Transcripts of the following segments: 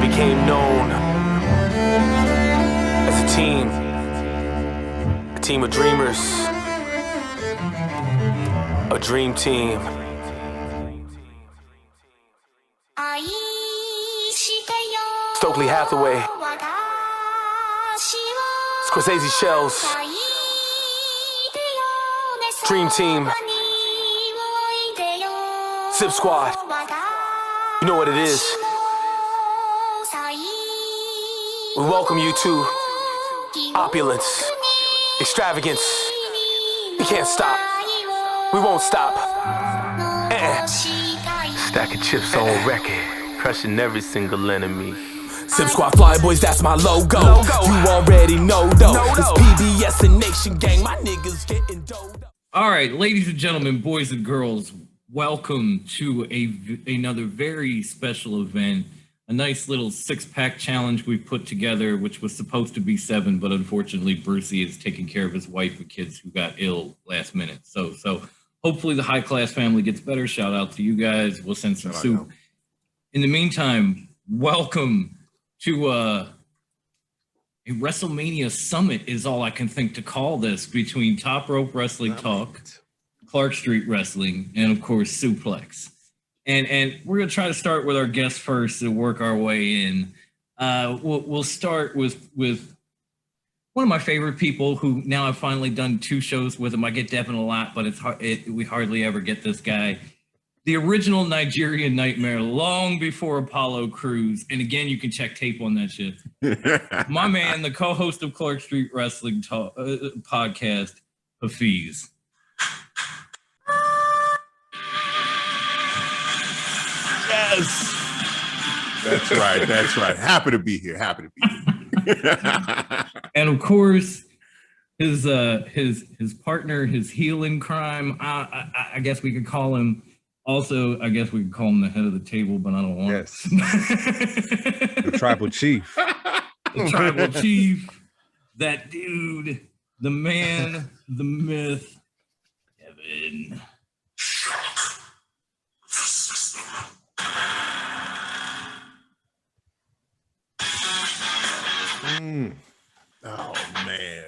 became known as a team of dreamers, a dream team. Stokely Hathaway, Scorsese Shells, Dream Team, Zip Squad. You know what it is. We welcome you to opulence, extravagance. We can't stop. We won't stop. Stack of chips on record, crushing every single enemy. Zip Squad Fly Boys, that's my logo. You already know though. It's PBS and Nation Gang. My niggas getting doughed up. All right, ladies and gentlemen, boys and girls, welcome to another very special event. A nice little six-pack challenge we put together, which was supposed to be 7, but unfortunately Brucey is taking care of his wife and kids who got ill last minute. So hopefully the high-class family gets better. Shout out to you guys. We'll send some soup. In the meantime, welcome to a WrestleMania summit is all I can think to call this, between Top Rope Wrestling Talk, Clark Street Wrestling, and of course Suplex. And we're gonna try to start with our guests first and work our way in. We'll start with one of my favorite people who now I've finally done 2 shows with him. I get Devin a lot, but we hardly ever get this guy. The original Nigerian Nightmare, long before Apollo Crews. And again, you can check tape on that shit. My man, the co-host of Clark Street Wrestling podcast, Hafeez. Yes. That's right. Happy to be here. And of course, his partner, his heel in crime, I guess we could call him. Also, I guess we could call him the head of the table, but I don't want it. The tribal chief. The tribal chief. That dude, the man, the myth, Devin. Oh, man.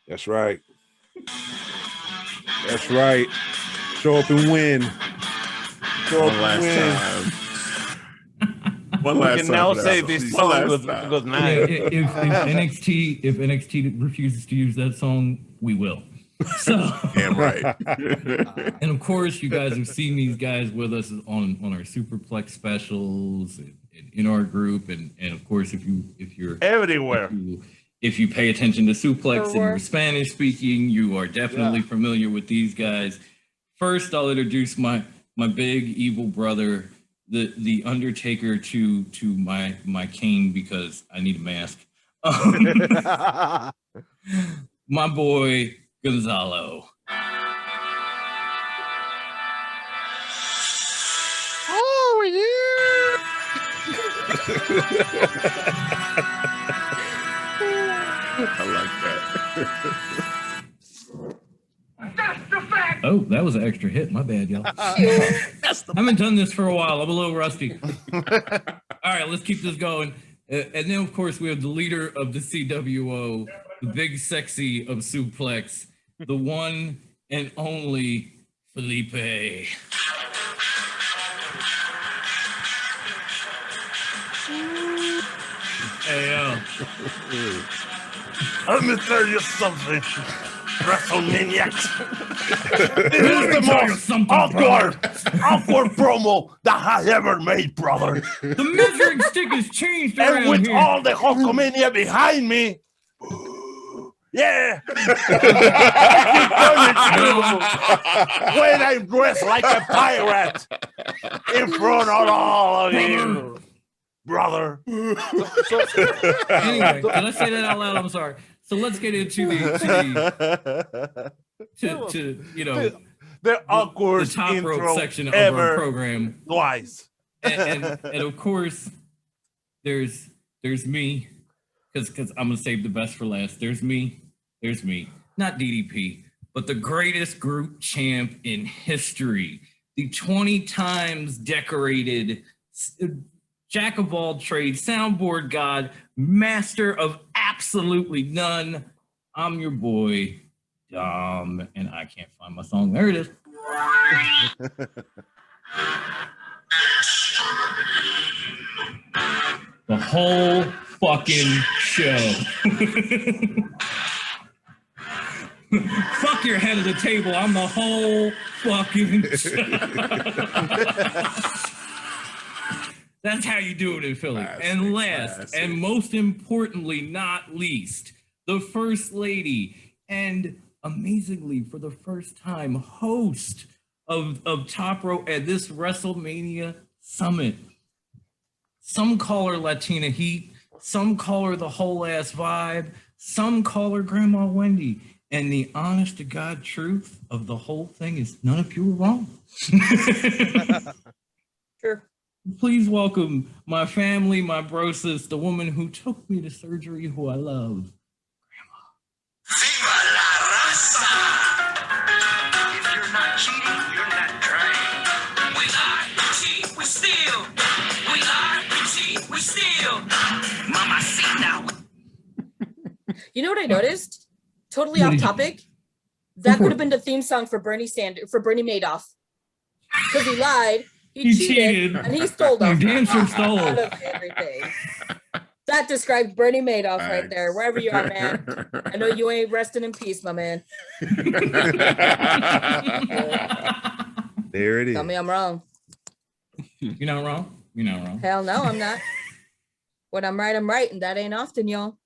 That's right. Show up and win. One last time. We can now say this song was nice. If NXT refuses to use that song, we will. So, damn right. And of course, you guys have seen these guys with us on our Superplex specials and in our group, and of course, if you're everywhere. If you pay attention to Suplex and you're Spanish speaking, you are definitely familiar with these guys. First, I'll introduce my big evil brother, the Undertaker to my king, because I need a mask. My boy Gonzalo. Oh yeah. I like that. That's the fact. Oh, that was an extra hit. My bad, y'all. I haven't done this for a while. I'm a little rusty. All right, let's keep this going. And then, of course, we have the leader of the CWO, the big sexy of Suplex, the one and only Felipe. Hey, Let me tell you something, WrestleMania. This is the most awkward promo that has ever made, brother. The measuring stick has changed around And with here. all the Hulkamania behind me, yeah. When I'm dressed like a pirate in front of all of you, brother. Anyway, did I say that out loud? I'm sorry. So let's get into the awkward the top intro rope section of ever our program. Twice. And of course, there's me, because I'm gonna save the best for last. There's me, not DDP, but the greatest group champ in history, the 20 times decorated jack of all trades, soundboard god, master of absolutely none. I'm your boy, Dom, and I can't find my song. There it is. The whole fucking show. Fuck your head of the table. I'm the whole fucking show. That's how you do it in Philly. And last, and most importantly, not least, the First Lady, and amazingly, for the first time, host of Top Rope at this WrestleMania Summit. Some call her Latina Heat, some call her the whole ass vibe, some call her Grandma Wendy. And the honest to God truth of the whole thing is none of you are wrong. Sure. Please welcome my family, my brosis, the woman who took me to surgery, who I love. Viva la raza! If you're not cheating, you're not trying. We lie, we cheat, we steal. We lie, we cheat, we steal. Mama, see now. You know what I noticed? Totally off topic. That would have been the theme song for Bernie Madoff. Because he lied, he cheated, and he stole them. Damn sure stole. Out of everything. That describes Bernie Madoff right there, wherever you are, man. I know you ain't resting in peace, my man. There it is. Tell me I'm wrong. You're not wrong. You're not wrong. Hell no, I'm not. When I'm right, and that ain't often, y'all.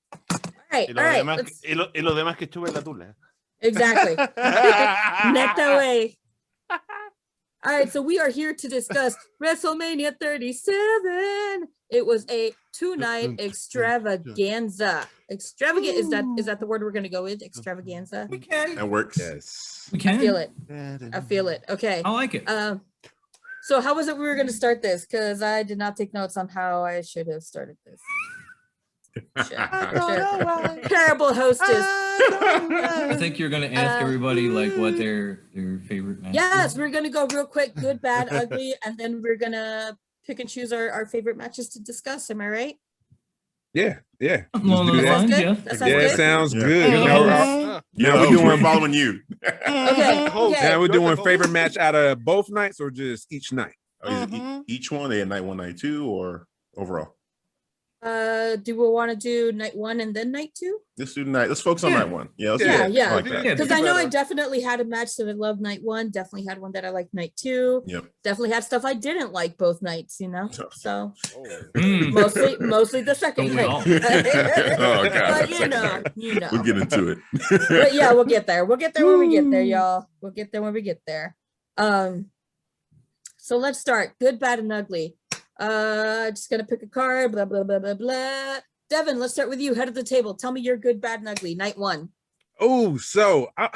All right, all right. Y lo demás que estuve en la tula. Exactly. Neta way. All right, so we are here to discuss WrestleMania 37. It was a 2-night extravaganza. Is that the word we're gonna go with? Extravaganza. We can. That works. Yes. We can. I feel it. Okay. I like it. So how was it we were gonna start this? Because I did not take notes on how I should have started this. Shit. Terrible hostess. I think you're gonna ask everybody like what their favorite match. Yes, we're gonna go real quick, good, bad, ugly, and then we're gonna pick and choose our favorite matches to discuss. Am I right? Yeah. Along those do that. lines, Good? yeah. That sounds Yeah, good? it sounds Yeah. good. Yeah, we're following you. Okay. Now we're doing favorite match out of both nights or just each night? Each one, they had night 1, night 2, or overall? Do we want to do night 1 and then night 2? Let's do night. Let's focus on night 1. Yeah, let's do Yeah, that. yeah. I like that. Yeah, Because I know I definitely had a match that I loved night 1, definitely had one that I liked night 2. Yep. Definitely had stuff I didn't like both nights, you know. So Mm. mostly the second Don't we night. all? Oh, God. But you know. We'll get into it. But yeah, we'll get there. We'll get there when we get there, y'all. We'll get there when we get there. So let's start. Good, bad, and ugly. Just gonna pick a card. Blah blah blah blah blah. Devin, let's start with you. Head of the table. Tell me your good, bad, and ugly. Night 1. Oh, so I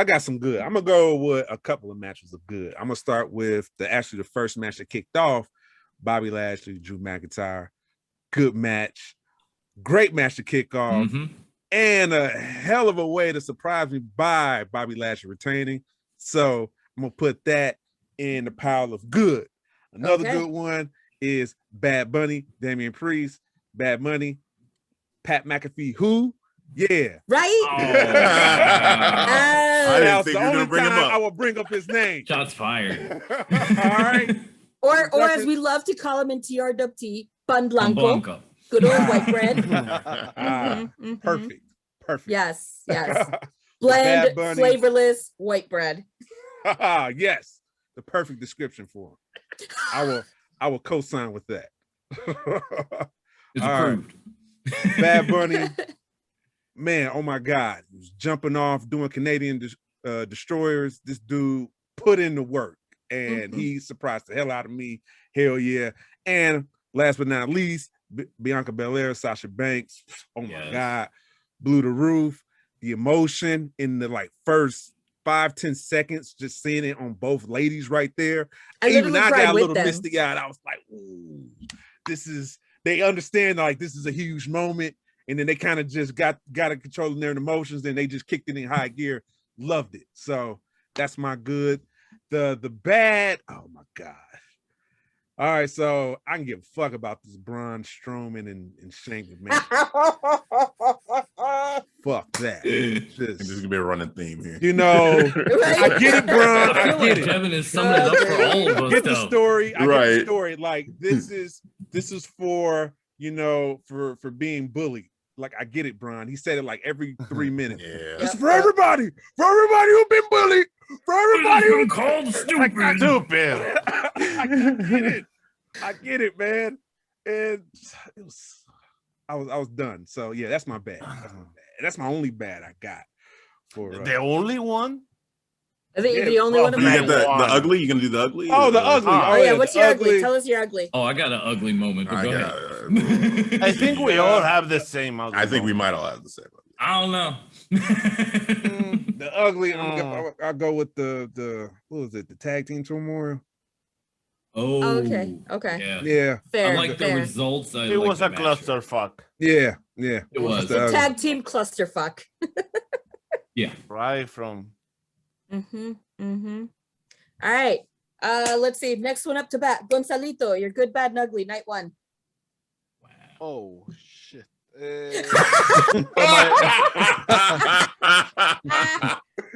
got some good. I'm gonna go with a couple of matches of good. I'm gonna start with the first match that kicked off. Bobby Lashley, Drew McIntyre. Good match. Great match to kick off. Mhm. And a hell of a way to surprise me by Bobby Lashley retaining. So I'm gonna put that in the pile of good. Another good one is Bad Bunny, Damian Priest, Bad Money, Pat McAfee. Who? Yeah. Right? I didn't That's think the you were only gonna bring him time up. I will bring up his name. Shots fired. All right. Or as we love to call him in TRWT, Pan Blanco. Blanco. Good old white bread. Perfect. Yes. Bad Bland, Bunny. flavorless white bread. Yes. The perfect description for him. I will co-sign with that. It's All right. approved. Bad Bunny, man, oh my God. He was jumping off, doing Canadian destroyers. This dude put in the work and he surprised the hell out of me. Hell yeah. And last but not least, Bianca Belair, Sasha Banks. Oh my God. Blew the roof. The emotion in the first 5-10 seconds, just seeing it on both ladies right there. Even I got a little misty eyed. I was like, ooh, they understand this is a huge moment. And then they kind of just got to controlling their emotions. Then they just kicked it in high gear. Loved it. So that's my good. The bad, oh my God. All right, so I can give a fuck about this Braun Strowman and Shane McMahon. Fuck that. This is Just, gonna be a running theme here. you know, I get it, Braun. I I feel get like it. Devin is summing it up for all of us. Get the though. story. I get the Right. story. Like this is for, you know, for being bullied. Like I get it, Braun. He said it like every 3 minutes. Yeah. It's for everybody who've been bullied, for everybody who's called stupid. Stupid. I get it, man. And it was, I was done. So yeah, that's my bad. That's my only bad I got for The only one? I think you're Yeah, the only one. You About get it. the ugly? You gonna do the ugly? Oh, the ugly. Oh yeah, what's the your ugly? Tell us your ugly. Oh, I got an ugly moment, but I go got ahead. I think we all have the same. I think we might all have the same. I don't know. the ugly. I'll go with the what was it? The tag team turmoil. Oh, Okay. Yeah. Yeah, Fair. I like the fair. results. It was a clusterfuck, yeah. It was. the ugly. Tag team clusterfuck. Yeah. right from. Mm-hmm. All right. Let's see. Next one up to bat. Gonzalito, you're good, bad, and ugly. Night one. Oh shit.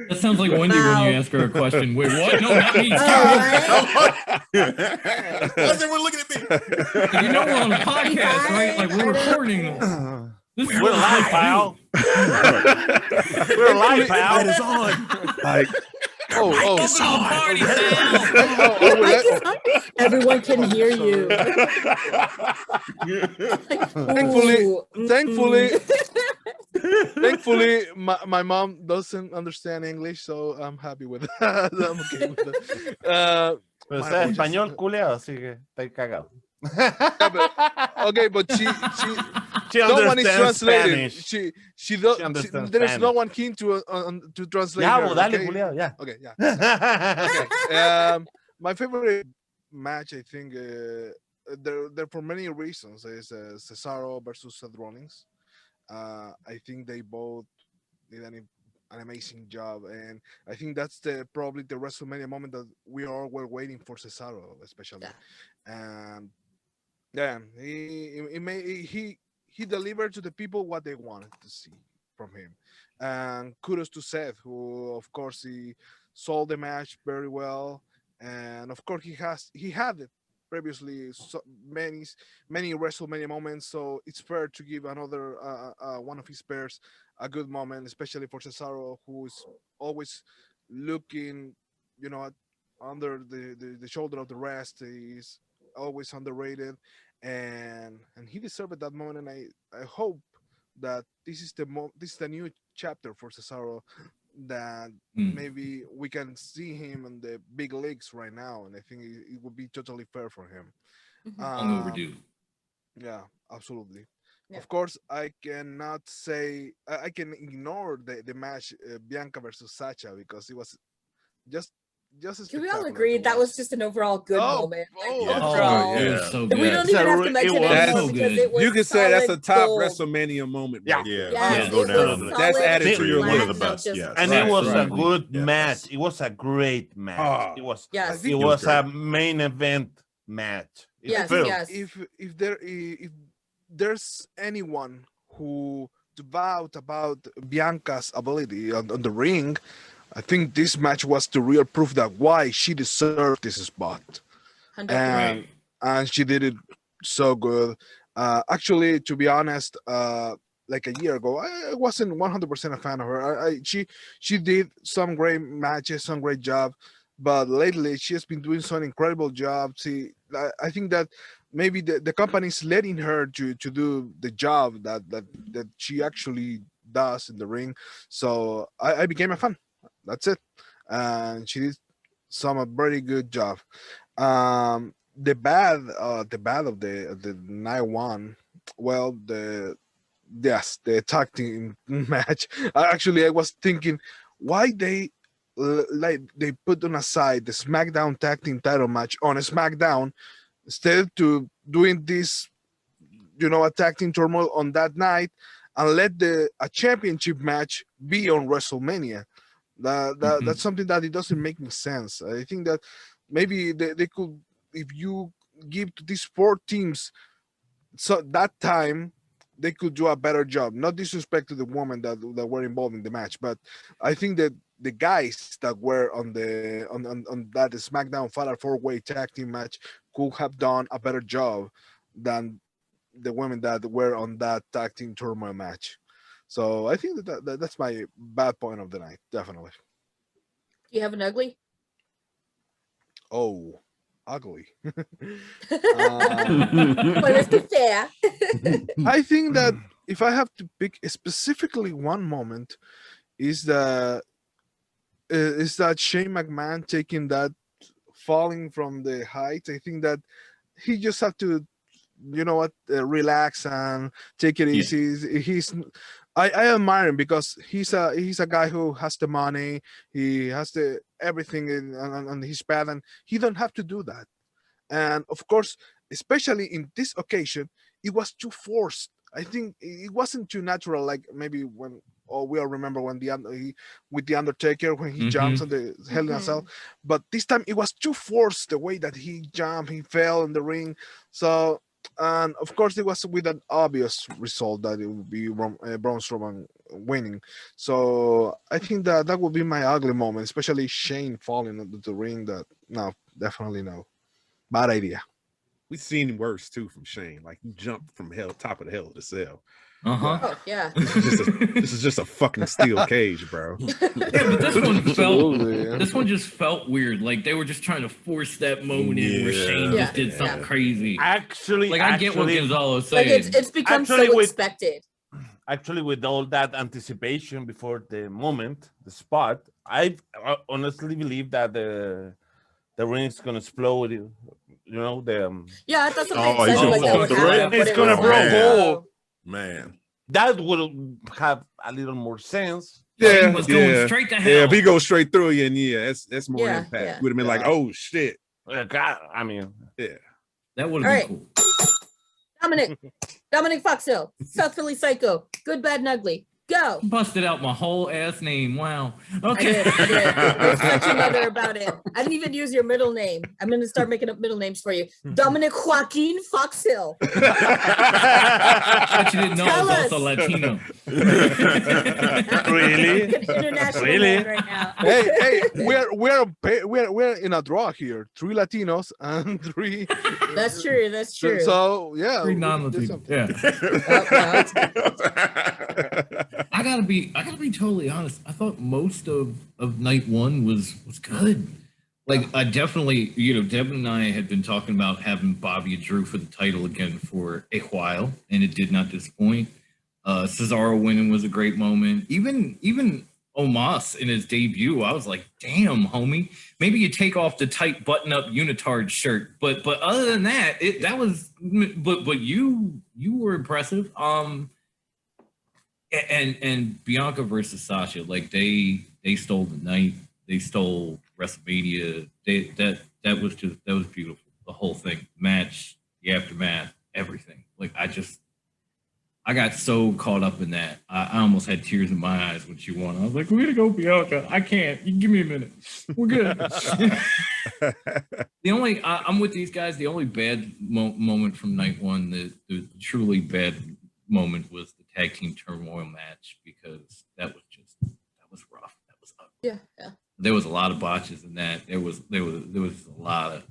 That sounds like Wendy when you ask her a question. Wait, what? No, not me. Oh, right? Why is everyone looking at me? You know we're on a podcast, right? Like we're recording. This is We're live, pal. We're live, pal. Light is on. Like, Welcome to the party, Sal. Everyone can hear you. Thankfully, my mom doesn't understand English, so I'm happy with that. I'm okay with that. Pero está en español, culeo, así que está cagado. Okay, but she She no one is understands translating. Spanish. She understands there is no Spanish. one keen to translate. Ya, her, dale, okay? culeo, ya. Okay, yeah. Okay. My favorite match, I think, there for many reasons, is Cesaro versus Seth Rollins. I think they both did an amazing job, and I think that's probably the WrestleMania moment that we all were waiting for Cesaro, especially. And yeah, he delivered to the people what they wanted to see from him. And kudos to Seth, who of course he sold the match very well, and of course he had it previously many WrestleMania moments, so it's fair to give another one of his pairs a good moment, especially for Cesaro, who is always looking, you know, under the shoulder of the rest. He's always underrated, and he deserved that moment. And I hope that this is the new chapter for Cesaro, that maybe we can see him in the big leagues right now, and I think it would be totally fair for him. Long overdue. Yeah, absolutely. Yeah. Of course, I cannot say I can ignore the match Bianca versus Sacha, because it was just Can we all spectacular agree to that was watch. just an overall good moment? Like, yeah. overall. It was so good. We don't even have to mention It was anymore so because good. it was you can say that's a solid top gold. WrestleMania moment. Yeah. right there. Yes, Go it down. was That's solid added to your one of the platinum, best, just yes. And Right, it was right. a good Yes. match. It was a great match. Oh. It was. Yes. It it was was a main event match. It Yes, felt- yes. If there's anyone who doubt about Bianca's ability on the ring, I think this match was the real proof that why she deserved this spot. 100%. And Right. and she did it so good. Actually, to be honest, like a year ago, I wasn't 100% a fan of her. She did some great matches, some great job, but lately she has been doing some incredible job. I think that maybe the company is letting her to do the job that she actually does in the ring. So I became a fan. That's it. And she did some very good job. The bad of the night one. Well, the tag team match. I was thinking why they they put on aside the SmackDown tag team title match on a SmackDown instead to doing this, you know, a tag team turmoil on that night, and let a championship match be on WrestleMania. That's something that it doesn't make sense. I think that maybe they could, if you give to these 4 teams so that time they could do a better job. Not disrespect to the women that were involved in the match, but I think that the guys that were on that SmackDown Fatal 4-Way tag team match could have done a better job than the women that were on that tag team turmoil match. So I think that's my bad point of the night, definitely. Do you have an ugly? Oh, ugly. Well, let's be fair. I think that if I have to pick specifically one moment, is that Shane McMahon taking that falling from the height. I think that he just have to, relax and take it easy. I admire him because he's a guy who has the money, he has the everything on his path, and he don't have to do that. And of course, especially in this occasion, it was too forced. I think it wasn't too natural, like maybe when we all remember when with the Undertaker when he jumps on the Hell in a Cell, but this time it was too forced the way that he jumped, he fell in the ring. So, and of course it was with an obvious result that it would be Braun Strowman winning. So I think that would be my ugly moment, especially Shane falling into the ring. That no, definitely no, bad idea. We've seen worse too from Shane. Like you jumped from top of the Hell in the Cell. Oh yeah. This is just a fucking steel cage, bro. Yeah, but this one just felt weird. Like they were just trying to force that moment in where Shane just did something crazy. Actually, I get what Gonzalo's saying. Like it's become so expected. Actually, with all that anticipation before the moment, the spot, I honestly believe that the ring is gonna explode. Yeah, I thought something sounded like that would happen. It's gonna blow a hole. Man, that would have a little more sense. Yeah, he was going straight to hell. Yeah, if he goes straight through you, and that's more impact. Yeah. Would have been like, oh shit. God, I mean, that would have been cool. Dominic Foxhill, South Philly Psycho, Good, Bad, and Ugly. Go. Busted out my whole ass name. Wow. Okay. I did. You're such a mother about it. I didn't even use your middle name. I'm going to start making up middle names for you. Dominic Joaquin Foxhill. But you didn't know I was also Latino. Really? International Really? man right now. Hey, we're in a draw here. 3 Latinos and 3. That's true. So yeah, 3 non-Latinos. Yeah. I gotta be totally honest. I thought most of night one was good. Like I definitely, Devin and I had been talking about having Bobby and Drew for the title again for a while, and it did not disappoint. Cesaro winning was a great moment. Even Omos in his debut, I was like, damn, homie. Maybe you take off the tight button-up unitard shirt, but other than that, but you were impressive. And Bianca versus Sasha, like they stole the night, they stole WrestleMania. That was beautiful. The whole thing, match, the aftermath, everything. Like I got so caught up in that. I almost had tears in my eyes when she won. I was like, "Way to go, Bianca! I can't. You give me a minute. We're good." I'm with these guys. The only bad moment from night one, the truly bad moment was the tag team turmoil match because that was rough. That was ugly. Yeah. There was a lot of botches in that. There was a lot of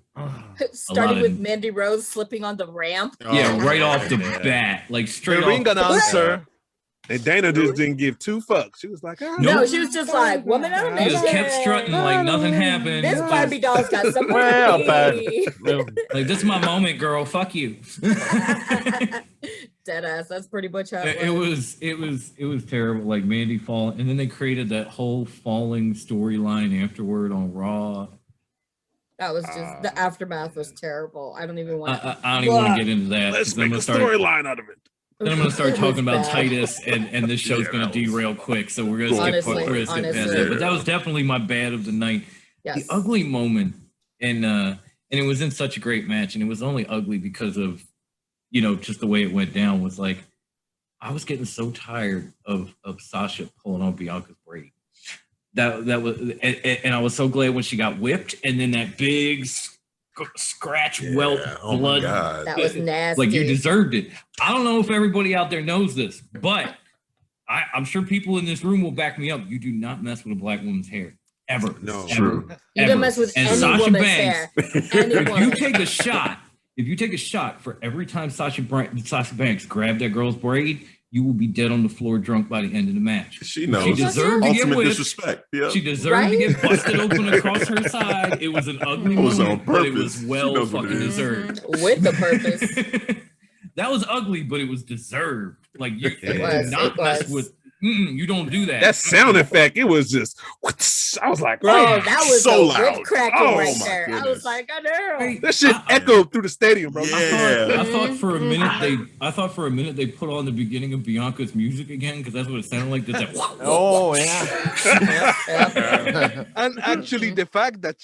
starting with Mandy Rose slipping on the ramp. Right off the bat, like straight the ring off. announcer. And Dana just didn't give 2 fucks. She was like, oh. No, she was just like, woman on a He mission. just kept strutting like nothing happened. This Barbie doll's got something Well, like this is my moment, girl. Fuck you. Deadass. That's pretty much how it was terrible. Like Mandy falling, and then they created that whole falling storyline afterward on Raw. That was just the aftermath was terrible. I don't even want to. I don't even want to get into that. Let's make a storyline out of it. Then I'm going to start talking about Titus, and this show's going to derail quick. So we're going to skip past that. But that was definitely my bad of the night. Yes. The ugly moment, and it was in such a great match, and it was only ugly because of, just the way it went down. Was like I was getting so tired of Sasha pulling on Bianca's braid. That was, and I was so glad when she got whipped, and then that big scratch, welt, Oh my blood. God. That was nasty. Like you deserved it. I don't know if everybody out there knows this, but I'm sure people in this room will back me up. You do not mess with a black woman's hair. Ever. No. Ever. True. You Ever. don't mess with And any Sasha woman's Banks, hair. Any If woman. you take a shot for every time Sasha Banks grabbed that girl's braid, you will be dead on the floor drunk by the end of the match. She knows. She deserved to get Ultimate whipped. disrespect. Yeah. She deserved Right? to get busted open across her side. It was an ugly It was moment, on but it was purpose. She well knows what it fucking is. deserved. With the purpose. That was ugly, but it was deserved. Like you It do was, not it mess was. with. You don't do that. That sound effect, it was just. I was like, Bro, oh, that was so a loud. whip cracking Oh right my there. I goodness. was like, oh no. Hey, that shit I- echoed through the stadium, bro. Yeah. I thought for a minute they put on the beginning of Bianca's music again because that's what it sounded like. That Oh yeah. And actually, the fact that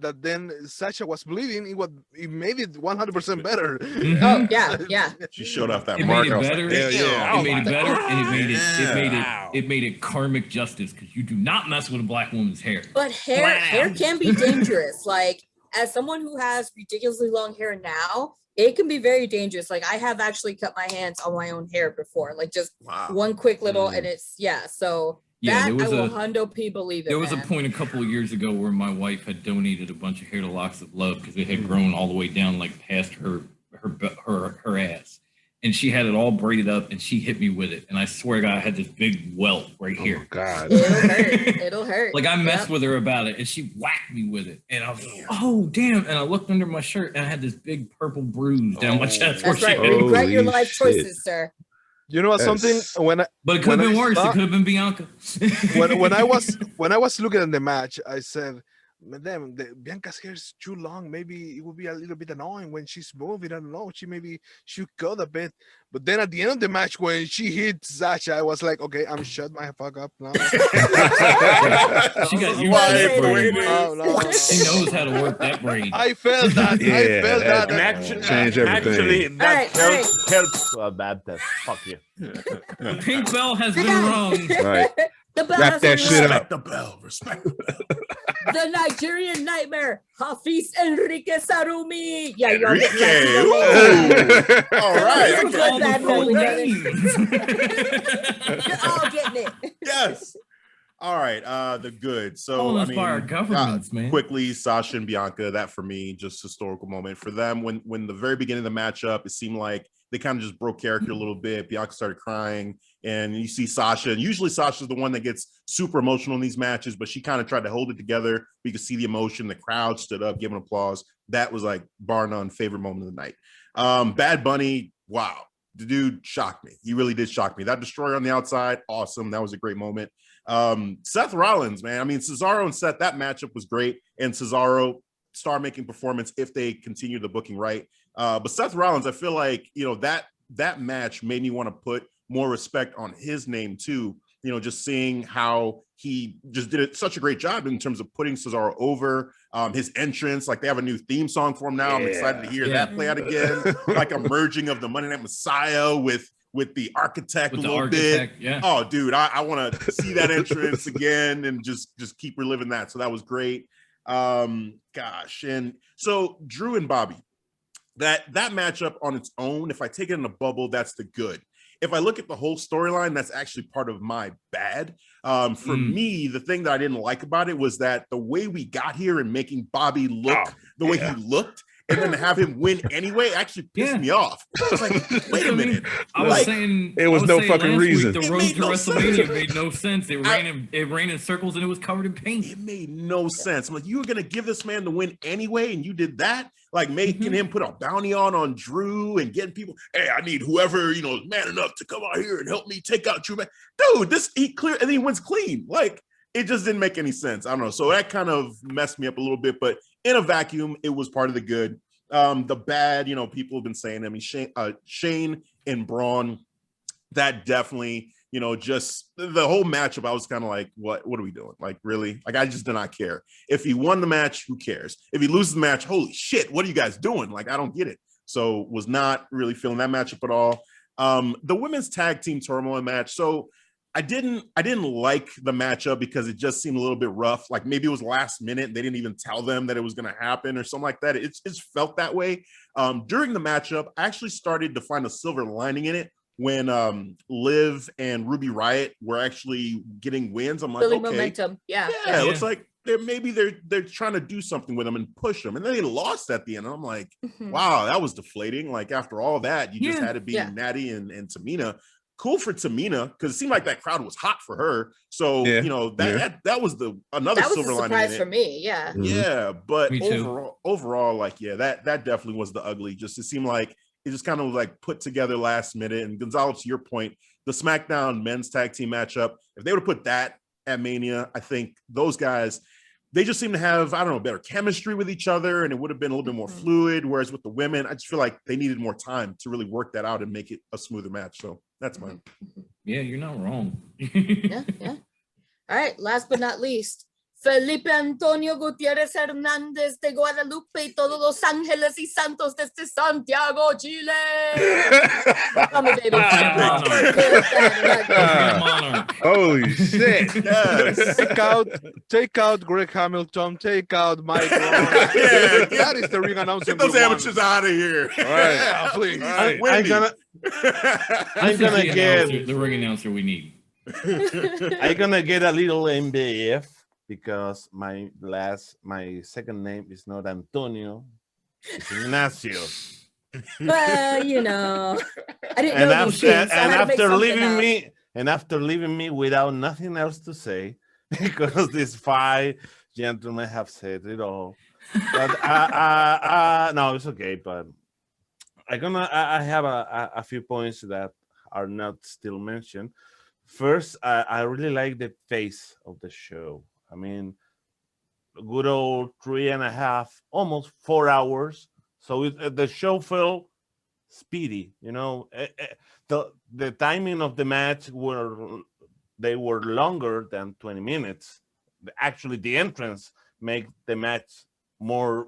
that then Sasha was bleeding, it made it 100% better. Oh yeah, yeah. She showed off that It mark. made I it was better. like, damn. It made it better, and Yeah. it made it karmic justice because you do not mess with a black woman's hair. But hair can be dangerous. Like as someone who has ridiculously long hair now, it can be very dangerous. Like I have actually cut my hands on my own hair before, like just Wow. one quick little, and it's So Yeah, that there was I will a- hundo P believe it. There was a man. point a couple of years ago where my wife had donated a bunch of hair to Locks of Love because it had grown all the way down like past her ass, and she had it all braided up, and she hit me with it, and I swear to God, I had this big welt right Oh, here. my God. It'll hurt. It'll hurt. Like I messed Yep. with her about it, and she whacked me with it, and I was like, "Oh damn!" And I looked under my shirt, and I had this big purple bruise down my chest. Where That's she right. hit me. Regret your Holy life shit. choices, sir. You know what? Something That's- when But it could have when been I worse. It saw- could have been Bianca. when I was looking at the match, I said, "Madam, Bianca's hair is too long. Maybe it would be a little bit annoying when she's moving. I don't know. She maybe should cut a bit." But then at the end of the match, when she hit Sasha, I was like, "Okay, I'm shut my fuck up now." She got Why used to that it braid. waited? Oh, no. She knows how to work that braid. I felt that. I Yeah, felt that- that. Actually, Change everything. actually, that All right, helps about that. Fuck you. The pink bell has been rung. Right. The bell Wrap has that been shit rung. up. Respect the bell. Respect. The Nigerian Nightmare, Hafeez Enrique Sarumi. Yeah, y'all Enrique. get Ooh. that. All right. That I was got All it. the bad full names. names. You're all getting it. Yes. All right. The good. So Calling I us mean, by our governments, man. quickly, Sasha and Bianca. That for me, just historical moment for them. When the very beginning of the matchup, it seemed like they kind of just broke character a little bit. Bianca started crying, and you see Sasha. And usually Sasha's the one that gets super emotional in these matches, but she kind of tried to hold it together. We could see the emotion. The crowd stood up, giving applause. That was like bar none favorite moment of the night. Bad Bunny. Wow. The dude shocked me. He really did shock me. That destroyer on the outside, awesome. That was a great moment. Seth Rollins, man. I mean, Cesaro and Seth, that matchup was great. And Cesaro, star-making performance if they continue the booking right. But Seth Rollins, I feel like, that match made me want to put more respect on his name too. Just seeing how he just did such a great job in terms of putting Cesaro over. His entrance, like they have a new theme song for him now. I'm excited to hear that play out again. Like a merging of the Monday Night Messiah with the architect With a the little architect, bit. yeah. Oh, dude, I want to see that entrance again and just keep reliving that. So that was great. Gosh, and so Drew and Bobby, that matchup on its own, if I take it in a bubble, that's the good. If I look at the whole storyline, that's actually part of my bad. For me, the thing that I didn't like about it was that the way we got here and making Bobby look the way he looked, and then to have him win anyway actually pissed me off. I was like, wait a minute. I was Like, saying It was I no saying fucking last week, reason. the It road made to no WrestleMania sense. made no sense. It ran in circles and it was covered in paint. It made no sense. I'm like, you were gonna give this man the win anyway, and you did that, like making him put a bounty on Drew and getting people. Hey, I need whoever is man enough to come out here and help me take out Drew. Man, dude, he clear and then he wins clean. Like it just didn't make any sense. I don't know. So that kind of messed me up a little bit, but in a vacuum, it was part of the good. The bad, people have been saying. I mean, Shane and Braun, that definitely. Just the whole matchup, I was kind of like, what are we doing? Like, really? Like, I just did not care. If he won the match, who cares? If he loses the match, holy shit, what are you guys doing? Like, I don't get it. So was not really feeling that matchup at all. The women's tag team turmoil match. So I didn't like the matchup because it just seemed a little bit rough. Like maybe it was last minute. They didn't even tell them that it was going to happen or something like that. It's felt that way. During the matchup, I actually started to find a silver lining in it when Liv and Ruby Riott were actually getting wins. I'm like, Building okay, momentum. Yeah. it looks like they're trying to do something with them and push them. And then they lost at the end. And I'm like, wow, that was deflating. Like after all that, you just had to be Natty and Tamina. Cool for Tamina because it seemed like that crowd was hot for her. So that was another silver lining. Surprise for me. Yeah. Yeah, but Me too. overall, like that definitely was the ugly. Just it seemed like it just kind of like put together last minute. And Gonzalo, to your point, the SmackDown men's tag team matchup, if they would have put that at Mania, I think those guys, they just seem to have, I don't know, better chemistry with each other, and it would have been a little bit more fluid. Whereas with the women, I just feel like they needed more time to really work that out and make it a smoother match. So that's mine. Yeah, you're not wrong. Yeah. All right. Last but not least, Felipe Antonio Gutierrez Hernández de Guadalupe y todos los ángeles y santos desde Santiago, Chile. Call me, baby. Holy shit. Yes. Take out Greg Hamilton, take out Mike Rowan. That is the ring announcement. Get those amateurs out of here. All right. Yeah, please. All right. I'm gonna get the ring announcer we need. I'm gonna get a little MBF because my second name is not Antonio, it's Ignacio. Well, you know, I didn't And know these things. after leaving me without nothing else to say, because these five gentlemen have said it all. But no, it's okay. But I have a few points that are not still mentioned. First, I really like the face of the show. I mean, good old 3.5, almost 4 hours. So the show felt speedy. You know, the timing of the match were longer than 20 minutes. Actually, the entrance make the match more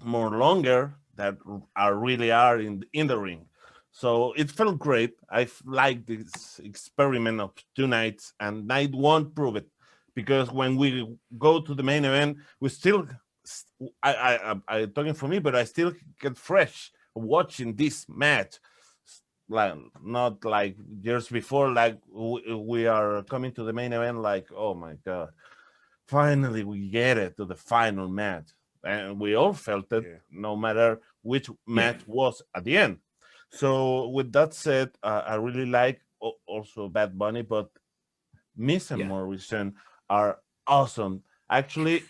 longer that really are in the ring. So it felt great. I like this experiment of 2 nights, and night one prove it, because when we go to the main event, we still, I talking for me, but I still get fresh watching this match, like not like years before. Like we are coming to the main event, like, oh my god, finally we get it to the final match, and we all felt it, no matter which match was at the end. So with that said, I really like also Bad Bunny, but Miz and Morrison are awesome. Actually,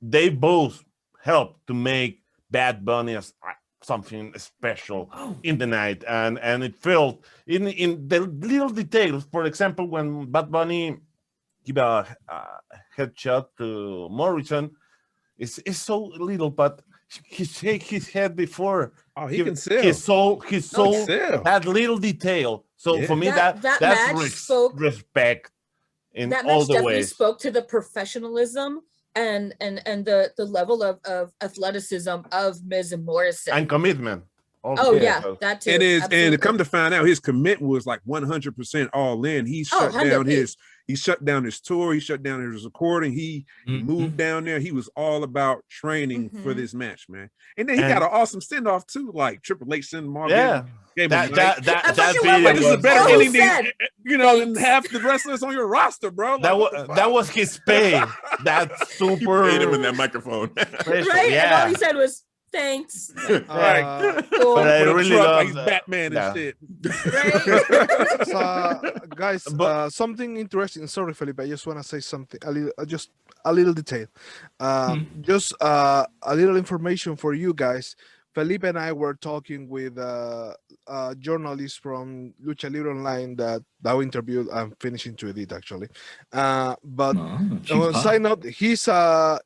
they both help to make Bad Bunny as something special in the night, and it felt in the little details. For example, when Bad Bunny give a headshot to Morrison, it's so little, but he shake his head before. Oh, he can sell. His soul that little detail. So for me, that's respect in that all match the definitely ways. spoke to the professionalism and the level of athleticism of Miz and Morrison And commitment. That too. It is, Absolutely. and to come to find out, his commitment was like 100% all in. He shut down his tour. He shut down his recording. He moved down there. He was all about training for this match, man. And then he got an awesome send off too, like Triple H sent Mark. Yeah, that video this is a better ending than half the wrestlers on your roster, bro. Like, that was his pay. That super. He paid him in that microphone, right? And all he said was, "Thanks." But I really love Batman and shit. Guys, something interesting. Sorry, Felipe. I just want to say something. Just a little detail. Just a little information for you guys. Felipe and I were talking with a journalist from Lucha Libre Online that we interviewed. I'm finishing to edit actually, but on side note, he's a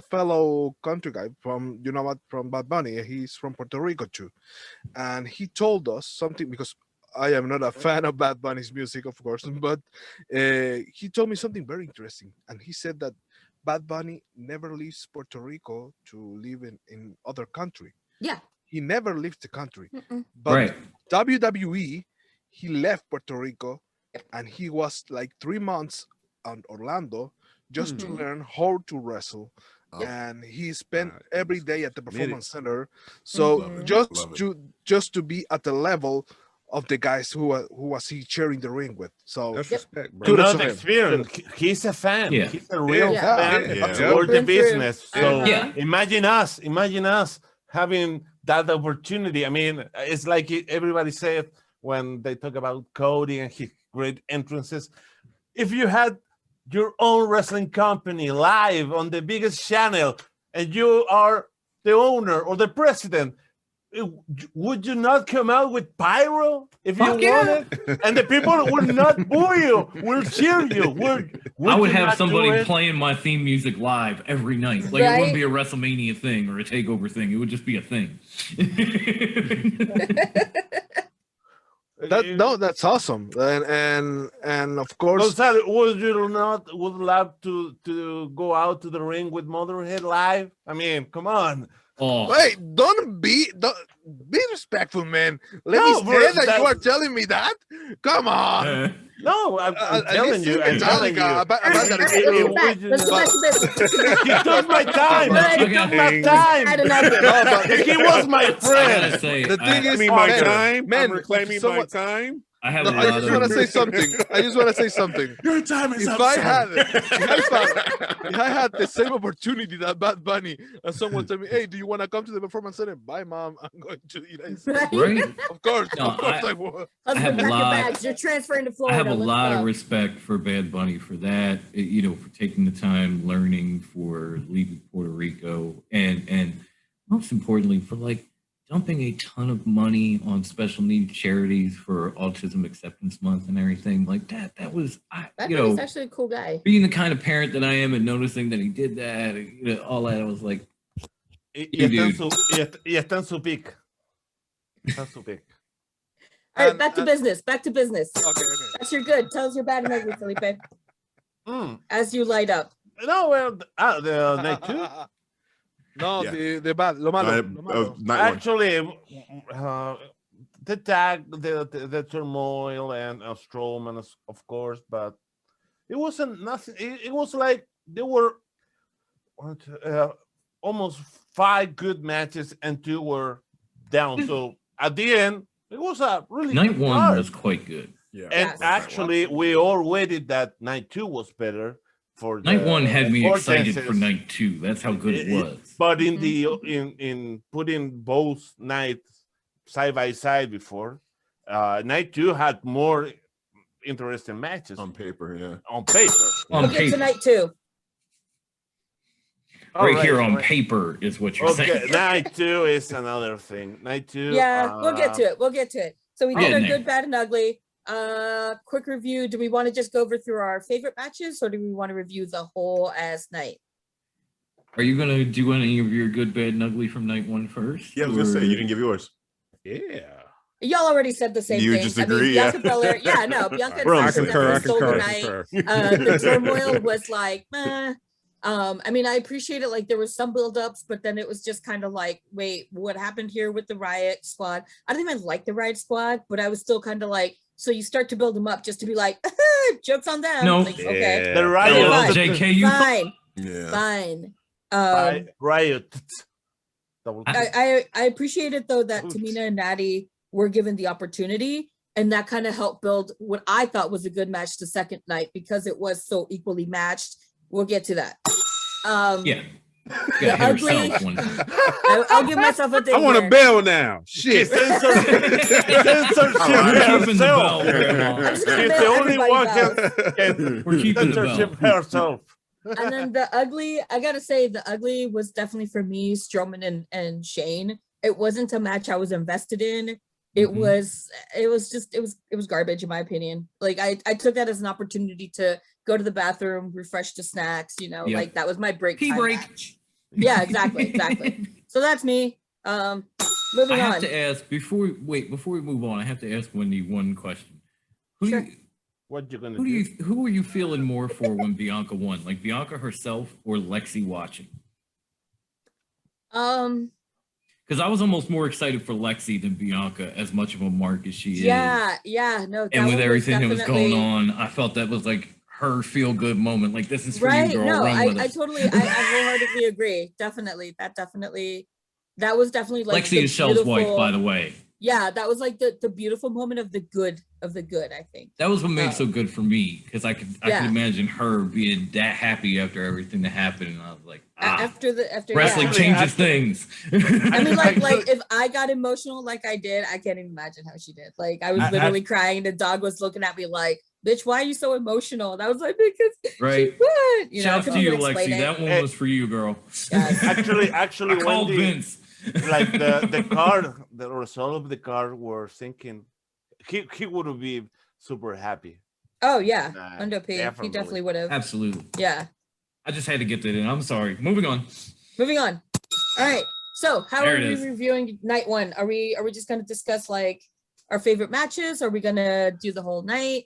fellow country guy from from Bad Bunny. He's from Puerto Rico too, and he told us something, because I am not a fan of Bad Bunny's music, of course, but he told me something very interesting, and he said that Bad Bunny never leaves Puerto Rico to live in other country. Yeah. He never leaves the country. But WWE, he left Puerto Rico, and he was like 3 months on Orlando just to learn how to wrestle. And he spent every day at the performance center. So just to be at the level of the guys who was he sharing the ring with. So That's respect, bro. Kudos Not to him. experience. He's a fan. Yeah. He's a real fan Yeah. for the Through and through. business. So Yeah. imagine us having that opportunity. I mean, it's like everybody said when they talk about Cody and his great entrances. If you had your own wrestling company live on the biggest channel and you are the owner or the president, would you not come out with pyro if you wanted? And the people would not boo you, will cheer you. I would you have not do somebody it? playing my theme music live every night. Like it Right? wouldn't be a WrestleMania thing or a takeover thing. It would just be a thing. That's awesome. And of course, Gonzalo, would love to go out to the ring with Motorhead live? I mean, come on. Oh, wait, don't be respectful, man. Let No, me bro, say that you are telling me that. Come on. No, I'm telling you. I'm telling you. About that is It- true. it- Back. it- Let's go back to business. He took my time. Right. He took my Add time. another. No, but He was my I gotta friend. say, the thing I, is, Me my man, time. man, I'm reclaiming my someone- time. I have no, a I lot just of. want to say something. I just want to say something. Your time is If up, I son. had if I had the same opportunity that Bad Bunny, and someone told me, "Hey, do you want to come to the performance center?" Bye, mom. I'm going to the United States. Right? Right? Of course, No, of course I- I would. Husband, have a pack your lot- bags. You're transferring to I Florida. have a Let's lot go. of respect for Bad Bunny for that, for taking the time, learning, for leaving Puerto Rico, and most importantly, for like dumping a ton of money on special needs charities for Autism Acceptance Month and everything like that. That was, That guy's actually a cool guy. being the kind of parent that I am and noticing that he did that, all that, I was like, Y dude. está en su pick. Está en su pick. All right, And- back to business. Back to business. Okay. That's your good. Tell us your bad and ugly, Felipe. As you light up. No, well, the night two. No, Yeah. the bad, lo malo. Lo malo. Night one. Actually, the tag, the turmoil, and Strowman, of course, but it wasn't nothing. It was like there were almost 5 good matches and 2 were down. So at the end, it was a really night good one card. was quite good. Yeah. And Yes. actually, we all waited that night 2 was better. For Night the one had me excited for audiences. night 2. That's how good it was. But in the in putting both nights side by side before, night 2 had more interesting matches On paper, yeah. on paper. On We'll get to paper. night 2. Right here on right. paper is what you're Okay, saying. night 2 is another thing. Night 2. Yeah, we'll get to it. We'll get to it. So we did our Getting good, there. bad, and ugly. Quick review. Do we want to just go over through our favorite matches, or do we want to review the whole as night? Are you gonna do any of your good, bad, and ugly from night 1 first? Yeah, I was gonna say or- you didn't give yours. Yeah. Y'all already said the same You thing. just I mean, agree, yeah. Bianca Belair. Yeah, no, Bianca and We're on I the Sasha same concur. I definitely stole the concur. I night. concur. The turmoil was like, meh. I mean, I appreciate it. Like there was some buildups, but then it was just kind of like, wait, what happened here with the Riot Squad? I didn't even like the Riot Squad, but I was still kind of like, so you start to build them up just to be like, jokes on them. No. Like, okay, Yeah. The Oh, riot, Fine. JK, you fine, Yeah. fine. riot. I appreciate it though that Oops. Tamina and Natty were given the opportunity, and that kind of helped build what I thought was a good match the second night because it was so equally matched. We'll get to that. Yeah. The Gotta hit ugly. yourself one time. I'll give myself a thing. I want a here. bell now. Shit. Censorship We're keeping the herself. bell, Grandma. I'm just gonna She's mail the only everybody one bells. can We're keeping the censorship bell. herself. And then the ugly, I gotta say, the ugly was definitely for me, Strowman and Shane. It wasn't a match I was invested in. It Mhm. was garbage in my opinion. Like I took that as an opportunity to go to the bathroom, refresh the snacks, Yep. like that was my break. Pee time break. match. Yeah, exactly. So that's me. Moving I have on. to ask before we move on. I have to ask Wendy one question. Who Sure. do you, What you gonna who do do? you who are you feeling more for when Bianca won? Like Bianca herself or Lexi watching? Because I was almost more excited for Lexi than Bianca, as much of a mark as she is. Yeah, no. That And with one everything that was going definitely- on, I felt that was like her feel good moment. Like, this is for right. you, girl. No, Run with I it. totally, I wholeheartedly agree. That was definitely like Lexi the is Shell's wife, beautiful- by the way. Yeah, that was like the beautiful moment of the good, I think. That was what made it so good for me, because I could Yeah. imagine her being that happy after everything that happened, and I was like, After wrestling yeah. changes things. I mean, like if I got emotional like I did, I can't even imagine how she did. Like I was literally crying. The dog was looking at me like, "Bitch, why are you so emotional?" And I was like, "Because Right. she would." You know, I Shouts couldn't to you, even explain Lexi. it. That one was for you, girl. Yes. Actually, I called Wendy, Vince. like the card, the result of the card, were thinking he would be super happy. Oh yeah, Nah, Undo P. He definitely. definitely would have. Absolutely. Yeah. I just had to get that in. I'm sorry. Moving on. Moving on. All right. So how There are it we is. reviewing night one? Are we just gonna discuss like our favorite matches? Are we gonna do the whole night?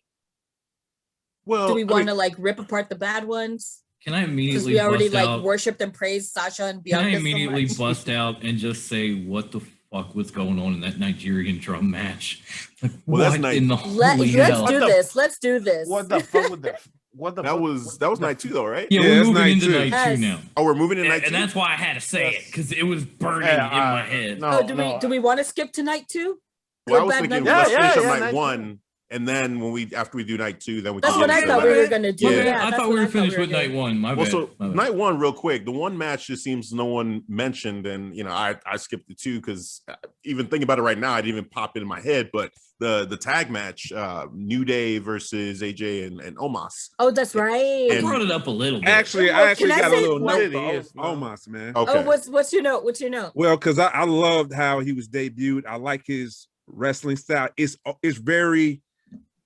Well, Do we I want mean, to like rip apart the bad ones? Can I Because immediately we already bust like out? worshipped and praised Sasha and Can I Bianca immediately so much. bust out and just say what the fuck was going on in that Nigerian drum match? Like, Well, that's what night- in the Let's holy hell? do What the- this. Let's do this. What the fuck with the what the that fuck- was night 2 though, right? Yeah, Yeah, we're it's moving night into two. night Yes. 2 now. Oh, we're moving to night 2. And that's why I had to say it, because it was burning Yeah, in my head. No, Oh, no. do we want to skip to night 2? Well, I Good, was bad, thinking night let's two? finish up Yeah, night night 1, and then after we do night 2, then we. That's can what get I into thought we night- were gonna do. Yeah. Yeah, I that's thought what we were finished we with night doing. 1. My Well, bad. so My bad. night 1, real quick. The one match just seems no one mentioned, and I skipped the 2 because even thinking about it right now, I didn't even pop it in my head. But the tag match, New Day versus AJ and Omos. Oh, that's right. I And- brought it up a little bit. Actually, Well, I actually can I got a say little what note it for is, no? Omos, man. Okay. Oh, what's your note? What's your note? Well, because I loved how he was debuted. I like his wrestling style. It's very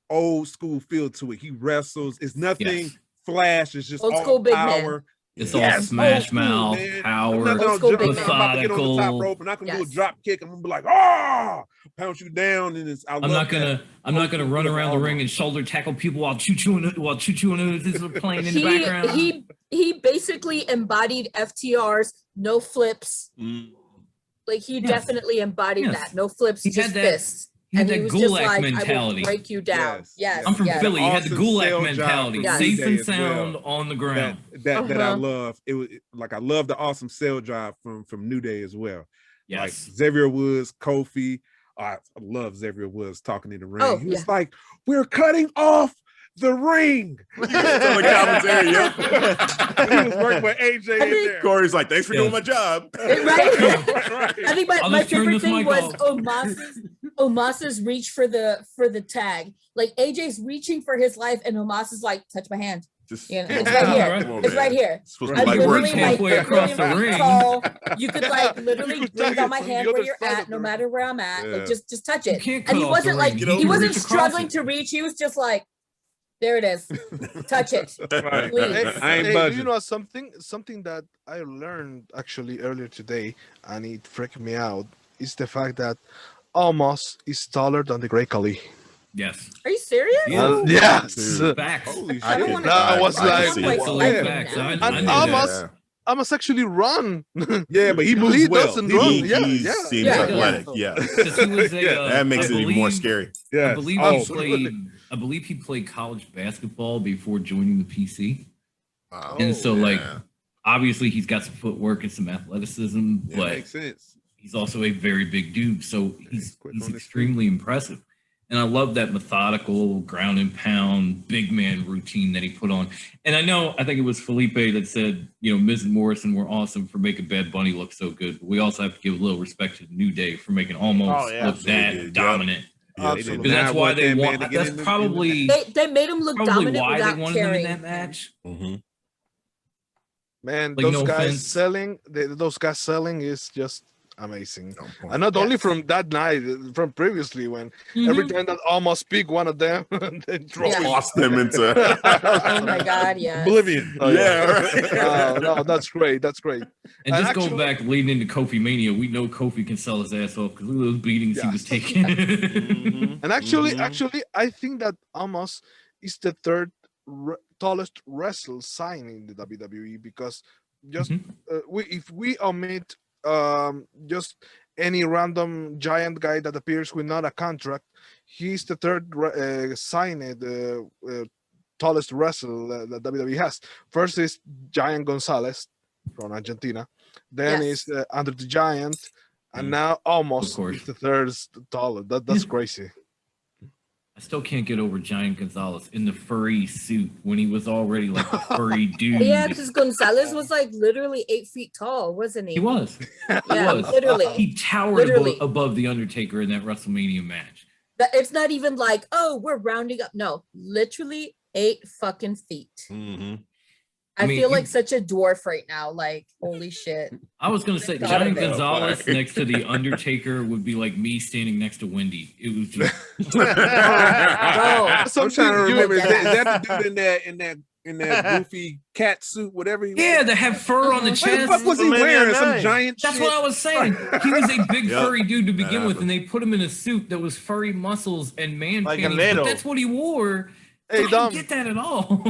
old school feel to it. He wrestles. It's nothing Yes. flash. It's just Old all school big man. power. It's Yes, all smash old school, mouth, man. I'm power, not gonna Old school jump. big I'm about to get on the top methodical. rope, and I can do a Yes. drop kick. I'm gonna be like, oh, pound you down, and it's. I'm not gonna run around the ring and shoulder tackle people while Choo Choo and this is playing in the background. He basically embodied FTR's no flips. Mm. Like he Yes. definitely embodied Yes. that. No flips, He just had that- fists. he had And he that was just Gulak like, I mentality. will break you down. Yes. Yes. I'm from yes. Philly. He had the Awesome Gulak sell job mentality, from safe New and Day as well. sound on the ground. that I Uh-huh. love. It was like I love the awesome sell drive from New Day as well. Like Yes. Xavier Woods, Kofi. I love Xavier Woods talking in the ring. Oh, He was yeah. like, "We're cutting off the ring." It's on the commentary, yep. He was working with AJ in there. Corey's like, thanks for doing my job. Right? Right. I think I'll my just turn favorite this thing mic was off. Omos's reach for the tag. Like AJ's reaching for his life, and Omos is like, touch my hand. Just, You know, come it's on, right man. here. Come on, It's man. right here. It's supposed to I'm be light literally work. literally like halfway across the literally ring. tall. You could like literally could bring tag down it my from the hand other where you're side of at, the no ring. matter where I'm at. Yeah. Like just touch You it. can't And cut he off the wasn't like ring. Get You over he it. wasn't reach across struggling it. to reach. He was just like, there it is. Touch it. Right. Please. I ain't Hey, budging. you know something that I learned actually earlier today, and it freaked me out, is the fact that Almost is taller than the Great Khali. Yes. Are you serious? Yeah. Yes. Dude. Facts. Holy I don't shit. wanna- That was I like- can see Like, it. like Yeah. Facts. I now. knew And that. Almost, I must actually run. Yeah, but he He moves well. doesn't He run. moves- Yeah, He yeah. seems Yeah. athletic. Yeah. 'Cause he was a, That makes I it even more believe- scary. Yes. I believe Oh, he played. I believe he played college basketball before joining the PC, Wow. and so like Yeah. obviously he's got some footwork and some athleticism, Yeah, but makes sense. he's also a very big dude, so he's quick on his feet. extremely impressive. And I love that methodical ground and pound big man routine that he put on. And I think it was Felipe that said, Miz and Morrison were awesome for making Bad Bunny look so good. But we also have to give a little respect to the New Day for making Almost Oh, yeah, look absolutely. that Yep. dominant. Yep. Absolutely. Because that's Now why want they that man want. to get That's in the- probably They made him look dominant why they without wanted him in caring. that match. Mhm. Man, Like, those no guys offense. selling, those guys selling is just amazing. No point. And not only Yes. from that night, from previously when every Mhm. time that Almost pick one of them, and then throw Yeah. it. Toss them into. Oh my god, yeah. Oblivion. Oh, Yeah, right. No, that's great. That's great. And And just going actually- back leading into Kofi Mania, we know Kofi can sell his ass off because look at those beatings he Yeah. was taking. Mhm. And actually, Mhm. I think that Almost is the third tallest wrestler signed in the WWE because just Mhm. if we omit just any random giant guy that appears with not a contract. He's the third signed tallest wrestler that WWE has. First is Giant Gonzalez from Argentina. Then Yes. is Andre the Giant, and now almost Of course. is the third tallest. That's crazy. I still can't get over Giant Gonzalez in the furry suit when he was already like a furry dude. Yeah, because Gonzalez was like literally 8 feet tall, wasn't he? He was. Yeah, was. literally. He towered Literally. above the Undertaker in that WrestleMania match. It's not even like, oh, we're rounding up. No, literally 8 fucking feet. Mhm. I mean, feel like such a dwarf right now. Like, holy shit. I was gonna say Thought Giant of it. Gonzalez Sorry. next to the Undertaker would be like me standing next to Wendy. It was just Bro, I'm trying to remember. Is dead that the dude in that goofy cat suit, whatever? yeah, to have fur on the What the chest. fuck was he WrestleMania wearing? Some 9. giant That's shit. what I was saying. He was a big Yep, furry dude to that begin with, happened. and they put him in a suit that was furry muscles and man Like a panties. little. But that's what he wore. Hey, I don't Dom. get that at all.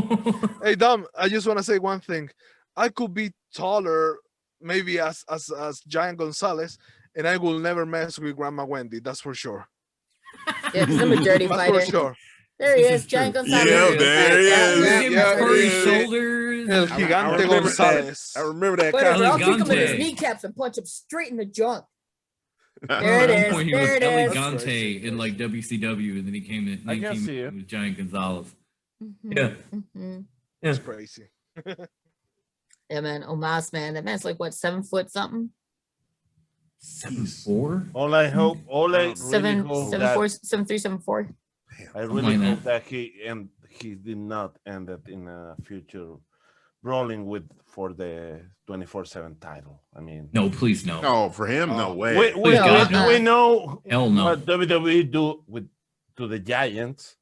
Hey Dom, I just want to say one thing. I could be taller, maybe as Giant Gonzalez, and I will never mess with Grandma Wendy. That's for sure. Yeah, because I'm a dirty That's fighter. for sure. There he This is, is Giant true. Gonzalez. Yeah, there he Yeah, is. Look yeah, at him yeah, with furry yeah. shoulders. El I Gigante remember that. Gonzalez. I remember that. Whatever, I'll kick him with his Elegante. kneecaps and punch him straight in the junk. At There it one is. point, he was There it is. Elegante in like WCW, and then he came in. I He can came see in it. with Giant Gonzalez. Mhm, Yeah. mhm. That's crazy. Yeah, man. Omas, man. That man's like what, 7 foot something? 7'4"? All I hope, all I really Seven, hope seven, that 4, 7, 3, 7, 4. I Something really like hope that he did not end up in a future rolling with for the 24/7 title. I mean, No, please no. No, for him, no way. we No, we know Hell no. what WWE do to the Giants.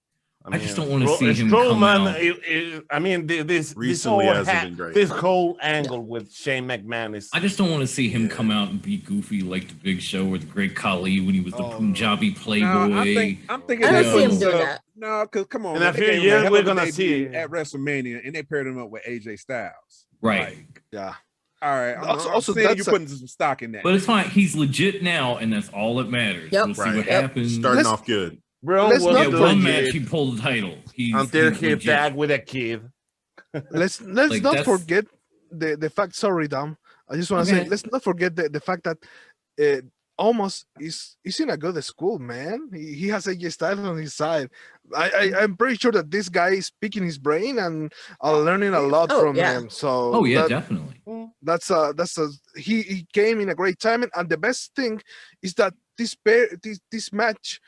I just don't wanna see him Strowman, come out. I mean, this Recently whole hasn't been great. This whole angle with Shane McMahon is. I just don't want to see him Yeah. come out and be goofy like the Big Show or the Great Khali when he was the Oh. Punjabi No, playboy. I'm thinking I don't they see him put doing some- that. No, because come on, In a man, they few gave him years, hell we're of a gonna debut see- at WrestleMania, and they paired him up with AJ Styles. Right. Like, Yeah. all right. Also, I'm seeing you that's a- putting some stock in that. But it's fine. He's legit now, and that's all that matters. Yep. We'll see Right. what Yep. happens. Starting Let's- off good. Bro, Let's was Yeah, not one legit match he pulled the title. until he's he legit. tagged with a kid. Let's Like, not that's- forget the fact. Sorry, Dom. I just want to Okay. say let's not forget the fact that almost is in a good school, man. He has AJ Styles on his side. I'm pretty sure that this guy is picking his brain and learning a lot Oh, from yeah. him. So Oh yeah, that- definitely. that's he came in a great time, and the best thing is that this match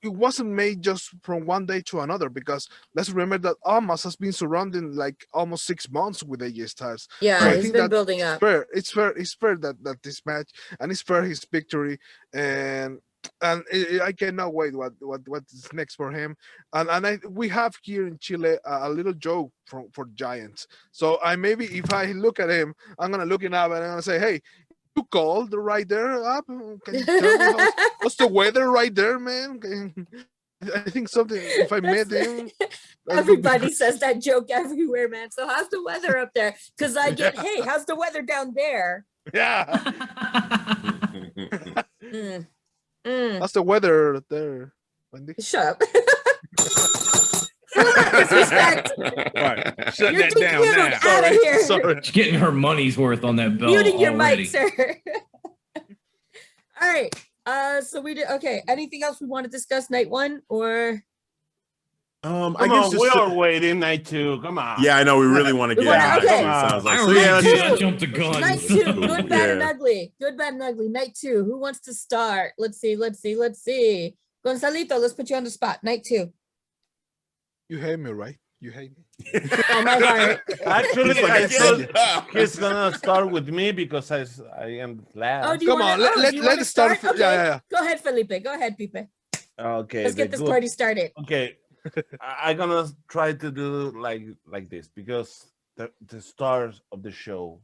it wasn't made just from one day to another, because let's remember that Almas has been surrounding like almost 6 months with AJ Styles. Yeah, So I he's think been that building up. It's fair that this match, and it's fair his victory, and I cannot wait what is next for him. And we have here in Chile a little joke for Giants. So maybe if I look at him, I'm gonna look him up and I'm gonna say, hey, you called right there up? Can you tell me what's the weather right there, man? I think something. If I met him, Everybody says that joke everywhere, man. So how's the weather up there? Because I get, hey, how's the weather down there? yeah, Mm. Mm. that's the weather there, Wendy. Shut up. Disrespect. Right. Shut You're that too down cute. now. Out of here. Sorry. She's getting her money's worth on that belt Muting your already. mic, sir. All right. So we did okay. Anything else we want to discuss night one or I Come guess on, just we to- are waiting night 2. Come on. Yeah, I know. We really want to We get wanna- into okay. it. Sounds like I so. already Yeah, let's did. just- I jumped the gun. night two? Cool. Good, bad, and Yeah. ugly. Good, bad, and ugly. Night two. Who wants to start? Let's see. Gonzalito, let's put you on the spot. Night two. You hate me, right? You hate me. Oh my heart. Actually, He's like, I "Again." thought he's gonna start with me because I am last. Oh, do you Come on, wanna, oh, do you wanna let's start. Okay. Yeah. Go ahead, Felipe. Go ahead, Pipe. Okay, Let's the get this good- party started. Okay, I'm gonna try to do like this because the stars of the show,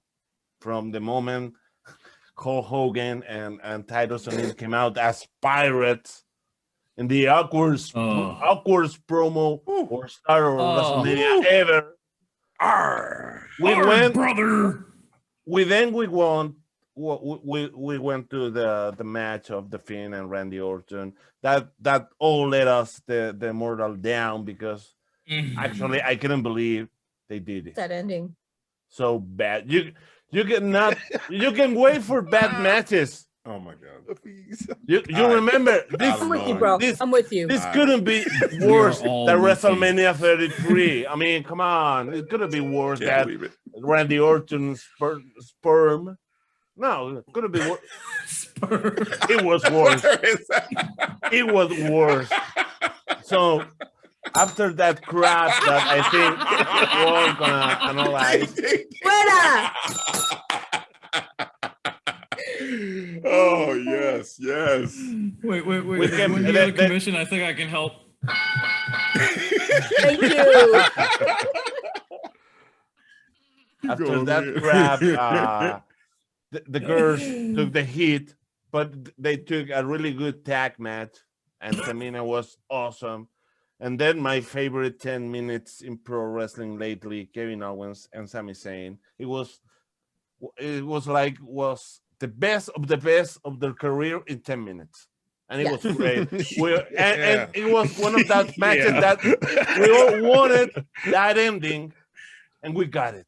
from the moment Hulk Hogan and Titus O'Neil came out as pirates in the awkward promo or star of Oh. WrestleMania ever. We went. brother. We won we went to the match of the Finn and Randy Orton. That all let us the mortal down because actually I couldn't believe they did it. That ending. So bad. You can wait for bad matches. Oh my god. You remember this? I'm with you, bro. I'm with you. This couldn't be worse than all with you. WrestleMania 33. I mean, come on, it couldn't be worse Can't than believe it. Randy Orton's sperm. No, it couldn't be worse. It was worse. It was worse. So after that crap that I think we're gonna analyze. Oh yes, yes. Wait. We can- When you go to commission, I think I can help. Thank you. After that crap, the girls took the heat, but they took a really good tag match, and Tamina was awesome. And then my favorite 10 minutes in pro wrestling lately, Kevin Owens and Sami Zayn. It was the best of their career in 10 minutes. And it was great. And it was one of those matches that we all wanted that ending, and we got it.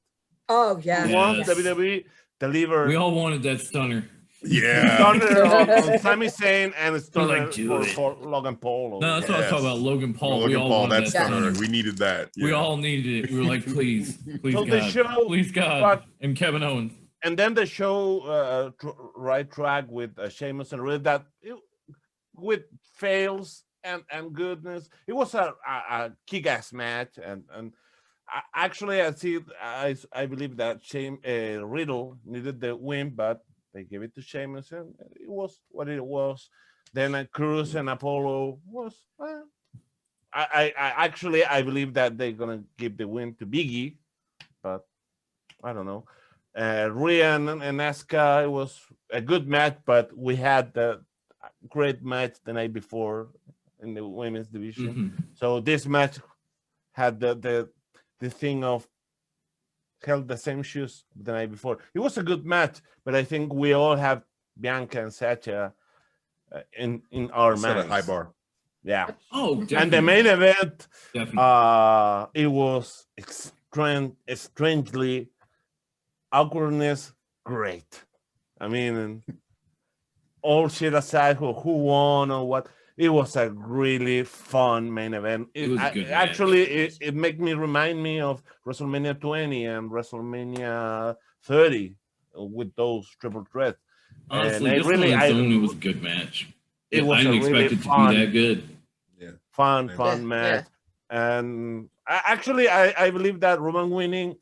Oh yeah. Once WWE delivered. We all wanted that stunner. Yeah. Stunner on Sami Zayn and a stunner like, do for Logan Paul. No, that's what I was talking about. Logan Paul. We Logan all Paul, wanted that's that stunner. stunner. We needed that. We Yeah. all needed it. We were like, please, So God, the show- please God, but- and Kevin Owens. And then the show right track with Sheamus and Riddle that with fails and goodness. It was a kick-ass match, and actually I believe that Riddle needed the win, but they gave it to Sheamus, and it was what it was. Then Cruz and Apollo was. I believe that they're gonna give the win to Biggie, but I don't know. Rhea and Asuka, it was a good match, but we had the great match the night before in the women's division. Mm-hmm. So this match had the thing of held the same shoes the night before. It was a good match, but I think we all have Bianca and Sacha in our Set a minds. high bar. Yeah. Oh, definitely. And the main event, Definitely. it was strangely awkwardness, great. I mean, all shit aside, who won or what, it was a really fun main event. It was a good match. Actually, it made me remind me of WrestleMania 20 and WrestleMania 30 with those triple threats. Honestly, And this really, one on its own, it was a good match. It was I didn't a really expect it to fun- be that good. fun Yeah, match. And I believe that Roman winning,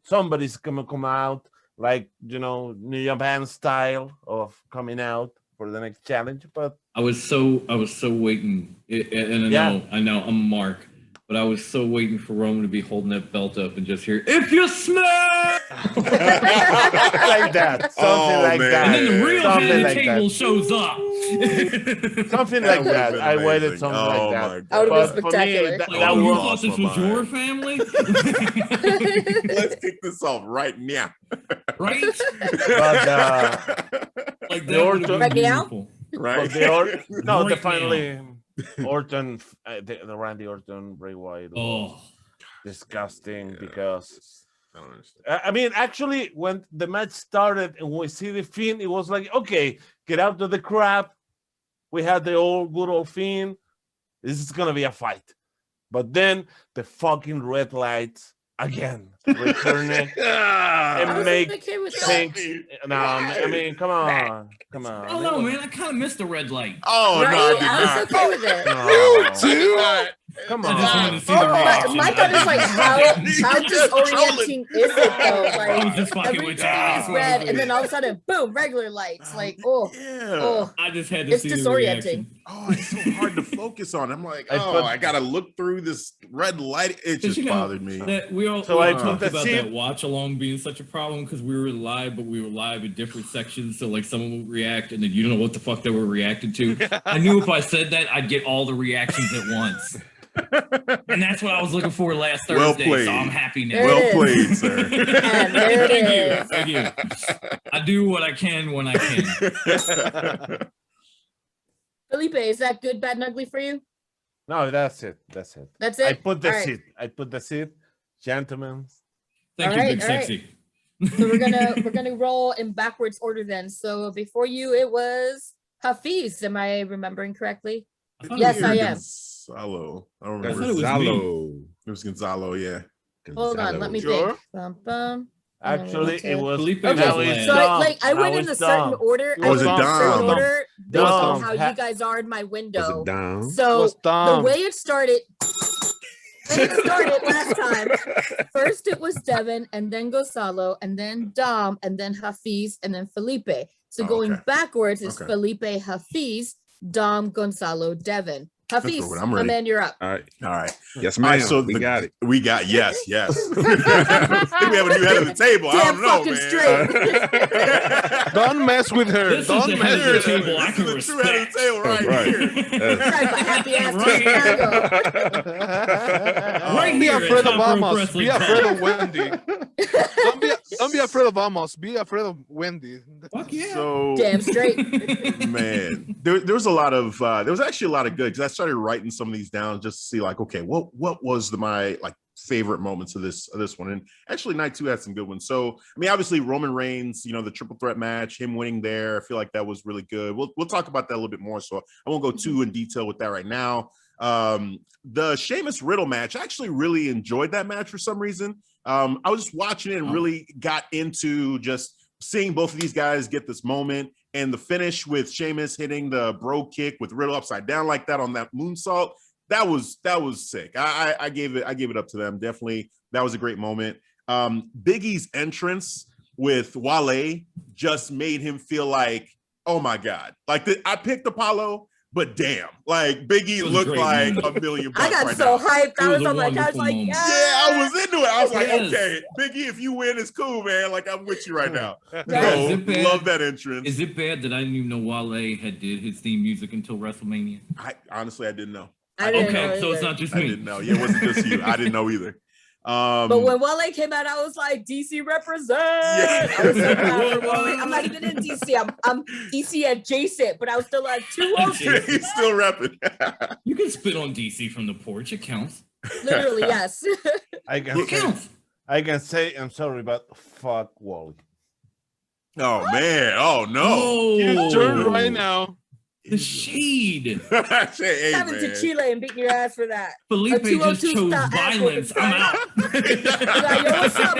somebody's gonna come out like New Japan style of coming out for the next challenge. But I was so waiting, and I know I'm Mark, but I was so waiting for Roman to be holding that belt up and just hear, "If you smell," like that, something like man. that, and then the real head something of the like table that. shows up. Something like would've that. been I waited amazing. something Oh like my that. That would've But been for me, spectacular. that, Like, that oh, you was thought this was your family, Let's kick this off right now. right? But Like The that would Orton- have Right been now? beautiful. Right. Right finally Orton, the Randy Orton, Bray Wyatt. Was Oh, disgusting Yeah. because I don't understand. I mean, actually, when the match started and we see the Fiend, it was like, okay, get out of the crap. We had the good old Fiend. This is gonna be a fight. But then the fucking red lights again returning I and was make okay with that. things. No, I mean, come on. I don't know, man. I kind of missed the red light. Oh Right? no, I did I was not. okay with it. No. Come I just wanted on. to see the Oh, reaction. my thought is like, how disorienting is it though? I was Like just fucking everything with you. is red, and then all of a sudden, boom, regular lights. Like, oh, Yeah. I just had to it's see the disorienting. reaction. Oh, it's so hard to focus on. I'm like, I put- I gotta look through this red light. It 'Cause, just bothered me. That we all, So we I all put talked the about scene- that watch along being such a problem because we were live, but we were live in different sections. So like someone would react, and then you don't know what the fuck they were reacting to. I knew if I said that, I'd get all the reactions at once. And that's what I was looking for last Well Thursday. played. So I'm happy now. There Well it is. played, sir. And there it is. Thank you. I do what I can when I can. Felipe, is that good, bad, and ugly for you? No, that's it. That's it. That's it. I put the All right. seat. I put the seat. Gentlemen. Thank All you, right, Big all right. Sexy. So we're gonna roll in backwards order then. So before you, it was Hafeez. Am I remembering correctly? I thought it Yes, was I you. am. Gonzalo. I don't I remember. thought it was Gonzalo. It was Gonzalo, yeah. Hold on, let me Sure. think. Bum, bum. Actually, it was. Felipe Okay, now was it's last. So Dom. I went Now in a it's certain Dom. order. It I was went in a Dom. certain order based on Dom. how you guys are in my Was window. it Dom? So Was the Dom. way it started last time, first it was Devin, and then Gonzalo, and then Dom, and then Hafeez, and then Felipe. So Oh, going okay. backwards is Okay. Felipe, Hafeez, Dom, Gonzalo, Devin. That's Hafeez, what I'm my ready. man, you're up. All right. All right. Yes, All ma'am. right, so we got it. We got yes. I think we have a new head of the table. I Damn don't know, fucking man. straight. Don't mess with her. This is Don't the mess head of the with her. table I This can is the true head of respect. the table right, Right. here. Drive a happy ass to Right here. Chicago. Right Don't be here at afraid of Top Rope Amos. Wrestling Be afraid Talk. of Wendy. Don't be afraid of Amos. Be afraid of Wendy. Fuck yeah. So Damn straight. man, there was a lot of there was actually a lot of good because I started writing some of these down just to see like, okay, what was my like favorite moments of this one, and actually night 2 had some good ones. So I mean, obviously Roman Reigns, the triple threat match, him winning there, I feel like that was really good. We'll talk about that a little bit more, so I won't go too in detail with that right now. The Sheamus Riddle match, I actually really enjoyed that match for some reason. I was just watching it and really got into just seeing both of these guys get this moment, and the finish with Sheamus hitting the bro kick with Riddle upside down like that on that moonsault. That was sick. I gave it up to them. Definitely, that was a great moment. Big E's entrance with Wale just made him feel like, oh my God, like I picked Apollo, but damn, like Big E It was a looked great like moment. $1 million. I got right so now. hyped. I It was was a on like, I was wonderful like, moment. yeah. Yeah, I was into it. I was like, Yes. okay, Big E, if you win, it's cool, man. Like I'm with you right now. Is So, it bad? love that entrance. Is it bad that I didn't even know Wale had did his theme music until WrestleMania? I honestly didn't know. I didn't know Okay, so it's either. not just I me. didn't know. Yeah, it wasn't just you. I didn't know either. But when Wale came out, I was like, DC represent. Yeah. I was so proud for Wale. I'm not even in DC. I'm DC adjacent, but I was still like 202. He's still repping. You can spit on DC from the porch. It counts. Literally, yes. I can It say, counts. I can say I'm sorry, but fuck Wally. Oh man! Oh no! Oh, You turn right now. the shade. Hey, Coming to man. Chile and beating your ass for that. Felipe A 202 just chose style ass violence. whooping, I'm out. Like, yo, what's up,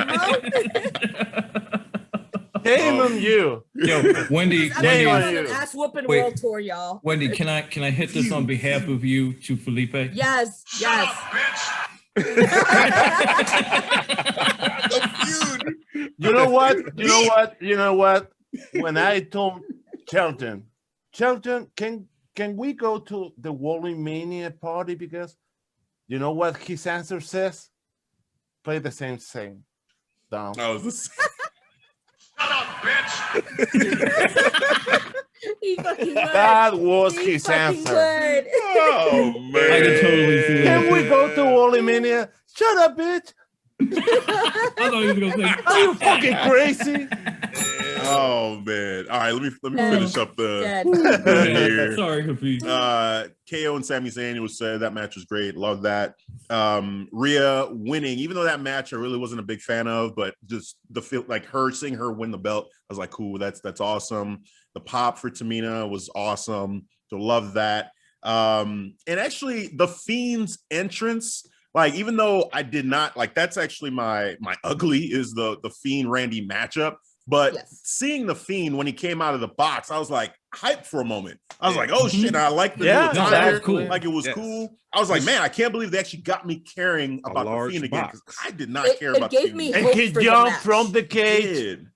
bro? Shame on you. Yo, Wendy, I'm Shame going on on you. an ass whooping Wait. world tour, y'all. Wendy, can I hit this on behalf of you to Felipe? Yes, yes. You know what? When I told Shelton, can we go to the Wally Mania party? Because you know what his answer says? Play the same thing. Down. That was the He fucking would. That was He his fucking answer. would. Oh man! I can totally see that. Can we go to Wally Mania? Shut up, bitch. I thought he was gonna say, Are you fucking crazy? Oh man! All right, let me Dead. finish up the Dead. here. Sorry, Hafeez. KO and Sami Zayn was said that match was great. Love that. Rhea winning, even though that match I really wasn't a big fan of, but just the feel like seeing her win the belt, I was like, cool, that's awesome. The pop for Tamina was awesome. So love that. And actually the Fiend's entrance, like even though I did not like, that's actually my ugly is the Fiend Randy matchup. But Yes. seeing the Fiend when he came out of the box, I was like hyped for a moment. I was like, oh shit, I like the new Yeah, attire. that was cool. Like it was Yes. cool. I was like, man, I can't believe they actually got me caring A about the large Fiend again, because box. I did not It- care it about gave the Fiend. me And hope he for the jumped match. from the cage. Did.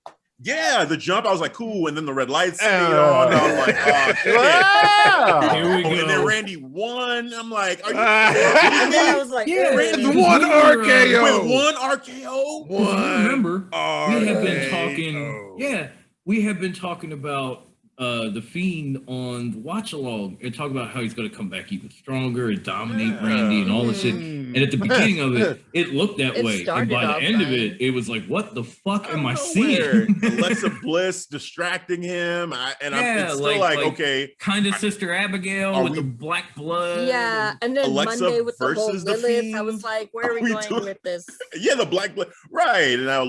Yeah, the jump, I was like, cool. And then the red lights stayed Oh. on. I was like, oh shit. Wow. Here we Oh, and then go. Randy won. I'm like, are you And then I was like, Yeah, Randy because one we were, RKO. with one RKO? If you remember, we have been RKO. talking. Yeah, we have been talking about the Fiend on the watch along and talk about how he's going to come back even stronger and dominate Randy and all this shit. And at the beginning of it, it looked that It way. And started by the off end of fine. it was like, what the fuck am I Nowhere. seeing? Alexa Bliss distracting him. It's still like, okay. Kind of Sister Abigail with we- the black blood. Yeah, and then Alexa Monday with the whole versus the Lilith, I Fiend? was like, where Are are we we going doing- with this? Yeah, the black blood. Right. And now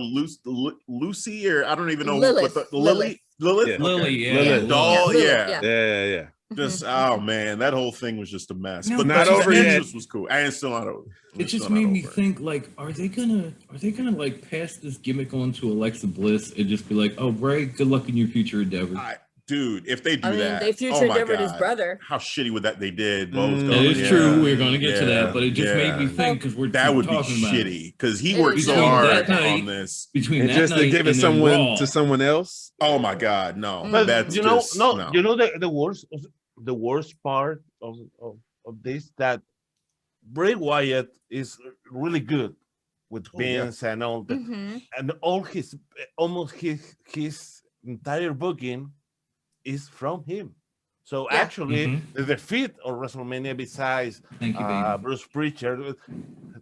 Lucy, or I don't even know Lilith. what the Lily. Lilith? Yeah. Okay. Lily, yeah. Lilith. Doll, Lilith, yeah. yeah. Just oh man, that whole thing was just a mess. No, but not the over yet. entrance was cool. And it's still not over. It It's just still not made me over. think, like, are they gonna like pass this gimmick on to Alexa Bliss and just be like, oh, Bray, good luck in your future endeavors? Dude, if they do I mean, that, they future oh my endeavored his God. brother. How shitty would that they did? What was Mm. going That on? is true. Yeah. We're gonna get to Yeah. that, but it just made me Yeah. think because we're That would be talking about it. shitty because he It worked is so true. hard That night- on this. Between And that just to night give it and then someone Raw, to someone else. Oh my God, no. But That's you know, just, no, you know the worst part of this, that Bray Wyatt is really good with Vince and all that, and all his almost his entire booking is from him. So Yeah. actually, the defeat of WrestleMania, besides Thank you, baby. Bruce Pritchard,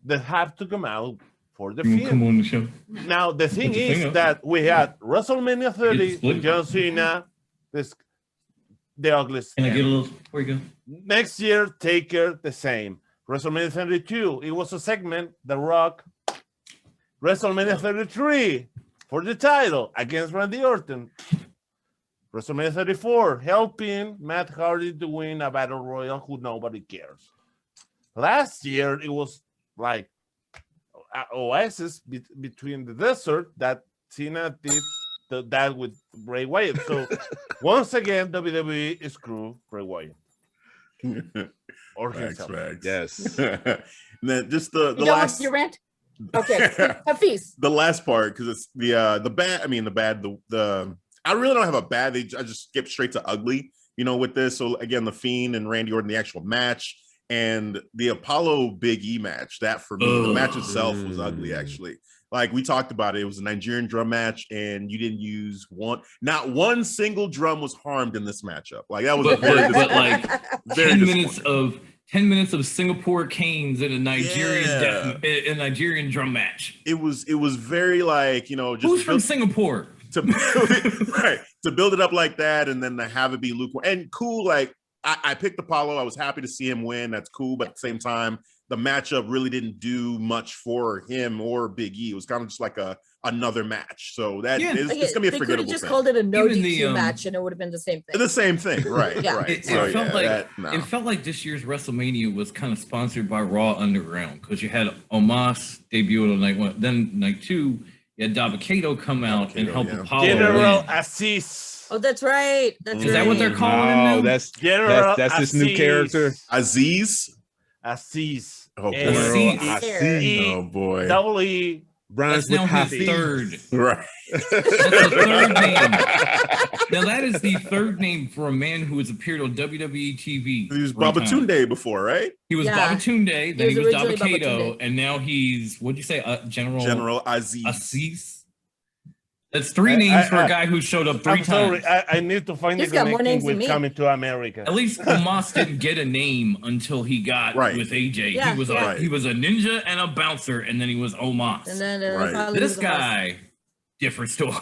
they have to come out for the You wanna Fiend. come on the show. Now the thing Put your thing is up. that we had WrestleMania 30, split. John Cena, the ugliest. Can I get a ever. little? Where you go? Next year, Taker, the same. WrestleMania 32, it was a segment, The Rock. WrestleMania 33 for the title against Randy Orton. WrestleMania 34, helping Matt Hardy to win a battle royal who nobody cares. Last year, it was like an oasis between the desert that Cena did that with Bray Wyatt. So once again, WWE screwed Bray Wyatt. Or Facts, himself. facts. Yes. And then just the You done last with your rant? Okay, Hafeez. the last part, because it's the bad. I mean the I really don't have a bad. I just skip straight to ugly. With this. So again, the Fiend and Randy Orton, the actual match, and the Apollo Big E match. That for me, the match itself was ugly. Actually, like we talked about it was a Nigerian drum match, and you didn't use not one single drum was harmed in this matchup. Like that was But like very 10 minutes of Singapore canes in a Nigerian Yeah. a Nigerian drum match. It was very like just Who's from Singapore? to build it, right, to build it up like that, and then to have it be lukewarm and cool. Like I picked Apollo. I was happy to see him win. That's cool. But at the same time, the matchup really didn't do much for him or Big E. It was kind of just like another match. So that Yeah. it's gonna be a They could forgettable have just thing. called it a no Even DQ the, match, and it would have been the same thing. The same thing, right? Yeah. Right. It So felt yeah, like no. it felt like this year's WrestleMania was kind of sponsored by Raw Underground because you had Omos debut on night one, then night two, you had Dabba-Kato come out and Dabba-Kato, help yeah. Apollo General win. Assis. Oh, that's right. That's Is that what they're right. calling him now? Oh, that's General that's this new Assis. character. Aziz. Assis. Oh, boy. Assis. I There. see. Oh boy. Double E. Rhymes That's with now his Hafeez. third. Right. That's the third name. Now that is the third name for a man who has appeared on WWE TV. He was 3 times. Babatunde before, right? He was Yeah. Babatunde, then He he was was originally Dabba-Kato, Babatunde. and now he's what'd you say? General Aziz. Assis. That's three names for a guy who showed up 3 I'm sorry. times. I need to find He's the got more connection names than with me. Coming to America. At least Omos didn't get a name until he got Right. with AJ. Yeah, he was yeah. he was a ninja and a bouncer, and then he was Omos. And then Right. finally This he was a boss. guy, different story.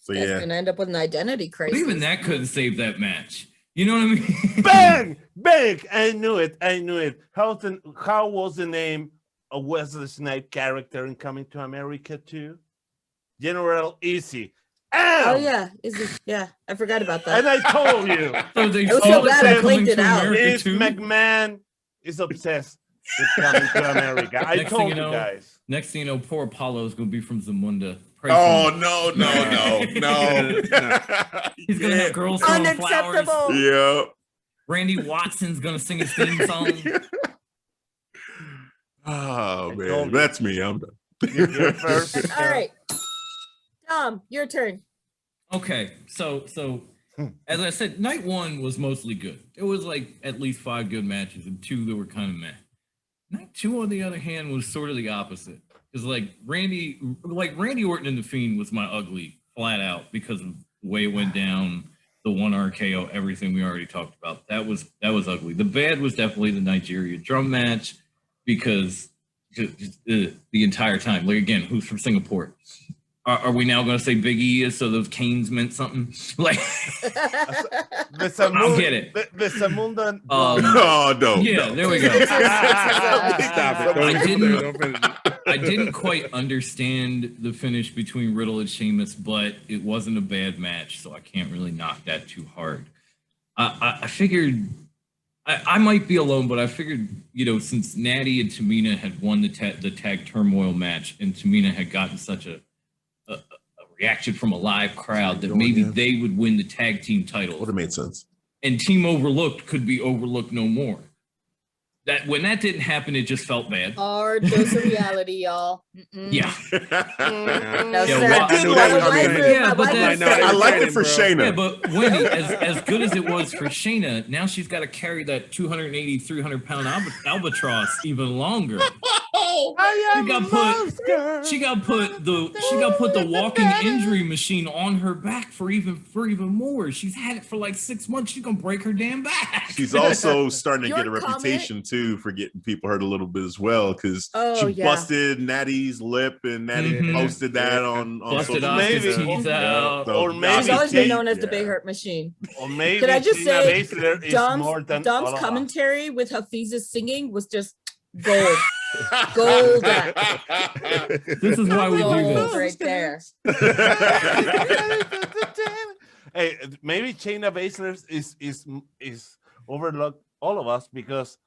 So That's yeah. gonna end up with an identity But crisis. even that couldn't save that match. You know what I mean? Bang! Bang! I knew it. How was the name of Wesley Snipes' character in Coming to America too? General Easy. Oh yeah, is it? Yeah, I forgot about that. And I told you. So they It was saw so the bad, I Coming blinked to it out. America Vince too. McMahon is obsessed with Coming to America. I Next thing told you you know, guys. Next thing you know, poor Apollo is gonna be from Zamunda. Pray Oh for him. no. He's gonna have girls throwing flowers. Unacceptable. Yeah. Randy Watson's gonna sing his theme song. Oh I man, told you. that's me. I'm done. You're first. All right, Dom, your turn. Okay, so as I said, night one was mostly good. There was like at least 5 good matches and 2 that were kind of meh. Night 2, on the other hand, was sort of the opposite. Because like Randy Orton and the Fiend was my ugly flat out because of the way it went down, the one RKO, everything we already talked about. That was ugly. The bad was definitely the Nigeria drum match because the entire time, like again, who's from Singapore? Are we now going to say Big E is so those canes meant something? Like, I'll get it. The Zamunda. Oh no. Yeah, no. there we go. Stop it. I didn't quite understand the finish between Riddle and Sheamus, but it wasn't a bad match, so I can't really knock that too hard. I figured I might be alone, but I figured, since Natty and Tamina had won the tag turmoil match, and Tamina had gotten such a reaction from a live crowd that maybe they would win the tag team title. Would have made sense. And Team Overlooked could be overlooked no more. That when that didn't happen, it just felt bad. Hard dose of reality, y'all. Yeah. No, Yeah, sir. well, I did like it. Yeah, I liked it for Shayna. Yeah, but Wendy, as good as it was for Shayna, now she's got to carry that 280, 300-pound albatross even longer. She got put the walking injury machine on her back for even more. She's had it for like 6 months. She's gonna break her damn back. She's also starting to get a Your reputation too for getting people hurt a little bit as well, because Oh, she yeah. busted Natty's lip and Natty posted that on Busted social Oscar's media. teeth out. So, Or maybe She's always been Shayna- known as the Big Hurt Machine. Or maybe Can I just Shayna say, Baszler is more than all Dom's of us. commentary with Hafeez's singing was just gold. Gold. This is why we do Gold this. right there. Hey, maybe Shayna Baszler is overlooked all of us because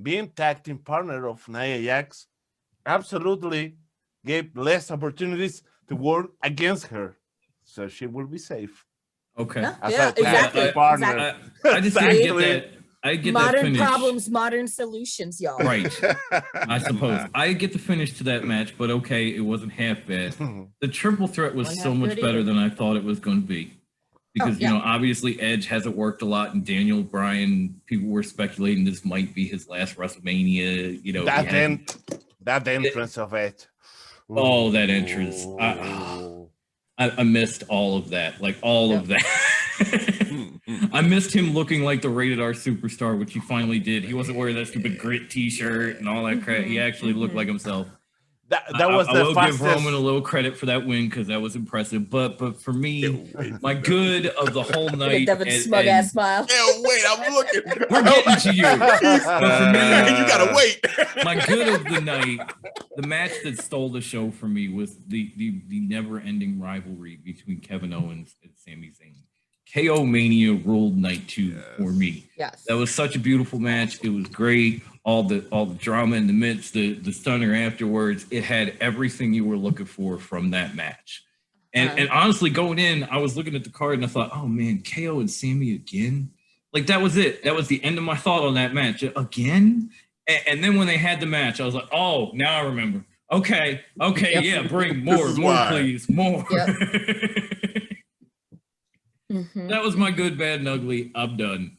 being tag team partner of Nia Jax absolutely gave less opportunities to work against her, so she will be safe. Okay. Yeah, As yeah, a tag team exactly. partner. I just didn't get Exactly. that. I get that Modern finish. problems, modern solutions, y'all. Right. I suppose. I get the finish to that match, but okay, it wasn't half bad. The triple threat was Wasn't so half much good better either. than I thought it was going to be. Because, yeah. obviously Edge hasn't worked a lot, and Daniel Bryan, people were speculating this might be his last WrestleMania. That entrance of it. Oh, that entrance. I missed all of that. Like, all of that. I missed him looking like the rated R superstar, which he finally did. He wasn't wearing that stupid grit t-shirt and all that crap. He actually looked like himself. That was I the will fastest. give Roman a little credit for that win because that was impressive. But for me, my good of the whole Look night. at Devin's and- smug and ass smile. Wait, I'm looking. We're getting to you. But for me, You gotta wait. my good of the night, the match that stole the show for me was the never-ending rivalry between Kevin Owens and Sami Zayn. KO Mania ruled night 2 for me. Yes. That was such a beautiful match. It was great. All the drama in the midst, the stunner afterwards. It had everything you were looking for from that match. And honestly, going in, I was looking at the card and I thought, oh man, KO and Sammy again. Like that was it. That was the end of my thought on that match. Again? And then when they had the match, I was like, oh, now I remember. Okay, Yep. yeah, bring This more, is more, why. please, more. Yep. Mhm. That was my good, bad, and ugly. I'm done.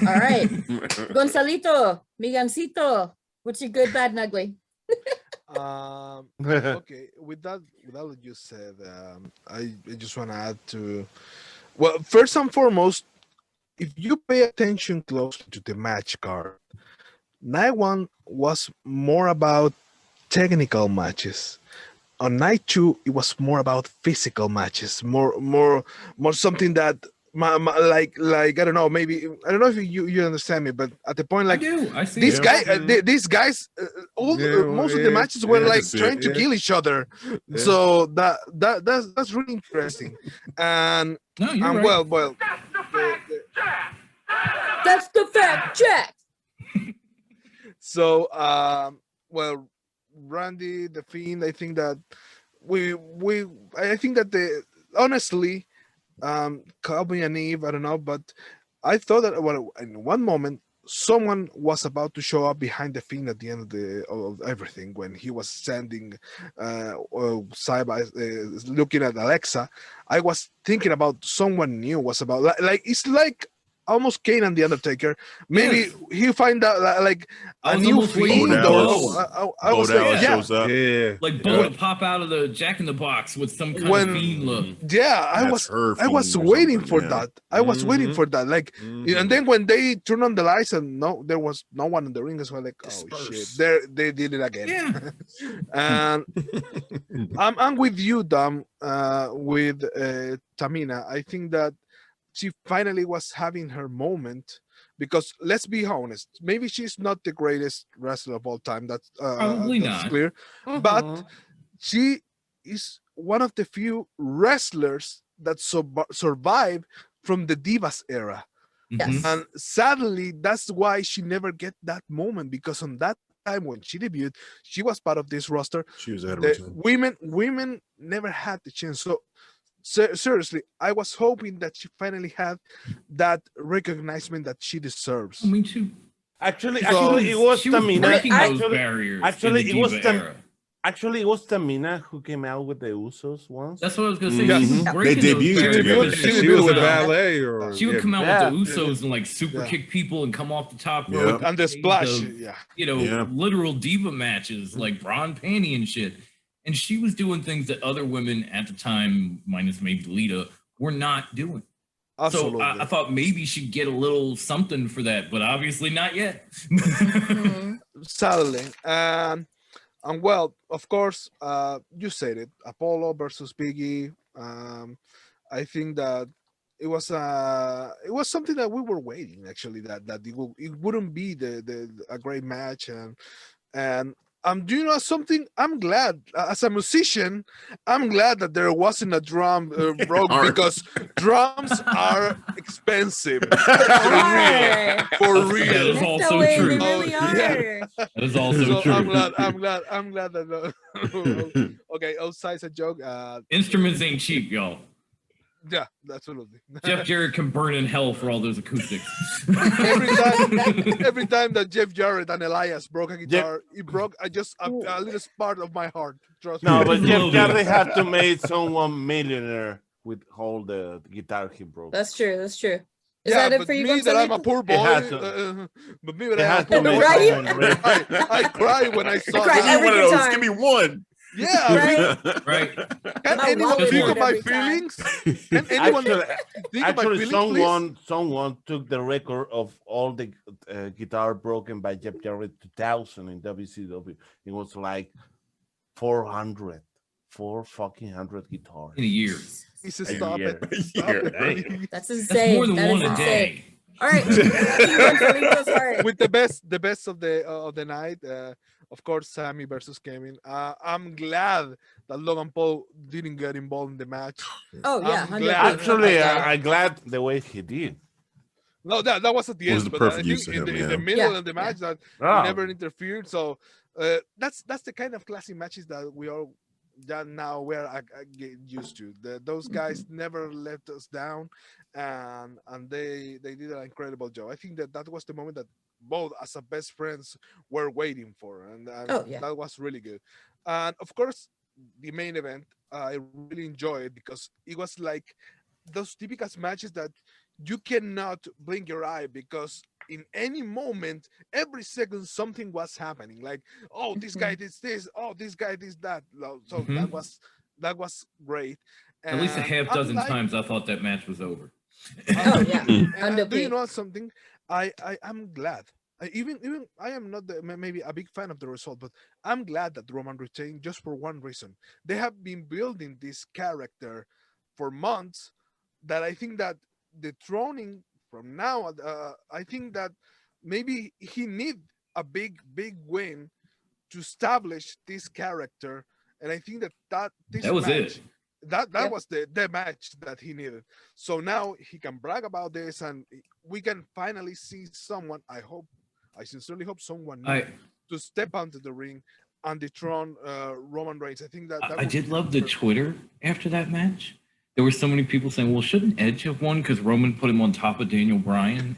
All right. Gonzalito, Migancito, what's your good, bad, and ugly? Okay, with that what you said, I just want to add to, well, first and foremost, if you pay attention closely to the match card, night 1 was more about technical matches. On night 2, it was more about physical matches, more something that like I don't know, maybe I don't know if you understand me, but at the point, I like do. I see these it. these guys, most of the yeah, matches were yeah, I like can see trying it, to yeah. kill each other. Yeah. So that's really interesting. And No, you're right. well, That's the fact check. so well, Randy the Fiend, I think that I think that honestly, Calvin and Eve, I don't know, but I thought that in one moment someone was about to show up behind the Fiend at the end of everything when he was standing side by looking at Alexa. I was thinking about someone new was about like it's like almost Kane and the Undertaker. Maybe he find out like I a was new almost waiting fiend. for I was Bo Dallas like, yeah, shows up. Yeah. like Bo to pop out of the Jack in the Box with some kind When- of fiend look. yeah. I That's her was fiend or waiting something, for yeah. that. I was waiting Mhm. for that. Like, and then when they turn on the lights and no, there was no one in the ring, as well. Like, oh shit, Disperse. they did it again. Yeah. And I'm with you, Dom. With Tamina, I think that she finally was having her moment. Because let's be honest, maybe she's not the greatest wrestler of all time. That's Probably that's not. clear. But she is one of the few wrestlers that survived from the Divas era. Yes. Mhm. And sadly, that's why she never get that moment, because on that time when she debuted, she was part of this roster. She was ahead of her The time. women never had the chance. So seriously, I was hoping that she finally had that recognition that she deserves. I mean, she Actually, So- it was she was Tamina. breaking those Actually, barriers. actually, in the it was Diva Tam- era. actually, it was Tamina who came out with the Usos once. That's what I was gonna say. Yeah. She was Mhm. breaking They those debuted barriers. together. She was a come out- ballet, or She would come out Yeah. with the Usos and like super Yeah. kick people and come off the top Yeah. rope. And the splash, Of, yeah. you know, Yeah. literal diva matches like Braun Panty and shit. And she was doing things that other women at the time, minus maybe Lita, were not doing. Absolutely. So I thought maybe she'd get a little something for that, but obviously not yet. Mhm. Sadly. And well, of course, you said it, Apollo versus Biggie. I think that it was something that we were waiting, actually, that it wouldn't be a great match. And do you know something? I'm glad, as a musician, I'm glad that there wasn't a drum broke, Art. because drums are expensive. Are. For That real. is That's also the way true. they really Oh, yeah. are. That is also So true. I'm glad that okay, outside's a joke. Instruments ain't cheap, y'all. Yeah, absolutely. Jeff Jarrett can burn in hell for all those acoustics. every time that Jeff Jarrett and Elias broke a guitar, it broke just a little part of my heart. Trust No, me. but A Jeff little bit. Jarrett had to make someone millionaire with all the guitar he broke. That's true. That's true. Is yeah, that it but for you, me that I'm a Gonzalito? poor boy, It had to- but me that It I'm a had poor to boy, make Right? someone rich. I cried when I saw cried Give me that. every one of those. guitar. Give me one. Yeah, Right? Right? can My anyone wallet think would of my every time. feelings? Can anyone Actually, think of my actually, feelings, please? someone took the record of all the guitar broken by Jeff Jarrett 2000 in WCW. It was like 400 guitars. In a year. He said, A "Stop year. it! A Stop year, it!" damn. buddy." That's That's insane. more than That is one a insane. day. All right. Gonzalito's heart. With the best of the night, of course, Sammy versus Kevin. I'm glad that Logan Paul didn't get involved in the match. Oh yeah, I'm 100%. glad. Actually, Yeah. I'm glad the way he did. No, that was at the It end. was the but perfect I use think of him, in the yeah. middle Yeah, of the match that he Oh, never interfered. So that's the kind of classic matches that we all that now we're get used to. Those guys never let us down, and they did an incredible job. I think that was the moment that both as a best friends were waiting for, and Oh, yeah. that was really good. And of course, the main event I really enjoyed because it was like those typical matches that you cannot blink your eye because in any moment, every second something was happening. Like, oh, this guy did this, oh, this guy did that. So Mhm. that was great. At least a And half dozen unlike- times I thought that match was over. Oh yeah. and do you Underpaid. know something? I'm glad. Even I am not maybe a big fan of the result, but I'm glad that Roman retained just for one reason. They have been building this character for months. That I think that the throning from now, I think that maybe he need a big win to establish this character, and I think that this That was match, it. that Yeah. was the match that he needed. So now he can brag about this, and we can finally see someone. I sincerely hope someone new to step onto the ring and dethrone Roman Reigns. I think that I would did be love the perfect. Twitter after that match. There were so many people saying, well, shouldn't Edge have won because Roman put him on top of Daniel Bryan?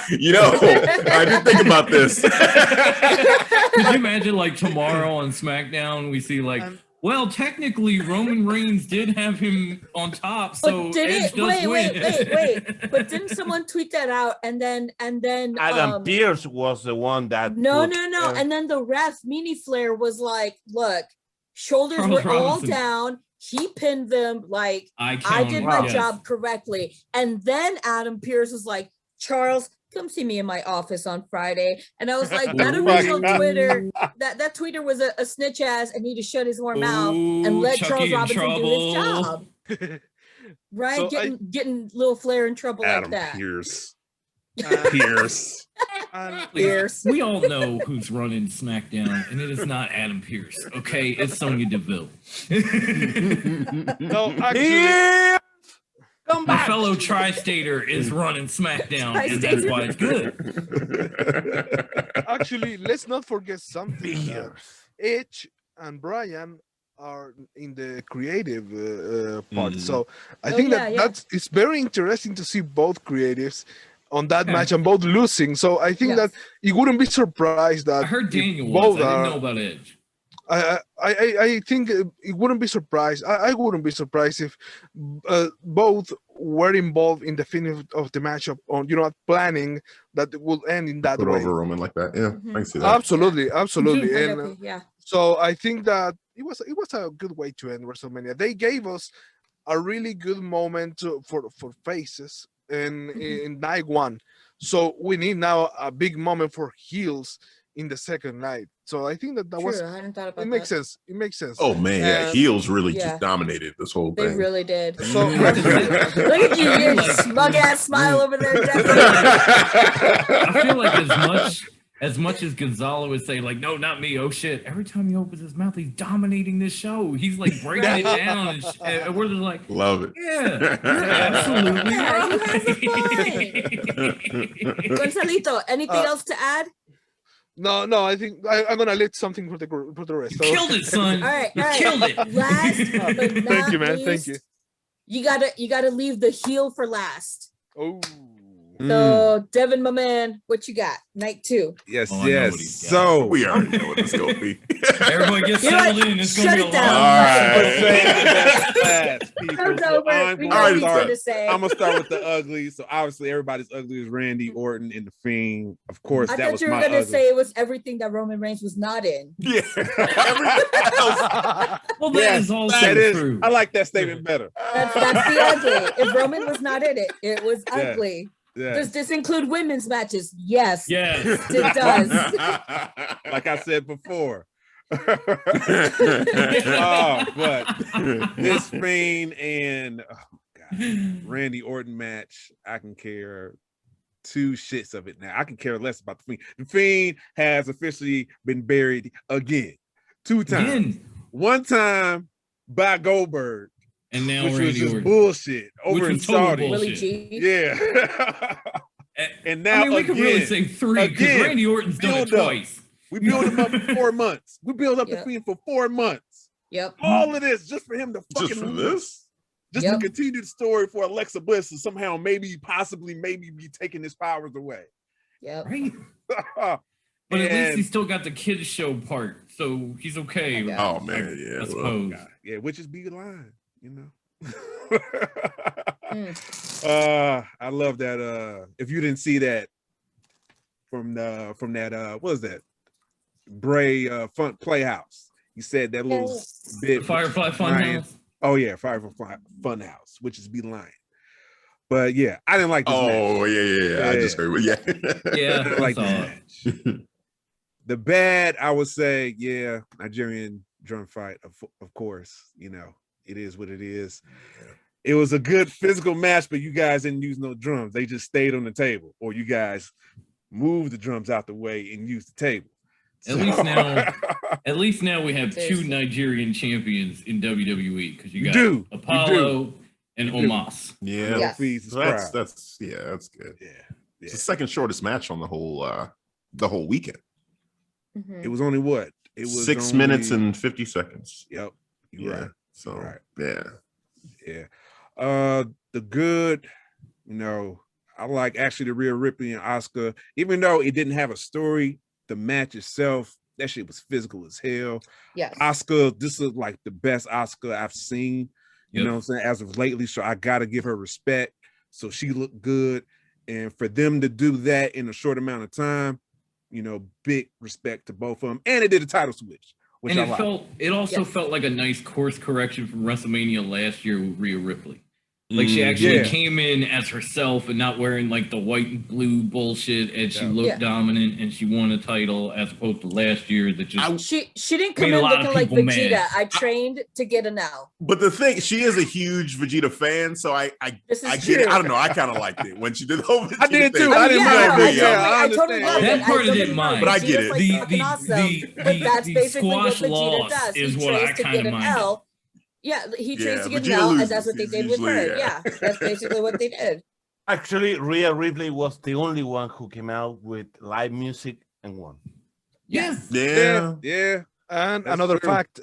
You know, I did think about this. Could you imagine, like, tomorrow on SmackDown, we see, like, And- Well, technically, Roman Reigns did have him on top, so But did Edge it? does win. Wait. But didn't someone tweet that out? And then Adam Pierce was the one that no. put, And then the ref, Mini Flair, was like, "Look, shoulders Charles were all Robinson. down. He pinned them. Like I counted, did my yes. job correctly." And then Adam Pierce was like, "Charles, come see me in my office on Friday." And I was like, that original Twitter, that tweeter was a snitch ass and need to shut his warm mouth and let Chucky Charles in Robinson do his job. Right? So getting little Flair in trouble Adam like that. Pierce. Pierce. Pierce. We all know who's running SmackDown, and it is not Adam Pierce. Okay, it's Sonya Deville. No, actually, My fellow tri-stater is running SmackDown, and that's why it's good. actually, let's not forget something. Edge and Brian are in the creative part, so I think it's very interesting to see both creatives on that match and both losing. So I think that it wouldn't be surprised that I heard Daniel both was. I didn't know about Edge. I think it wouldn't be surprised. I wouldn't be surprised if both were involved in the finish of the matchup on planning that will end in that Put way. over Roman like that. Yeah, I can see that. Absolutely. And Yeah. so I think that it was a good way to end WrestleMania. They gave us a really good moment for faces in night one. So we need now a big moment for heels in the second night. So I think that True, I hadn't thought about it makes that. sense. It makes sense. Oh man, yeah, heels really just dominated this whole They thing. really did. So Look at you, your smug ass smile over there, Devin. I feel like as much as Gonzalo would say, like, no, not me. Oh shit! Every time he opens his mouth, he's dominating this show. He's like breaking it down, and we're just like, love it. yeah, you're absolutely right. Gonzalito, anything else to add? No, I think I'm gonna let something for the rest. You killed it, son. All right. Killed it. Last but not Thank you, man. least, Thank you. You gotta leave the heel for last. Oh. So Devin, my man, what you got? Night 2. Yes, Oh, I know what yes. he's got. So We already know what this is gonna be. Everybody gets You know settled what? in. It's Shut gonna be it a down. long. All right. but say that's fast, people. Show's So over. I'm We gonna know what start- he's gonna say. I'm gonna start with the ugly. So obviously everybody's ugly is Randy Orton and the Fiend. Of course, I that thought was you were my gonna ugly. say it was everything that Roman Reigns was not in. Yeah. Everything else. Well, that Yes, is also that is. true. I like that statement better. That's the ugly. If Roman was not in it, it was Yeah. ugly. Yeah. Does this include women's matches? Yes, Yes. it does. Like I said before. But this Fiend and Randy Orton match, I can care two shits of it now. I can care less about the Fiend. The Fiend has officially been buried again, 2 times. Again. One time by Goldberg, And now which was Randy just Orton. bullshit over Which in was total Saudi. bullshit. Willie G. Yeah. And now I mean, we could really again, say 3 because again, Randy Orton's done it build up. twice. we built him up for 4 months. We built up the Yep. Fiend for 4 months. Yep. All of this just for him to fucking Just for lose. this? Just Yep. to continue the story for Alexa Bliss to somehow possibly be taking his powers away. Yep. Right? But at least he still got the kids show part, so he's okay. with Oh it, man, yeah. I well, suppose. yeah, which is be the line, you know. I love that. If you didn't see that from that what was that? Bray Fun Playhouse. He said that little bit. Firefly Ryan- Funhouse. Oh yeah, Firefly Funhouse, which is be the line. But yeah, I didn't like this match. Oh yeah. I just heard. Yeah. Yeah, I didn't like I this saw match. The bad, I would say, yeah, Nigerian drum fight, of course. You know, it is what it is. It was a good physical match, but you guys didn't use no drums. They just stayed on the table, or you guys moved the drums out the way and used the table. At least now we have 2 Nigerian champions in WWE because you got do. Apollo and You do. Omos. Yeah. Yes. Hafeez is So that's proud. that's good. Yeah. It's the second shortest match on the whole weekend. Mhm. It was only what? It was 6 only- minutes and 50 seconds. Yep. You're Yeah. right. So Right. yeah. Yeah. The good, I like actually the Rhea Ripley and Oscar, even though it didn't have a story, the match itself That shit was physical as hell. Yes. Oscar, this is like the best Oscar I've seen, you Yep. know what I'm saying, as of lately. So I gotta give her respect. So she looked good. And for them to do that in a short amount of time, you know, big respect to both of them. And it did a title switch, which And I it like. it also Yes. felt like a nice course correction from WrestleMania last year with Rhea Ripley. Like she actually Yeah. came in as herself and not wearing like the white and blue bullshit, and she Yeah. looked Yeah. dominant and she won a title as opposed to last year that just She didn't come Made a in lot of looking like people Vegeta. mad. I trained to get an L. But the thing, she is a huge Vegeta fan, so I This is get true. it. I don't know. I kind of liked it when she did the whole Vegeta I did too. thing. I didn't mind no, it. Yeah, I totally understand. love That it. part I don't get didn't me wrong, mind. But I get Vegeta's, it. like, The- fucking the- awesome. the- But that's the basically what squash Vegeta loss does. He is what I trains to kinda get an minded. L. Yeah, he trains Yeah, to get an Vegeta L, and loses. that's what they He's did with usually, her. yeah. Yeah, that's basically what they did. Actually, Rhea Ripley was the only one who came out with live music and won. Yes. Yeah. Yeah. And That's another true. fact,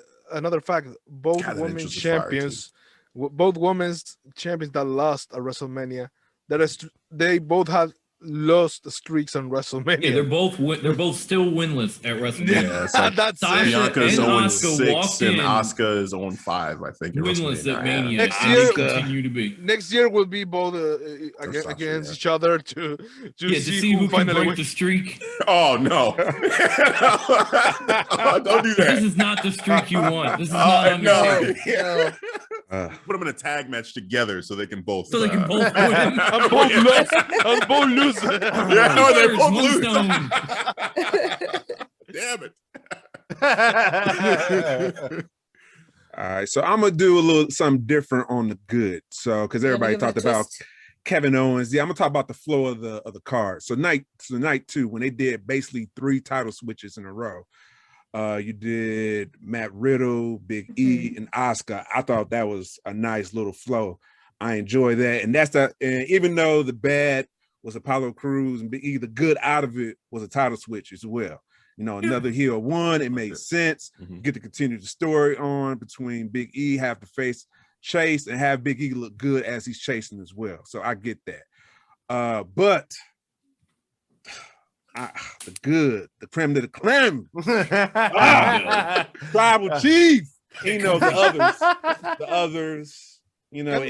both God, that women's entrance was fire, champions, both women's champions that lost at WrestleMania, they both had lost streaks on WrestleMania. yeah, they're both still winless at WrestleMania. Yeah, it's like That's Sasha it. Bianca's and 0-6 walked and in Asuka is 0-5, I think. winless at Mania, Next and year- they continue to be. Next year will be both Sasha, against yeah. each other to Yeah, to see who can finally break wins. the streak. Oh no! Don't do This that. is not the streak you want. This is not on your no. ticket. No. Put them in a tag match together so they can both. So they can both win. And both lose. And both lose. Yeah, or they First, both one lose. stone. Damn it! All right. So I'm gonna do a little something different on the good. So because everybody talked about Kevin Owens. Yeah, I'm gonna talk about the flow of the card. So night two, when they did basically 3 title switches in a row. You did Matt Riddle, Big E, and Asuka. I thought that was a nice little flow. I enjoy that. And and even though the bad was Apollo Crews and Big E, the good out of it was a title switch as well. You know, another heel won. It made sense. Get to continue the story on between Big E, have to face Chase, and have Big E look good as he's chasing as well. So I get that. But the creme de la creme, Tribal Chief. You know, the others, you know,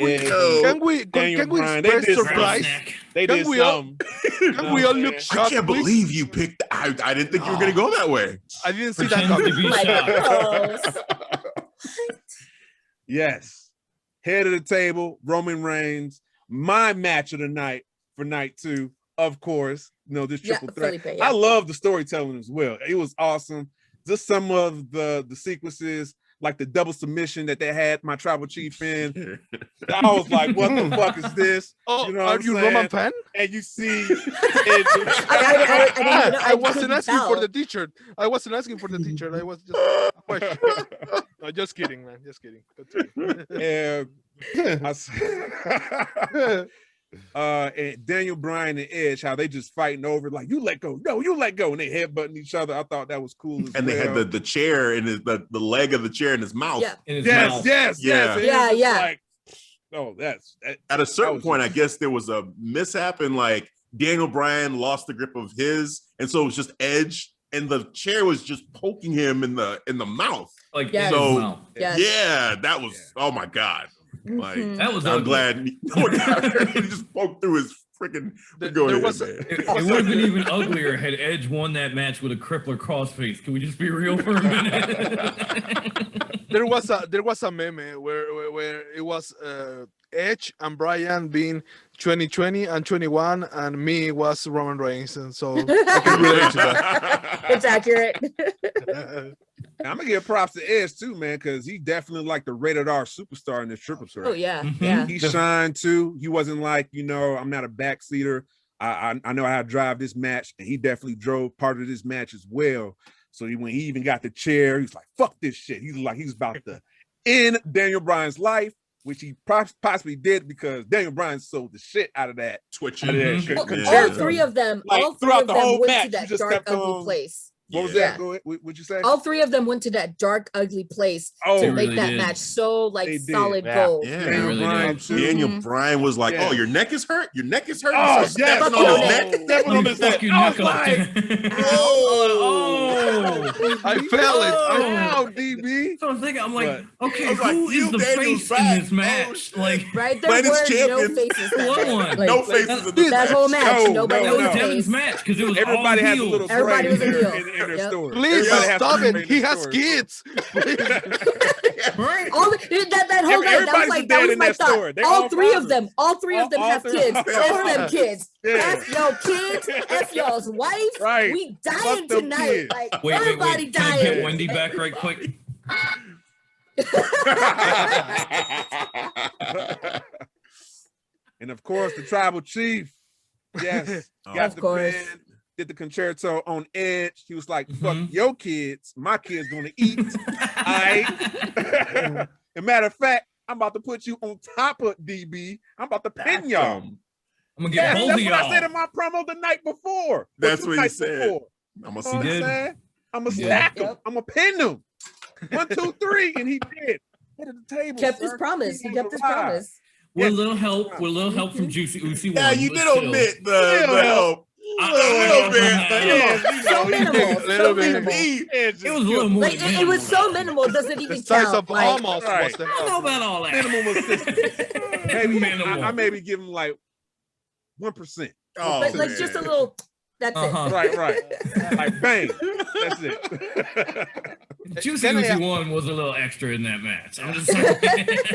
Can we Daniel Bryan, they express did surprise? they Can did we all- something. Can we all look I shocked? can't please? believe you picked. I didn't think you were gonna go that way. I didn't see that Pretend to coming. be Like, shocked. gross. Yes. Head of the table, Roman Reigns. My match of the night for night 2, of course. You know, this triple threat. Felipe, yeah. I love the storytelling as well. It was awesome. Just some of the sequences, like the double submission that they had my tribal chief in. I was like, what the fuck is this? Oh, You know are what I'm you saying? Roman fan? And you see I wasn't couldn't asking for tell. the teacher. I wasn't asking for the teacher. I was just a question. No, just kidding, man. Just kidding. Continue. and, and Daniel Bryan and Edge, how they just fighting over, like, you let go, no, you let go, and they headbutting each other. I thought that was cool as And they well. had the chair in the leg of the chair in his mouth. Yeah. In his yes, mouth. yes, Yeah. yes. And it Yeah, was just yeah. Like, oh, At a certain was point, just- I guess there was a mishap, and like Daniel Bryan lost the grip of his, and so it was just Edge, and the chair was just poking him in the mouth. Like Yes. in his So- mouth. Yes. Yeah, that was oh my god. Like Mhm. That was I'm ugly. glad he just poked through his freaking. There Go ahead, was man. It would have been even uglier had Edge won that match with a crippler crossface. Can we just be real for a minute? There was a meme where it was Edge and Brian being 2020 and 21, and me was Roman Reigns, and so I can relate to that. It's accurate. I'm gonna give props to Edge too, man, because he definitely like the rated R superstar in this triple threat. Oh yeah, Mhm. yeah. He shined too. He wasn't like, you know, I'm not a backseater. I know how to drive this match, and he definitely drove part of this match as well. So when he even got the chair, he's like, "Fuck this shit." He's like, he's about to end Daniel Bryan's life, which he possibly did because Daniel Bryan sold the shit out of that. Twitching. Out of that Mhm. shit. All, Yeah. all three of them, Like, all three throughout of the them whole went match, to you that just dark, kept ugly on- place. What was Yeah. that? Go ahead. What'd you say? All three of them went to that dark, ugly place Oh, to They make really that did. match so like They did. solid Yeah. gold. Yeah. you They know? really Bryan did. too. Daniel Mhm. Bryan was like, Yeah. "Oh, your neck is hurt. Your neck is hurt." Oh, You start stepping yes. on Oh. his neck. Stepping on his Fuck neck. your I neck was up like, there. Oh. Oh. I felt it. Oh, DB. So I'm thinking, I'm like, okay, I was like, who is the Daniels face back. in this match? Oh, shit. Like, Right, there Ladies were no champion. faces. that What night. one? No Like, faces in this that whole match, No, nobody that no, was was a Devin's face. match because it was Everybody all has a heels. little Everybody brain was a heel. in their Yep. story. Please Everybody has stop something it. in He their has story. kids. Right? All that whole night, that Everybody's was a that dad was in my that thought. story. They All all three fathers. of them All have three kids. of them. F them kids. Yeah. F your kids. F y'all's wife. Right. We Fuck dying them tonight. kids. Like Wait. everybody Can I dying. get Wendy back right quick? And of course, the tribal chief. Yes. Got Of the course. pen, did the concerto on Edge. He was like, fuck Mhm. your kids. My kids gonna eat. Aight. And matter of fact, I'm about to put you on top of DB. I'm about to pin y'all. I'm gonna get Yes, both that's of what I said y'all. in my promo the night before. That's Two what he nights said. before. I'm You know gonna what He I'm did. saying? I'm gonna Yeah. stack them. Yep. I'm gonna pin them. 1, 2, 3, and he did. Hit at the table. Kept his sir. promise. He was kept his alive. promise. With a Yes. little help, from Juicy Uzi Yeah, one. you but did still. omit the Little help. I- A little bit. Minimal. So minimal. So Little bit. minimal. It was a little more. Like than it was so minimal. minimal. Does it even The size count? of Like, almost Right. was the I don't know about all that. Minimum assistance. Maybe Minimal. I maybe give him like 1%. Oh, like man. just a little. That's Uh-huh. it. Right. Like bang. That's it. Juicy Can I- Uzi one was a little extra in that match. I'm just saying.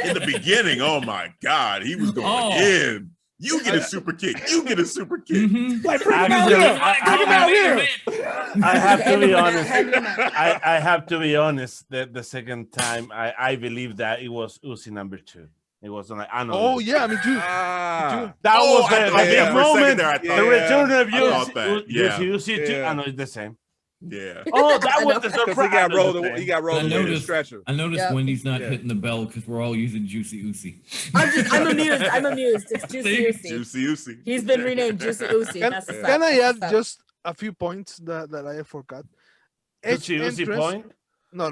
In the beginning, oh my God, he was going Oh. in. You get a super kick. You get a super kick. Mhm. Like bring him Actually, out here. I Bring him out here. I have to be Hand honest. him a match. I have to be honest. That the second time, I believe that it was Uzi number 2. It was like I know. Oh yeah, me too. Ah. that Oh, was I the thought big that for a second moment. there, I The thought- return of I thought that, yeah. Uzi too. Yeah. I know it's the same. Yeah. Oh, that I was know. the Because surprise. he got rolled. It was the He got rolled I away in the noticed- stretcher. I noticed Yep. Wendy's not Yeah. hitting the bell because we're all using Juicy Uzi. I'm amused. I'm amused. It's Juicy See? Uzi. Juicy Uzi. He's been renamed Juicy Uzi. Can, That's what's can up. I That's add what's up. just a few points that I forgot? Uzi Entrance- point. No.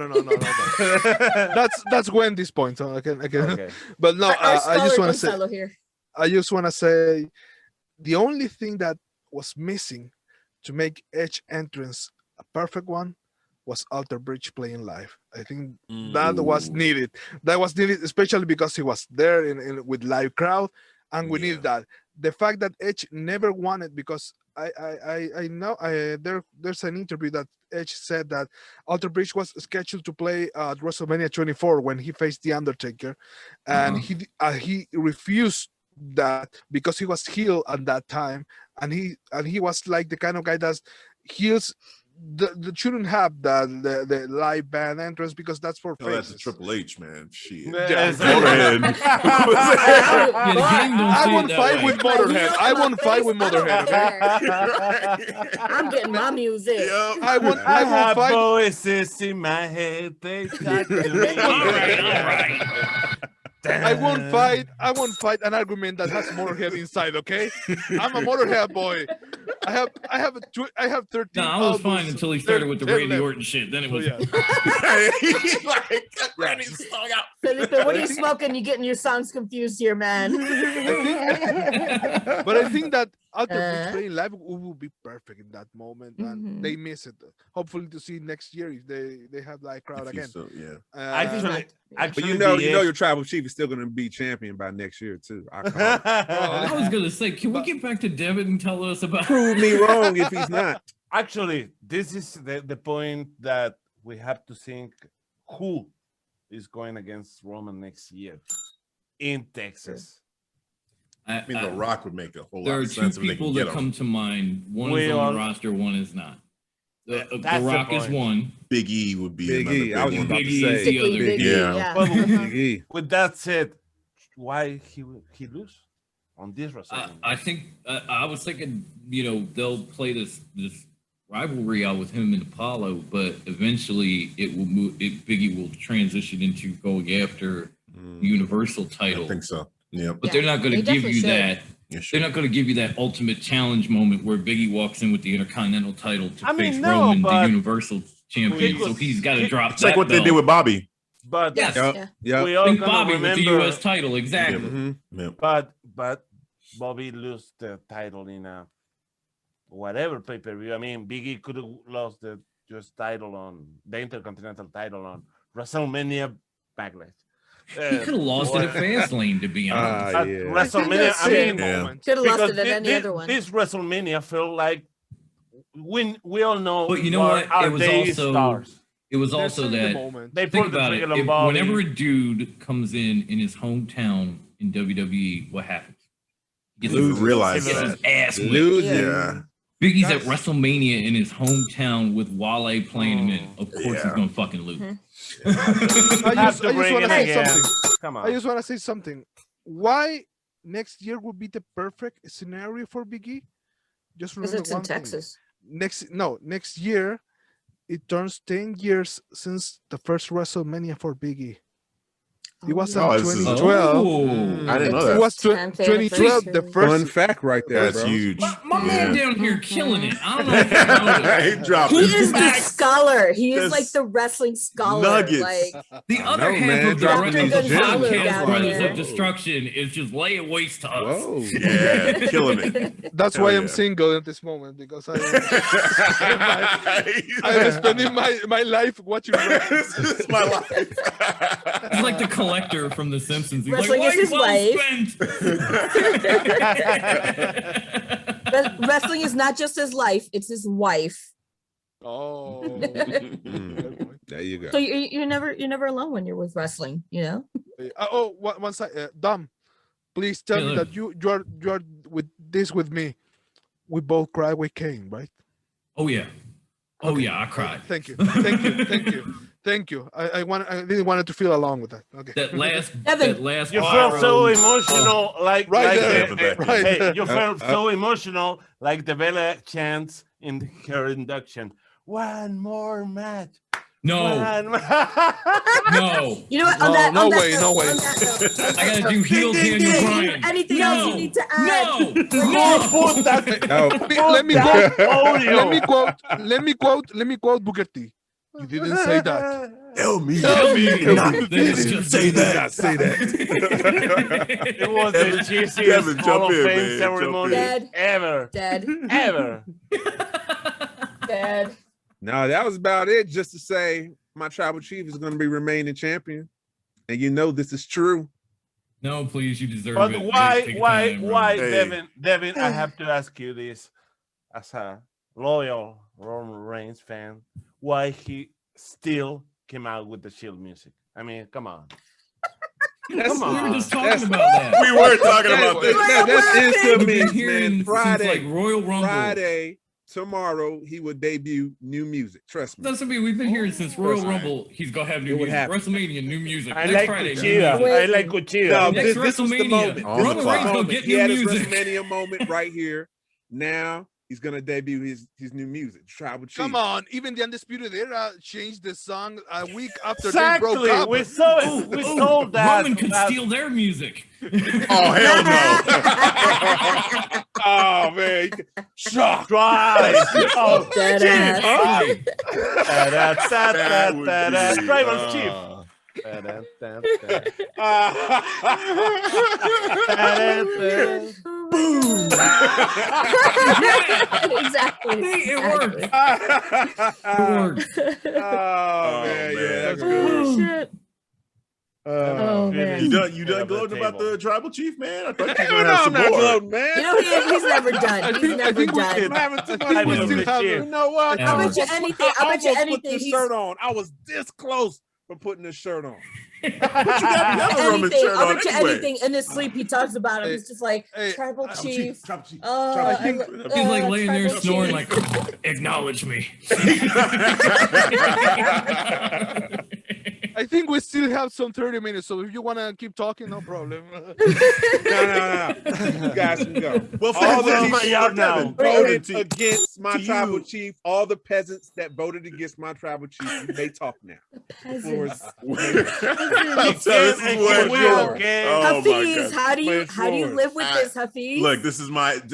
That's Wendy's point. So I can. Okay. But no, Our I just scholar want to say. Gonzalo here. I just want to say, the only thing that was missing to make Edge entrance a perfect one was Alter Bridge playing live. I think that was needed. That was needed, especially because he was there in with live crowd, and we needed that. The fact that Edge never won it, because I know there's an interview that Edge said that Alter Bridge was scheduled to play at WrestleMania 24 when he faced The Undertaker, and he refused that because he was heel at that time, and he was like the kind of guy that heels the shouldn't have the live band entrance because that's for Oh, that's a faces. Triple H, man. Shit. Yeah. Motorhead. Yeah, the game don't I see it won't that fight way. with Motorhead. I won't fight with Motorhead. Okay? I'm getting my music. Yep. I won't I have fight. voices in my head. They talk to me. All right. I won't fight an argument that has Motorhead inside. Okay, I'm a Motorhead boy. I have 13. No, I was fine albums. until he started with the 10 Randy left. Orton shit. Then it So, was yeah. He's like, cut Randy's song out. Felipe, what are you smoking? You getting your songs confused here, man. But I think that Alter Bridge playing live will be perfect in that moment, and Mhm. they miss it. Hopefully to see next year if they have live crowd If you again. still- yeah. Actually, But actually, you know your tribal chief is still going to be champion by next year too. I call it. I was gonna say, can we get back to Devin and tell us about? Prove me wrong if he's not. Actually, this is the point that we have to think who is going against Roman next year in Texas. I mean, The Rock would make a whole There lot are of two sense if they people can get that him. come to mind. One We is on all- the roster, one is not. The That's the Rock is point. one. Big E would be Big another E, I was big about one. to Big E is say. the other. Big E, Yeah. yeah. But Big E. with that said, why he lose on this WrestleMania? I think I was thinking, they'll play this rivalry out with him and Apollo, but eventually it will move. Biggie will transition into going after the Universal title. I think so. Yeah. But they're not going to they give definitely you should. that. Yeah, sure. They're not going to give you that ultimate challenge moment where Biggie walks in with the Intercontinental title to I mean, face no, Roman, the but- Universal Champion. So he's got to drop It's that like what they belt. did with Bobby. But Yes. Yep. Yeah. Yep. we all Think gonna Bobby with the remember. U.S. title, exactly. Mhm. Yeah. But Bobby lost the title in a whatever pay-per-view. I mean, Biggie could have lost the just title on the Intercontinental title on WrestleMania Backlash. He could have lost it at Fastlane, to be honest. At Yeah. WrestleMania, I mean, Could have lost because it at any other one. this WrestleMania felt like we all know. But you know what? Our It was day also stars. it was They're also seeing the that moment. They think put the about it. trigger on If, Bobby. whenever a dude comes in his hometown in WWE, what happens? He gets You his, realize he gets that. his ass whipped. Losing. Yeah. Biggie's at That's- WrestleMania in his hometown with Wale playing him in. Of course, Yeah. he's gonna fucking lose. I just to bring want it to say again. something. Come I on. just want to say something. Why next year would be the perfect scenario for Big E? Just Because remember it's in one thing. Texas. Next year it turns 10 years since the first WrestleMania for Big E. It was Oh, in this is- 2012. I didn't know It's that. It was 10th 2012, the anniversary. first. Fun fact right there, That's bro. huge. My man Yeah. down here killing it. I don't know if you know He this. dropped He his is the facts. scholar. He is Just like the wrestling scholar. nuggets. Like The I other know, half man, of the dropping these gems. podcast Down Brothers here. of Destruction is just laying waste to us. Whoa. Yeah, killing it. That's Hell why yeah. I'm single at this moment because I'm spending my life watching wrestling. This is my life. He's like the collector from The Simpsons. He's Wrestling like, is his "Life life." well spent." Wrestling is not just his life; it's his wife. Oh, There you go. So you're never alone when you're with wrestling. You know. One side, Dom, please tell me Yeah, that you are with me. We both cry with Kane, right? Oh yeah, oh Okay. yeah, I cried. Thank you. I really wanted to feel along with that. Okay. That last, Devin. that last. You pyro- felt so emotional, like Right like there. the- Right hey, there. you felt so emotional, like the Bella chants in her induction. One more match. No, One more. no. You know what? No, On that, no on that way, note, no way. on that note, I gotta do heel Daniel Bryan. Anything no, else you need to add? No, Who no. put that? No. Let me that quote. audio? Let me quote Booker T. You didn't say that. Tell me. Tell me. Not Then it's just say Did not that. say that. It was the Devin, cheesiest jump Hall of in, Fame man, jump ceremony in. Dead. ever. Dead. Ever. Dead. No, that was about it. Just to say, my tribal chief is going to be remaining champion, and you know this is true. No, please, you deserve But it. why, Take why, time, bro. why, Hey. Devin? I have to ask you this, as a loyal Roman Reigns fan, why he still came out with the Shield music? I mean, come on. That's, Come We on. were just talking That's- about that. We were talking about this. That's We've instant been memes, hearing man. since Friday, like Royal Rumble. Friday, tomorrow, he will debut new music. Trust me. That's what I mean. We've been hearing since Royal Trust me. Rumble. He's gonna have new It would music. happen. WrestleMania, new music. I Next like Friday, new Cuchilla. music. I like Cuchilla. No, Next this was the WrestleMania, moment. On the Roman clock. Reigns gonna Moment. get He new had his music. WrestleMania moment right here. Now he's gonna debut his new music, Tribal Chief. Come on, even the Undisputed Era changed the song a week after they broke Exactly. up. We saw it. We saw that. Roman could steal their music. Oh hell no! Oh man, he could- shock. Drive. Oh, Dead Chief. ass. That would be, Tribal Chief. Boom! Exactly. See, it worked. Exactly. It worked. Oh, man, yeah, man. that's Oh, good. shit. Oh, man. You done gloating about the tribal chief, man? I thought you Hell were no, gonna have I'm some not more. gloating, man. You know, he's never done. He's never we done. still having too much I we love still this have shit. it. You know what? I bet you anything- I bet you almost anything put this he's- shirt on. I was this close from putting this shirt on. But you got the other Roman Anything, shirt I on bet you anyway. anything in his sleep he talks about him. He's just like Hey, tribal chief. Tribal chief. I He's like laying there tribal snoring, chief. like, acknowledge me. I think we still have some 30 minutes, so if you want to keep talking, no problem. No. You guys can go. Well, All all the the people people out now. now Voted against my to tribal you. chief. All the peasants that voted against my tribal chief, you may talk now. The floor is- So this is what Wow. Okay. Oh my Hafeez, God. how do you live with I- this, Hafeez? Look, this is my My this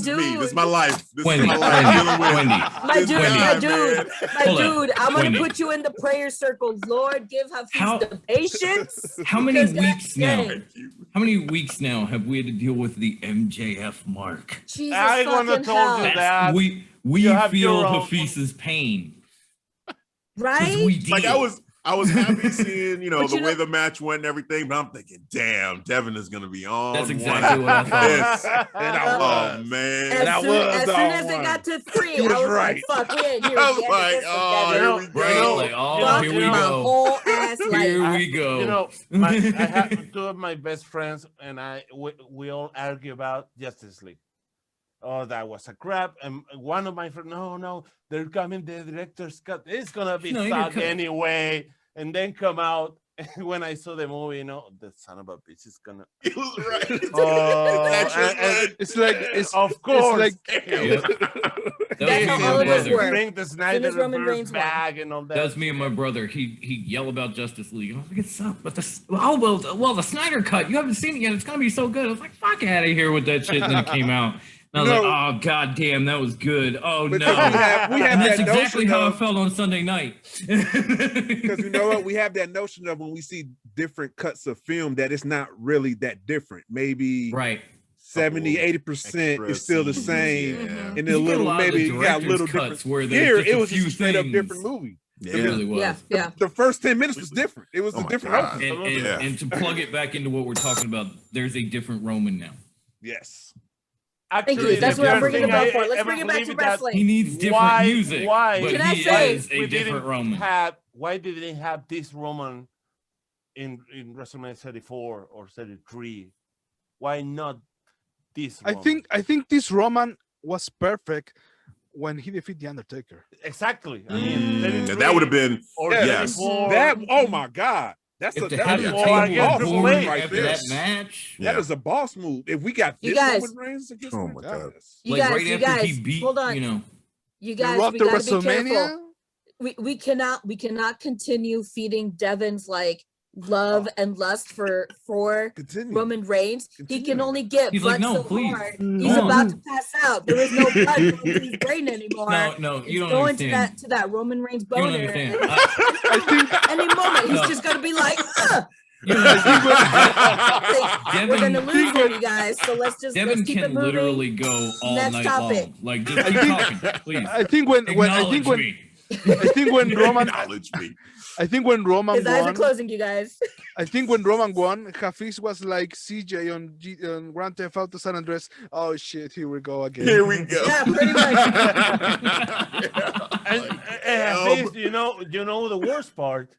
is me. This is my dude. life. This Wendy, is my life. Dealing with Wendy. my this dude, my guy, dude, man. my Hold up. dude. I'm gonna Wendy. put you in the prayer circle. Lord, give Hafeez How- the patience. How many Because weeks now? dang. Thank you. How many weeks now have we had to deal with the MJF mark? Jesus I wanna fucking told hell. you that. We You have feel your own- Hafeez's pain. Right? We did. Like I was happy seeing, But the you way know- the match went and everything, but I'm thinking, damn, Devin is gonna be on. That's one exactly what I this. thought. And I Oh was. man. And I As was soon on as it one. got to 3, You I was was right. like, fuck, we ain't here I was yet. like, This oh, one, here Devin. we go. Right? Like, oh, Fuck here we my go. whole ass Here life. we go. You know, I have two of my best friends, and we all argue about Justice League. Oh, that was a crap. And one of my friends, no, they're coming the director's cut. It's gonna be Snyder suck cut. anyway. And then come out. And when I saw the movie, the son of a bitch is gonna. He was right. Oh, It's like it's of course. Yep. That's how me all and of my us brother. were. Bring the Snyder as Roman Reverse Reigns won. bag and all that. That's me and my brother. He yelled about Justice League. I was like, it sucked, but well, the Snyder cut. You haven't seen it yet. It's gonna be so good. I was like, fuck out of here with that shit. And then it came out. And I was No. like, oh god damn, that was good. Oh no. Because we have And that's that exactly notion how I of, felt on Sunday night. because you know what, we have that notion of when we see different cuts of film that it's not really that different. Maybe Right. 70, 80% Extra is still the scenes, same. yeah. And You then a get little, lot of maybe the you got a little director's different. cuts where there's Here, just it a was few just a straight up things. different movie. It really was. Yeah. The first 10 minutes was different. It was Oh a my different God. opening. And, Yeah. and to plug it back into what we're talking about, there's a different Roman now. Yes. Thank Actually, you. That's the what I'm first bringing thing it up I for. Let's ever bring it back believe to is that He wrestling. needs different music. Why? But Can I he say- is a different Roman. Why did they have this Roman in WrestleMania 34 or 33? Why not this I Roman? think this Roman was perfect when he defeated the Undertaker. Exactly. I mean, 33 that would have been or yes. 34. That, oh my God. That's If a, they that's had a a Well, table I guess boss Triple board move H right after there. that match, Yeah. That is a boss move. If we got You this guys- Roman Reigns against Oh my God. You like guys, right you after guys, he beat, hold on. you know, You The guys, road we to gotta be WrestleMania. careful. We cannot continue feeding Devin's like love and lust for Continue. Roman Reigns. He Continue. can only get He's butt like, no, so please. hard. Go He's on. about to pass out. There is no blood going to his brain anymore. no, It's you don't going understand. to that Roman Reigns You don't boner. understand. And I think any moment, he's No. just gonna be like, You don't understand. we're gonna Devin, lose him, you guys. So let's Devin keep it can moving. literally go all Next night topic. long. Like, just keep talking, please. I think when Acknowledge me. Roman Acknowledge me. I think when Roman His eyes are won, closing, you guys. I think when Roman won, Hafeez was like CJ on Grand Theft Auto San Andreas. Oh shit, here we go again. Here we go. Yeah, pretty much. And this, you know the worst part.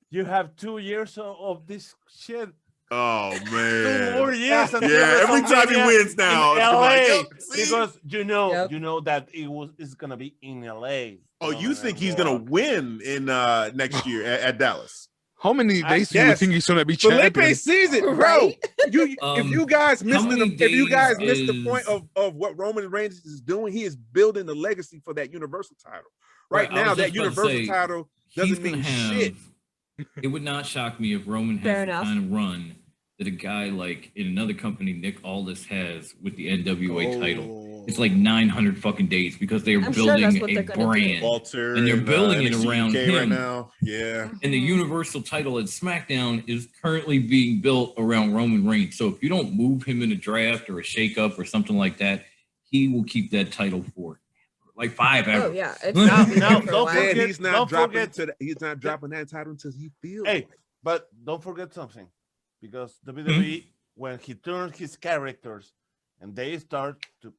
You have 2 years of this shit. Oh 2 man. more years. until Yeah, every time he WrestleMania wins now, in it's LA, like, yep, see? because Yep. you know that it's gonna be in LA. Oh, you think he's gonna win in next year at Dallas? How many days do you yes. think he's gonna be champion? Felipe sees it, bro. Right? If you guys missed how many if you guys days missed the point is- of what Roman Reigns is doing, he is building the legacy for that Universal title. Right, Right, I now, was that just about to Universal say, title He's doesn't gonna mean have. shit. It would not shock me if Roman Fair has the enough. kind of run that a guy like in another company, Nick Aldis, has with the NWA title. It's like 900 fucking days because they are I'm sure building that's what a they're gonna do. brand. Walter And they're building it NXT around UK right him. now. Yeah. And the Universal title at SmackDown is currently being built around Roman Reigns. So if you don't move him in a draft or a shakeup or something like that, he will keep that title for like 5 ever. Oh yeah. It's Now- been now, there for a don't while. Man, forget- he's not don't dropping forget- he's not dropping that title until he feels Hey, like it. but don't forget something, because WWE, when he turns his characters and they start to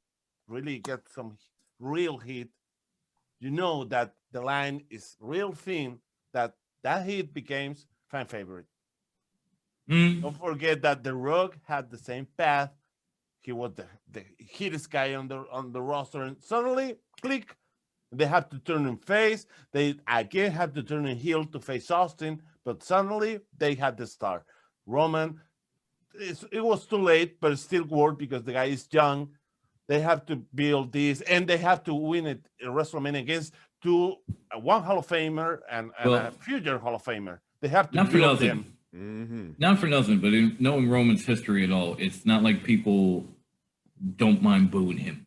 really get some real heat, you know that the line is real thin, that heat becomes fan favorite. Mm. Don't forget that The Rock had the same path. He was the hittest guy on the roster, and suddenly, click, they have to turn him face. They again have to turn him heel to face Austin, but suddenly they had the star. Roman, it was too late, but it still worked because the guy is young. They have to build this, and they have to win it in WrestleMania against one Hall of Famer and a Well, future Hall of Famer. They have to Not for build nothing. them. Mm-hmm. Not for nothing, but in knowing Roman's history at all, it's not like people don't mind booing him.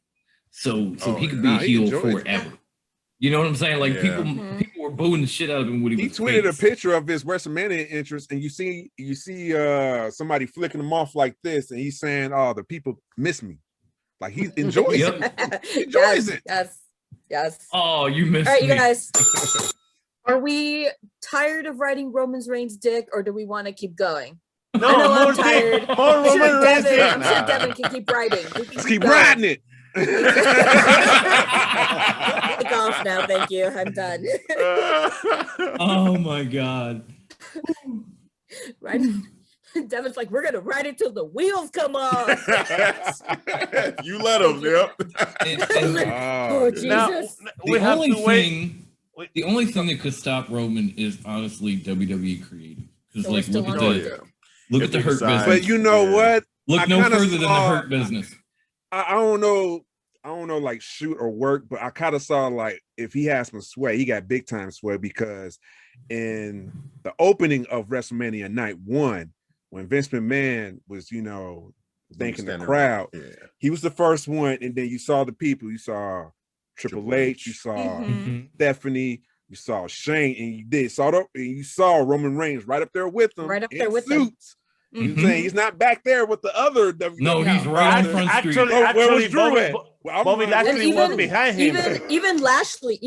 So Oh, he could be nah, he heel enjoys it. forever. You know what I'm saying? Like Yeah. people were booing the shit out of him when he He was tweeted a face. picture of his WrestleMania entrance, and you see somebody flicking him off like this, and he's saying, "Oh, the people miss me." Like he enjoys Yep. it. Enjoys it. Yes. Oh, you missed All right, you me. guys. Are we tired of riding Roman Reigns' dick, or do we want to keep going? No, I know more I'm tired. dick, more Roman Reigns dick. I'm sure Devin can keep riding. He can Let's keep going. riding it. Take off now, thank you. I'm done. Oh my God. Right? Devin's like, we're gonna ride it till the wheels come off. You let him. Yep. Oh Jesus! Now, we The have only to wait. thing, the only thing that could stop Roman is honestly WWE creative. Because So we're like, still look at on the it. look If at the they Hurt decide- business. But you know Yeah. what? Look I no kinda further than the saw- Hurt business. I don't know. I don't know, like shoot or work, but I kind of saw like if he has some sway, he got big time sway because in the opening of WrestleMania Night 1, when Vince McMahon was, thanking the Standing crowd, Yeah. he was the first one, and then you saw the people. You saw Triple H, you saw Mhm. Stephanie, you saw Shane, and you saw Roman Reigns right up there with them, Right up in there with them. suits. You know what Mhm. I'm saying? He's not back there with the other WWE. No, he's right on Front Street. Where was Drew at? Bobby And Lashley was behind him. even Lashley,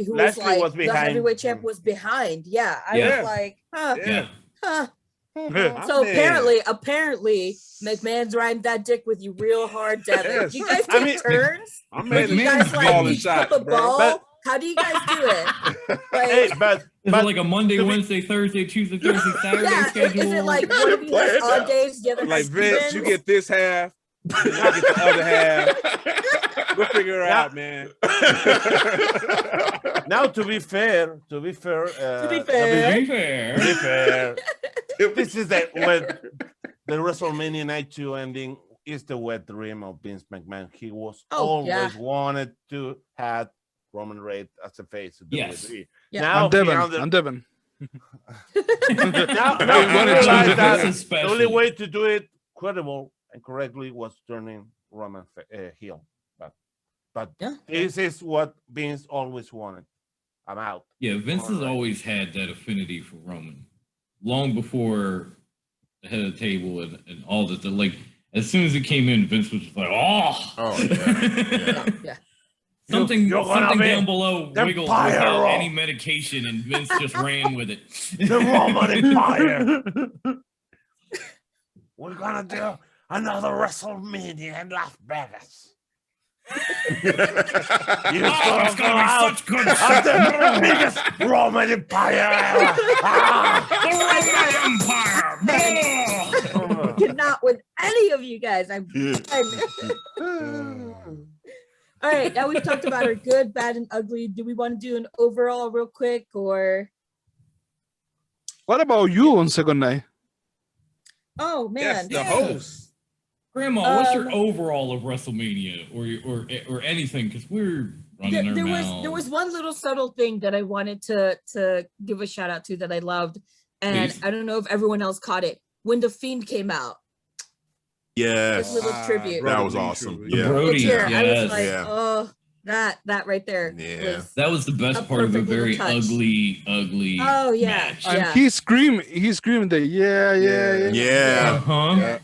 who Lashley was like was the behind heavyweight champ, him. was behind. Yeah, I Yeah. was like, huh, Yeah. huh. My So man. apparently, McMahon's riding that dick with you real hard, Devin. Yes. You guys I take mean, turns. My Like, man you is guys calling like each shots, flip a bro. ball. But- How do you guys do it? Like, Hey, but Is it like a Monday, Wednesday, Thursday, Tuesday, Thursday, Saturday yeah, schedule? is it like one of you Play has it odd out. days, the other Like has Vince, evens? you get this half, I get the other half. We'll figure it out, man. now to be fair, To be fair. To be fair. to be fair, this is the WrestleMania Night 2 ending is the wet dream of Vince McMahon. He was always yeah. wanted to have Roman Reigns as a face of Yes. WWE. Yeah. Now I'm Devin. he under- I'm Devin. now They he wanted to realized do that this the especially. only way to do it credible and correctly was turning Roman heel. But Yeah. this is what Vince always wanted. I'm out. Yeah, Vince has Alright. always had that affinity for Roman. Long before the head of the table and all that. Like, as soon as it came in, Vince was just like, oh. Oh, yeah. Yeah. Something You're gonna something be down below the wiggled Empire without of- any medication, and Vince just ran with it. The Roman Empire. We're gonna do another WrestleMania in Las Vegas. You Oh, it's gonna be such good I'm the biggest Roman Empire ever. Ah! The Roman Empire! Cannot with any of you guys. I'm all right. Now we've talked about our good, bad, and ugly. Do we want to do an overall real quick, or What about you on second night? oh Yes, man, the host. Grandma, what's your Um, overall of WrestleMania or anything? Because we're running our there mouths. was one little subtle thing that I wanted to give a shout out to that I loved, and Please. I don't know if everyone else caught it when the Fiend came out. Yes. This little tribute. That was awesome. The Yeah. Brody, Here, I was yes. like, Yeah. oh, that right there. Yeah. was- That was the A best part of a perfect little very touch. ugly Oh, yeah. match. And Yeah. he screamed that Yeah. Uh-huh.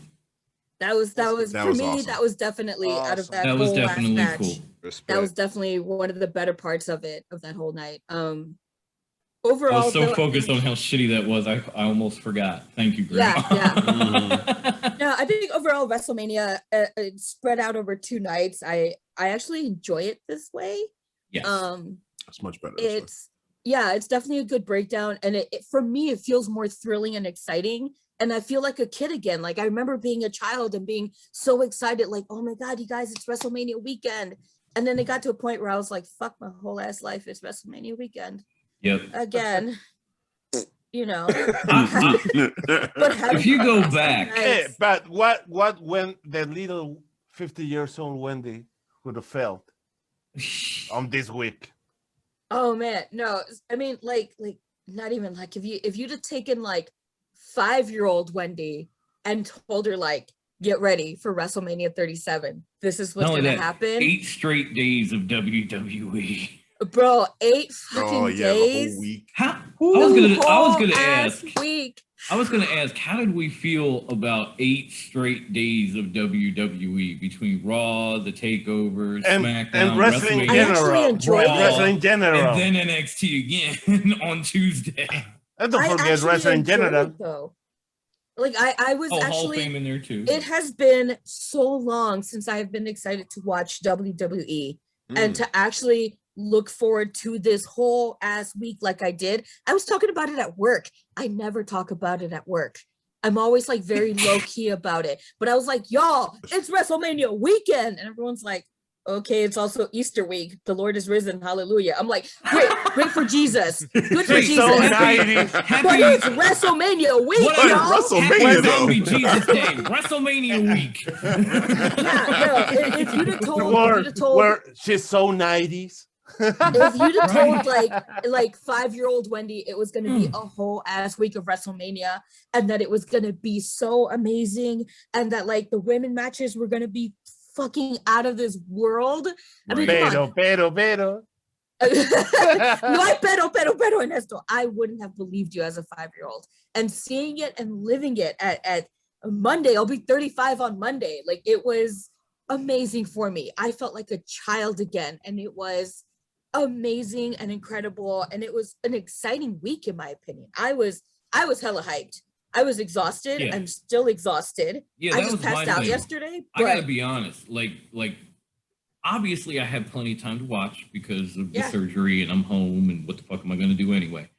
That was That for was me. awesome. That was definitely out of that, That was whole last definitely match. cool. That was definitely one of the better parts of it, of that whole night. I Overall, was so though, focused on how shitty that was, I almost forgot. Thank you, Grandma. Yeah, no, I think overall WrestleMania it spread out over 2 nights. I actually enjoy it this way. Yes. It's much better. this way. It's definitely a good breakdown, and it for me it feels more thrilling and exciting, and I feel like a kid again. Like I remember being a child and being so excited, like, oh my god, you guys, it's WrestleMania weekend. And then it got to a point where I was like, fuck my whole ass life, it's WrestleMania weekend Yep. again. You know. If But having you go fun back, nights- Hey, but what when the little 50 years old Wendy would have felt on this week? Oh man, no, I mean like not even like if you'd have taken like 5-year-old Wendy and told her like, get ready for WrestleMania 37. This is what's not only gonna that, happen. 8 straight days of WWE. Bro, 8 fucking Oh yeah, the days. whole week. How? I was gonna The whole ask. ass week. I was going to ask, how did we feel about 8 straight days of WWE between Raw, the Takeover, SmackDown, and wrestling in I actually general? enjoyed Raw, it. Wrestling in general. and then NXT again on Tuesday. And don't I forget actually wrestling in enjoyed general. it, though. Like I was Oh, Hall of Fame actually. in there too. It has been so long since I've been excited to watch WWE and to actually look forward to this whole ass week like I did. I was talking about it at work. I never talk about it at work. I'm always like very low key about it. But I was like, y'all, it's WrestleMania weekend. And everyone's like, okay, it's also Easter week. The Lord is risen. Hallelujah. I'm like, great for Jesus. Good for She's Jesus. so happy. 90s. But it's WrestleMania week, What y'all. WrestleMania, though. Happy Jesus Day, WrestleMania week. Yeah, no, if you'd have told, Where she's so 90s. if you'd have told like 5-year-old Wendy it was going to be a whole ass week of WrestleMania and that it was going to be so amazing and that like the women matches were going to be fucking out of this world. I mean, come on. Pero. No hay pero, Ernesto. I wouldn't have believed you as a 5-year-old. And seeing it and living it at Monday, I'll be 35 on Monday. Like it was amazing for me. I felt like a child again, and it was amazing and incredible. And it was an exciting week, in my opinion. I was hella hyped. I was exhausted. Yeah. I'm still exhausted. Yeah, I that just was passed my out thing. yesterday. I But gotta be honest. Like obviously I had plenty of time to watch because of the Yeah. surgery and I'm home and what the fuck am I gonna do anyway?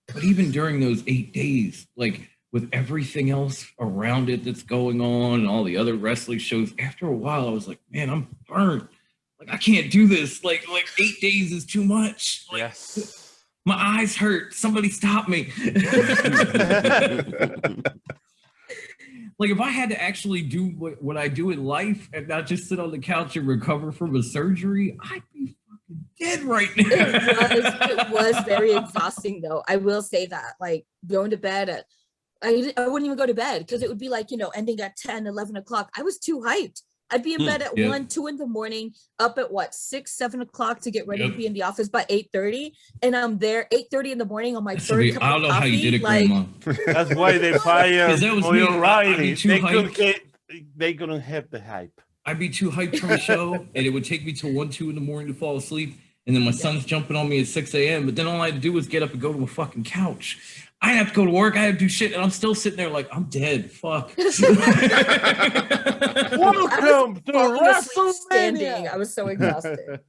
But even during those 8 days, like with everything else around it that's going on and all the other wrestling shows, after a while I was like, man, I'm burnt. Like I can't do this. Like 8 days is too much. Like, Yes. my eyes hurt. Somebody stop me. Like if I had to actually do what I do in life and not just sit on the couch and recover from a surgery, I'd be fucking dead right now. it was very exhausting though. I will say that. Like going to bed I wouldn't even go to bed because it would be like, ending at 10, 11 o'clock. I was too hyped. I'd be in bed at 1, 2 in the morning, up at 6, 7 o'clock to get ready to be in the office by 8:30. And I'm there 8:30 in the morning on my third cup I don't of know coffee. how you did it, like, Grandma. That's why they fired that was Moy me. I'd O'Reilly. be too hyped. They couldn't have the hype. I'd be too hyped from the show, and it would take me till 1, 2 in the morning to fall asleep. And then my son's jumping on me at 6 a.m. But then all I had to do was get up and go to a fucking couch. I have to go to work. I have to do shit, and I'm still sitting there like I'm dead. Fuck. Welcome to standing. WrestleMania. I was so exhausted.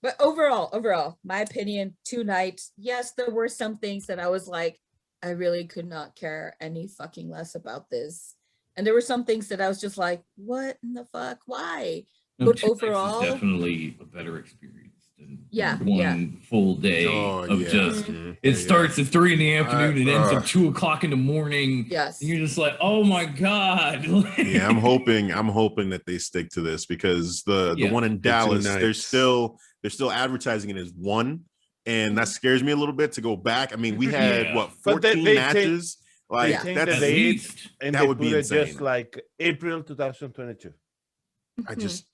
But overall, my opinion, 2 nights. Yes, there were some things that I was like, I really could not care any fucking less about this. And there were some things that I was just like, what in the fuck? Why? No, But 2 nights is overall- definitely a better experience than Yeah, one full day of just. Mhm. It starts at 3 in the afternoon and ends at 2 o'clock in the morning. Yes. And you're just like, oh my god. Yeah, I'm hoping that they stick to this because the one in Dallas, they're still advertising it as 1, and that scares me a little bit to go back. I mean, we had But 14 they matches. Like Yeah. that's At least. And that they would be put it insane. just like April 2022. I just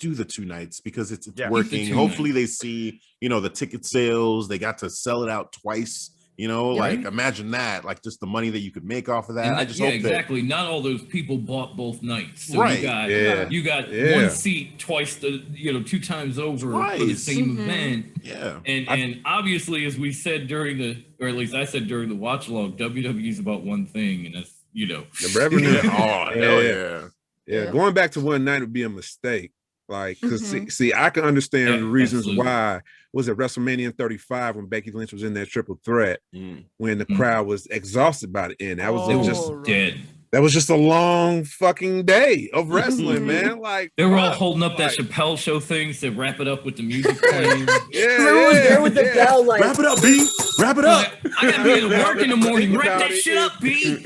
do the 2 nights because it's Yeah. working. Keep the 2 Hopefully they see, the ticket sales. They got to sell it out twice. Like imagine that, like just the money that you could make off of that. And I just yeah, hope exactly. Not all those people bought both nights. So Right. you got Yeah. one seat twice the 2 times over for the Twice. same event. yeah. And obviously, as we said or at least I said during the watch along, WWE is about one thing, and that's The revenue. Oh hell yeah. Yeah, going back to one night would be a mistake. Like, because Mhm. see, I can understand Yeah, the reasons absolutely. why. Was it WrestleMania 35 when Becky Lynch was in that triple threat Mm. when the Mhm. crowd was exhausted by the end? That was It was just dead. that was just a long fucking day of wrestling, Mhm. man. Like They were all fuck, holding up that like, Chappelle show things to wrap it up with the music playing. Yeah, Everyone was there with the yeah. bell, like, Wrap it up, B. Wrap it up. I gotta be at work in the morning. Think Wrap about that it, shit up, if B. you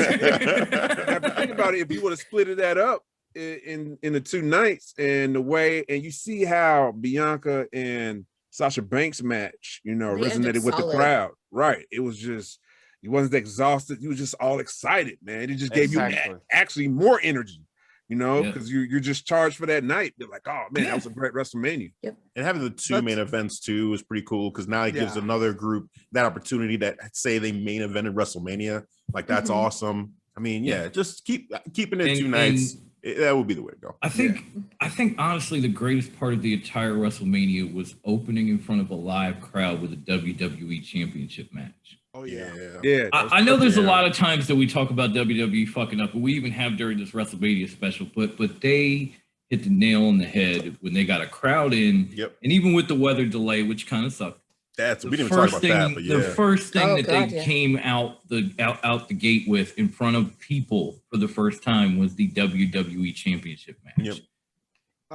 Now, but think about it. If you would have split it that up in the 2 nights and the way, and you see how Bianca and Sasha Banks match, They ended resonated with the solid. crowd. Right. It was just, you wasn't exhausted. You was just all excited, man. It just gave you Exactly. actually more energy, you know, Yeah. because you're just charged for that night. You're like, oh man, that was a great WrestleMania. And having the two main events too is pretty cool because now it gives another group that opportunity that say they main evented WrestleMania. Like that's awesome. I mean, just keeping it two nights. That would be the way to go. I think honestly the greatest part of the entire WrestleMania was opening in front of a live crowd with a WWE Championship match. Oh yeah. Yeah. I know there's a lot of times that we talk about WWE fucking up, but we even have during this WrestleMania special. But they hit the nail on the head when they got a crowd in, and even with the weather delay, which kind of sucked. We didn't even talk about that, but the first thing that they came out the gate with in front of people for the first time was the WWE Championship match.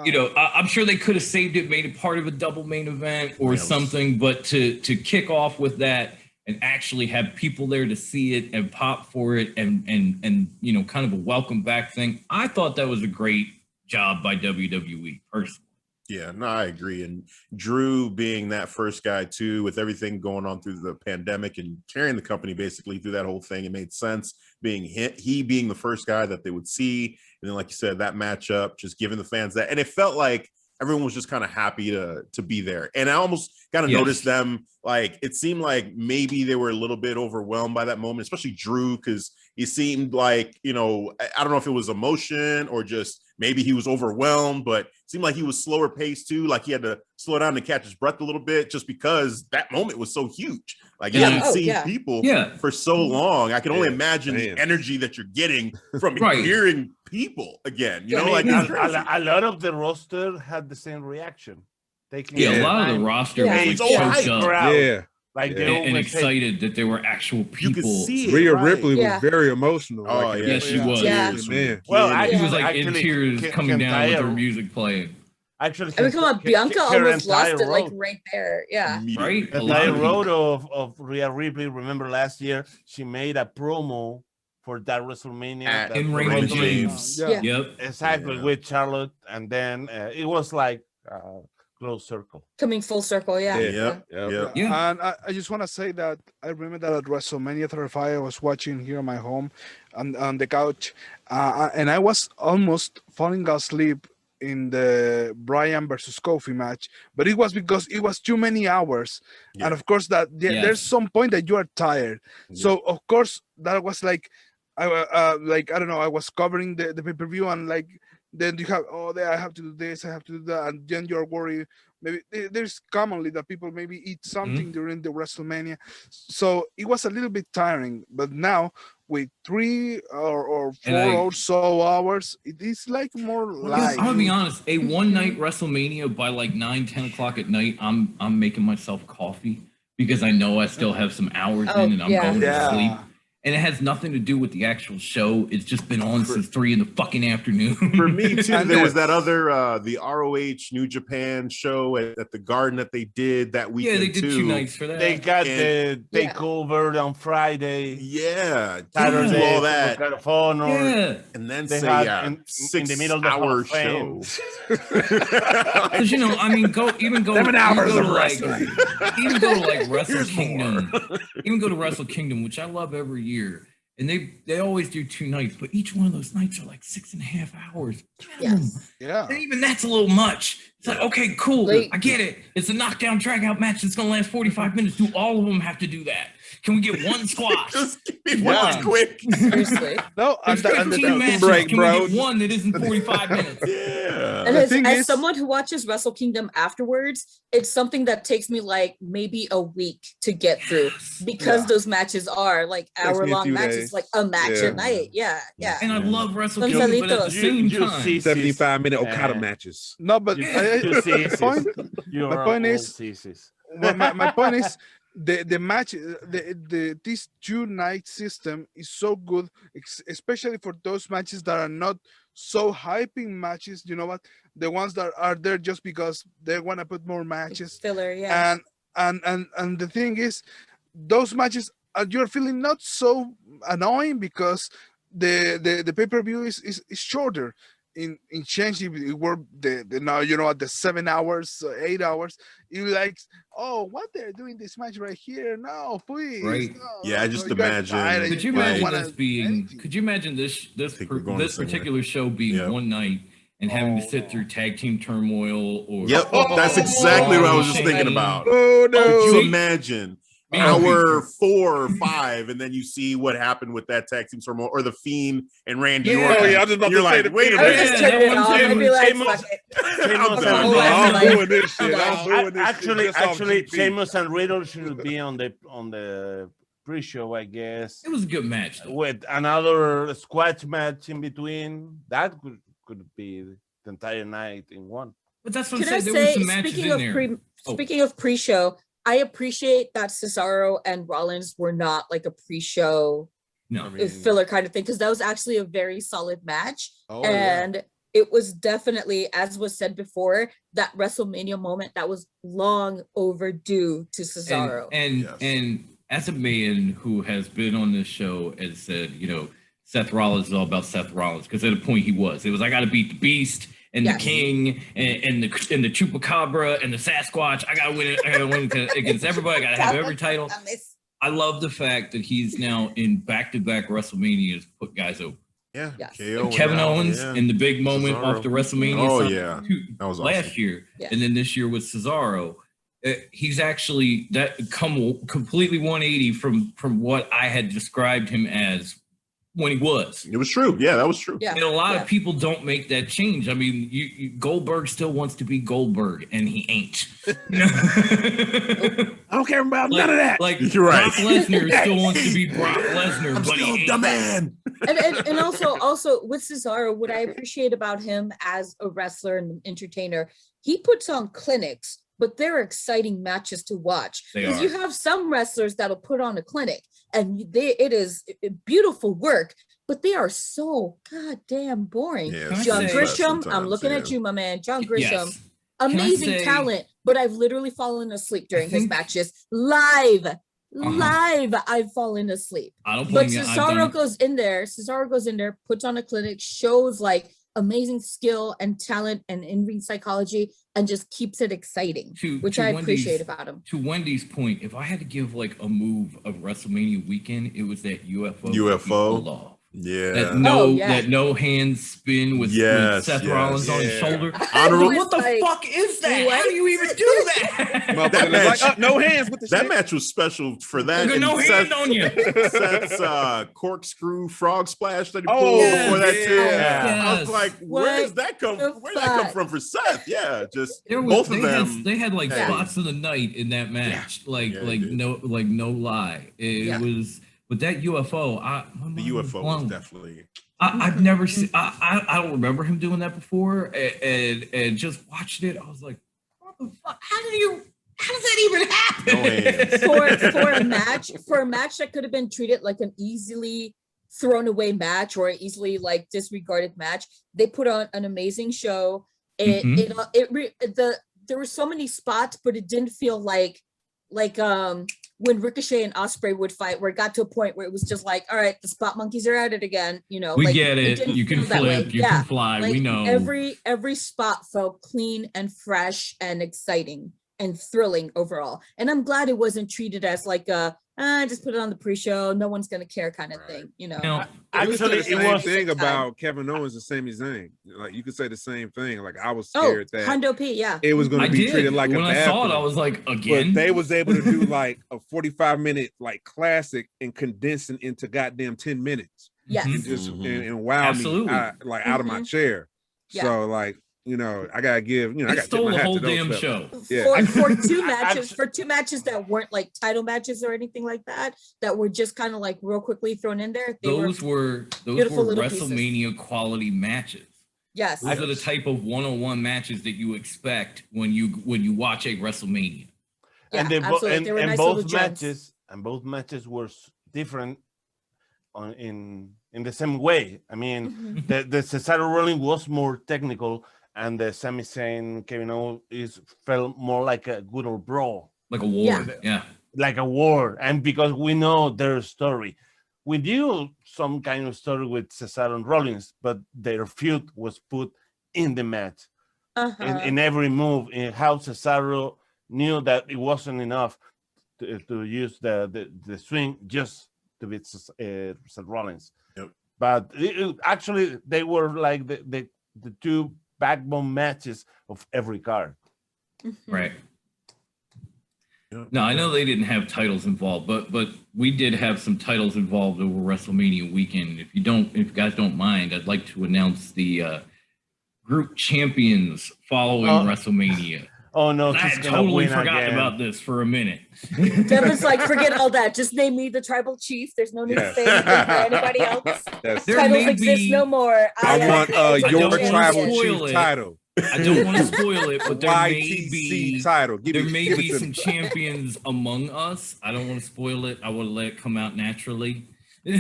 You know, I'm sure they could have saved it, made it part of a double main event or something, but to kick off with that and actually have people there to see it and pop for it and you know, kind of a welcome back thing, I thought that was a great job by WWE personally. Yeah, no, I agree. And Drew being that first guy too, with everything going on through the pandemic and carrying the company basically through that whole thing, it made sense being he being the first guy that they would see. And then, like you said, that matchup, just giving the fans that, and it felt like everyone was just kind of happy to be there. And I almost kind of noticed them, like, it seemed like maybe they were a little bit overwhelmed by that moment, especially Drew, because he seemed like, you know, I don't know if it was emotion or just maybe he was overwhelmed, but it seemed like he was slower paced too. Like he had to slow down and catch his breath a little bit just because that moment was so huge. Like you haven't seen people for so long. I can only imagine the energy that you're getting from hearing people again. You know, like a lot of the roster had the same reaction. They can a lot of the roster was like choked up. Like and excited that there were actual people. You could see it, Rhea Ripley was very emotional. Oh, like, yes, she was. Man. Well, she was like in tears coming down with her music playing. Actually, I mean, come on, Bianca almost lost it like right there. Yeah. Right? The entire road of Rhea Ripley, remember last year, she made a promo for that WrestleMania. In Raymond James. Yep. Exactly, with Charlotte. And then it was like close circle. Coming full circle, And I just want to say that I remember that at WrestleMania 35, I was watching here at my home on the couch, and I was almost falling asleep in the Bryan versus Kofi match, but it was because it was too many hours, and of course that there's some point that you are tired. So of course that was like, I don't know, I was covering the pay-per-view and like. Then you have, I have to do this, I have to do that, and then you're worried. Maybe there's commonly that people maybe eat something during the WrestleMania, so it was a little bit tiring. But now with 3 or 4 or so hours, it is like more light. I'm gonna be honest, a one night WrestleMania by like 9-10 o'clock at night, I'm making myself coffee because I know I still have some hours in and I'm going to sleep. And it has nothing to do with the actual show. It's just been on since 3 in the fucking afternoon. For me too, there was that other the ROH New Japan show at the Garden that they did that weekend. Yeah, they did 2 nights for that. They got the takeover on Friday. Yeah, Saturday, all that. And then they had in the middle of the hour show. Because you know, I mean, go 7 hours of wrestling. Even go to like Wrestle Kingdom. Even go to Wrestle Kingdom, which I love every year. And they always do 2 nights, but each one of those nights are like 6.5 hours. And even that's a little much. It's like, okay, cool. I get it. It's a knockdown drag out match that's gonna last 45 minutes. Do all of them have to do that? Can we get one squash? Just give me one quick. Seriously. No, there's 15 matches. Break, Can we get one that isn't 45 minutes? And as someone who watches Wrestle Kingdom afterwards, it's something that takes me like maybe a week to get through because those matches are like hour-long matches, like a match a night. And I love Wrestle Kingdom, but at the same time, 75-minute Okada matches. No, but my point is the match, this 2-night system is so good, especially for those matches that are not so hyping matches. You know what? The ones that are there just because they want to put more matches. Filler, And the thing is, those matches you're feeling not so annoying because the pay-per-view is shorter. in change, it were the now at the 7 hours, 8 hours, you like, oh, what they're doing this match right here? No, please. Right. No, Yeah, I no, just you got imagine, tired and Could you don't imagine wanna this being? anything. Could you imagine this think we're going the same way. particular show being Yep. one night and having to sit through tag team turmoil or Yep, that's exactly what I was just Shane. thinking about. Oh Could you no! imagine Me hour 4 or 5, and then you see what happened with that tag team turmoil, or the Fiend and Randy Yeah. Orton? Oh, yeah, I was just about You're to say like, the wait a Fiend. I would minute. just Yeah, turn that it one off. too. I'd be like, Sheamus- fuck it. Sheamus I'm and Oh, I'm like- doing this shit. I'm I'm doing this actually, shit just off actually, GP. Sheamus and Riddle should be on the pre-show, I guess, It was a good match. Though. with another squash match in between. That could be the entire night in one. But that's what Can I I'm saying. There were say, some matches speaking in of there. Oh. speaking of pre-show, I appreciate that Cesaro and Rollins were not like a pre-show No, filler kind of thing, because that was actually a very solid match. Oh, And it was definitely, as was said before, that WrestleMania moment that was long overdue to Cesaro. and as a man who has been on this show and said, Seth Rollins is all about Seth Rollins, because at a point he was. It was, I got to beat the Beast and Yes. the King and the Chupacabra and the Sasquatch. I got to win it. I got to win against everybody. I got to have every title. I love the fact that he's now in back-to-back WrestleManias put guys over. Yeah, Yes. KO Kevin went out, Owens yeah. in the big moment Cesaro. off the WrestleMania. Oh, summit yeah. That was last awesome. year, Yeah. and then this year with Cesaro. He's actually completely 180 from what I had described him as when he was. It was true. Yeah, that was true. Yeah. And a lot Yeah. of people don't make that change. I mean, Goldberg still wants to be Goldberg, and he ain't. I don't care about none of that. Like You're right. Brock Lesnar still wants to be Brock Lesnar, I'm but still he the ain't. man. and also with Cesaro, what I appreciate about him as a wrestler and entertainer, he puts on clinics, but they're exciting matches to watch. They Because are. you have some wrestlers that'll put on a clinic and it is beautiful work, but they are so goddamn boring. Yeah, Can I John say- Grisham, I'm sometimes, looking yeah. at you, my man. John Grisham, Yes. Can I amazing say- talent, but I've literally fallen asleep during his think- matches live. Live, I've fallen asleep. I don't But blame you. I've Cesaro done- goes in there. Cesaro goes in there, puts on a clinic, shows like amazing skill and talent and in-ring psychology, and just keeps it exciting, which to I Wendy's- appreciate about him. To Wendy's point, if I had to give like a move of WrestleMania weekend, it was that UFO. UFO? pulled off. Yeah. That no hand spin with Yes, Seth yes. Rollins on his Yeah. shoulder. Honorable- What the Like, fuck is that? what? How do you even do that? Motherfucker That was match- like, no hands with the That shit. match was special for that. Look at and no hand on you. Seth's corkscrew frog splash that he pulled Oh, before that too. yeah. I was like, where does that come? the Where did that come fuck? from for Seth? Yeah, just There was, both of they them. Had, they had like Hey. spots of the night in that match. Like Yeah, they did. no lie. It Yeah. was. But that UFO, The UFO was definitely. I've never seen. I don't remember him doing that before, and just watching it, I was like, "What the fuck? How does that even happen?" No hands. for a match that could have been treated like an easily thrown away match or an easily like disregarded match, they put on an amazing show. There were so many spots, but it didn't feel like when Ricochet and Osprey would fight, where it got to a point where it was just like, all right, the spot monkeys are at it again. We like, get it. didn't You can feel that way. flip. You Yeah. can fly. Like we know. every spot felt clean and fresh and exciting and thrilling overall. And I'm glad it wasn't treated as like just put it on the pre-show, no one's gonna care kind of thing, Now, Actually, the it same was thing time. about Kevin Owens and Sami Zayn. Like you could say the same thing. Like I was Oh, scared that Hondo P, yeah. it was going I to be did. treated like when a I bad saw it, thing. I was like, But again. they was able to do like a 45-minute like classic and condense it into goddamn 10 minutes Yes. Mhm. and just Mhm. and wow Absolutely. me like out of my chair. Yeah. So like I gotta give I They gotta tip stole my the hat whole to those damn fellas. show. Yeah. For two Actu- matches that weren't like title matches or anything like that were just kind of like real quickly thrown in there. Those were beautiful little WrestleMania quality matches. yes. Those are the type of one-on-one matches that you expect when you watch a WrestleMania. Yeah, and, absolutely. They were and nice both little gems. matches were different in the same way. I mean, Mhm. the Cesaro Rollins was more technical, and the Sami Zayn Kevin Owens felt more like a good old brawl, Like a war. Yeah. Yeah. like a war. And because we know their story, we knew some kind of story with Cesaro and Rollins, but their feud was put in the match. In every move, in how Cesaro knew that it wasn't enough to use the swing just to beat Seth Rollins. Yep. But actually, they were like the two backbone matches of every card. Right. Yeah. No, I know they didn't have titles involved, but we did have some titles involved over WrestleMania weekend. If you guys don't mind, I'd like to announce the group champions following WrestleMania. Oh no, I he's had gonna totally win forgotten again. about this for a minute. Devin's like, forget all that. Just name me the tribal chief. There's no need to say anything for anybody else. That's, There Titles may exist be- no more. I want don't your wanna tribal spoil chief it. title. I don't want to spoil it, but there may YTC be title. there may give be it to some me. champions among us. I don't want to spoil it. I want to let it come out naturally. I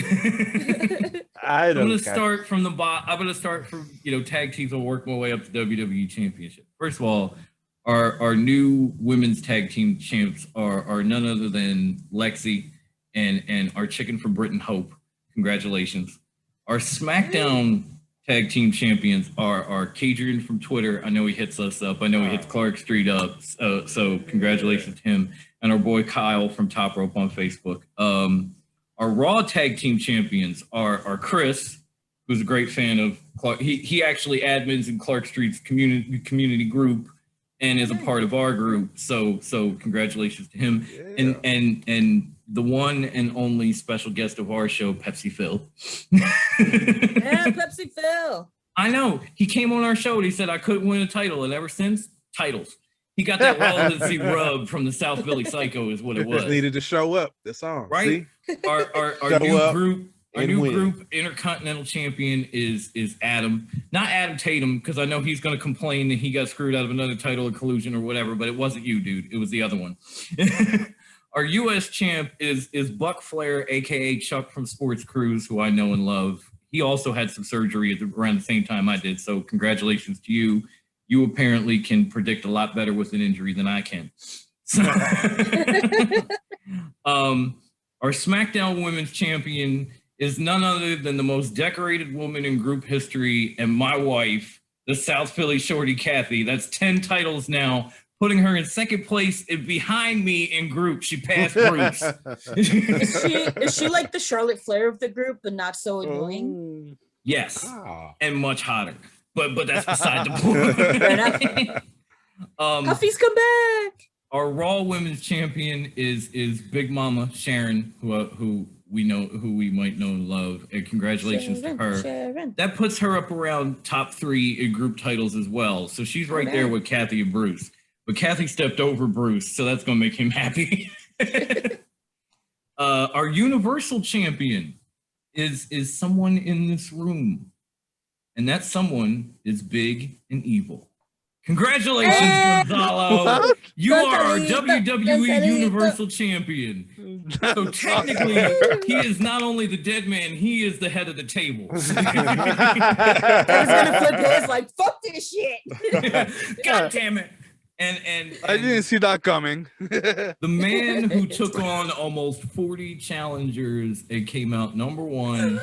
I'm don't gonna care. start from the bottom. I'm gonna start from tag teams and work my way up to WWE Championship. First of all, our new women's tag team champs are none other than Lexi and our chicken from Britain, Hope. Congratulations. Our SmackDown tag team champions are Cadrian from Twitter. I know he hits us up. I know he hits Clark Street up. So congratulations to him. And our boy Kyle from Top Rope on Facebook. Our Raw tag team champions are Chris, who's a great fan of Clark. He actually admins in Clark Street's community group and is a part of our group. So congratulations to him. Yeah. And the one and only special guest of our show, Pepsi Phil. Yeah, Pepsi Phil. I know. He came on our show and he said I couldn't win a title, and ever since, titles. He got that relevancy rub from the South Philly Psycho is what it was. Just needed to show up. That's all. Right? See? Our Show new up group, and win. Intercontinental Champion is Adam. Not Adam Tatum, because I know he's going to complain that he got screwed out of another title or collusion or whatever, but it wasn't you, dude. It was the other one. Our U.S. champ is Buck Flair, a.k.a. Chuck from Sports Cruise, who I know and love. He also had some surgery around the same time I did, so congratulations to you. You apparently can predict a lot better with an injury than I can. So, our SmackDown Women's Champion is none other than the most decorated woman in group history and my wife, the South Philly shorty Kathy. That's 10 titles now, putting her in second place and behind me in group. She passed Bruce. Is she like the Charlotte Flair of the group, but not so annoying? Yes, Ah. and much hotter. But that's beside the point. Hafeez, come back. Our Raw Women's Champion is Big Mama Sharon, who we might know and love, and congratulations to her. Sharon. That puts her up around top 3 in group titles as well. So she's right there with Kathy and Bruce. But Kathy stepped over Bruce, so that's gonna make him happy. Our Universal Champion is someone in this room, and that someone is big and evil. Congratulations, Gonzalo. You are our WWE Universal Champion. So technically, he is not only the dead man, he is the head of the table. Devin's gonna flip his like, fuck this shit. God damn it. And I didn't see that coming. the man who took on almost 40 challengers and came out number 1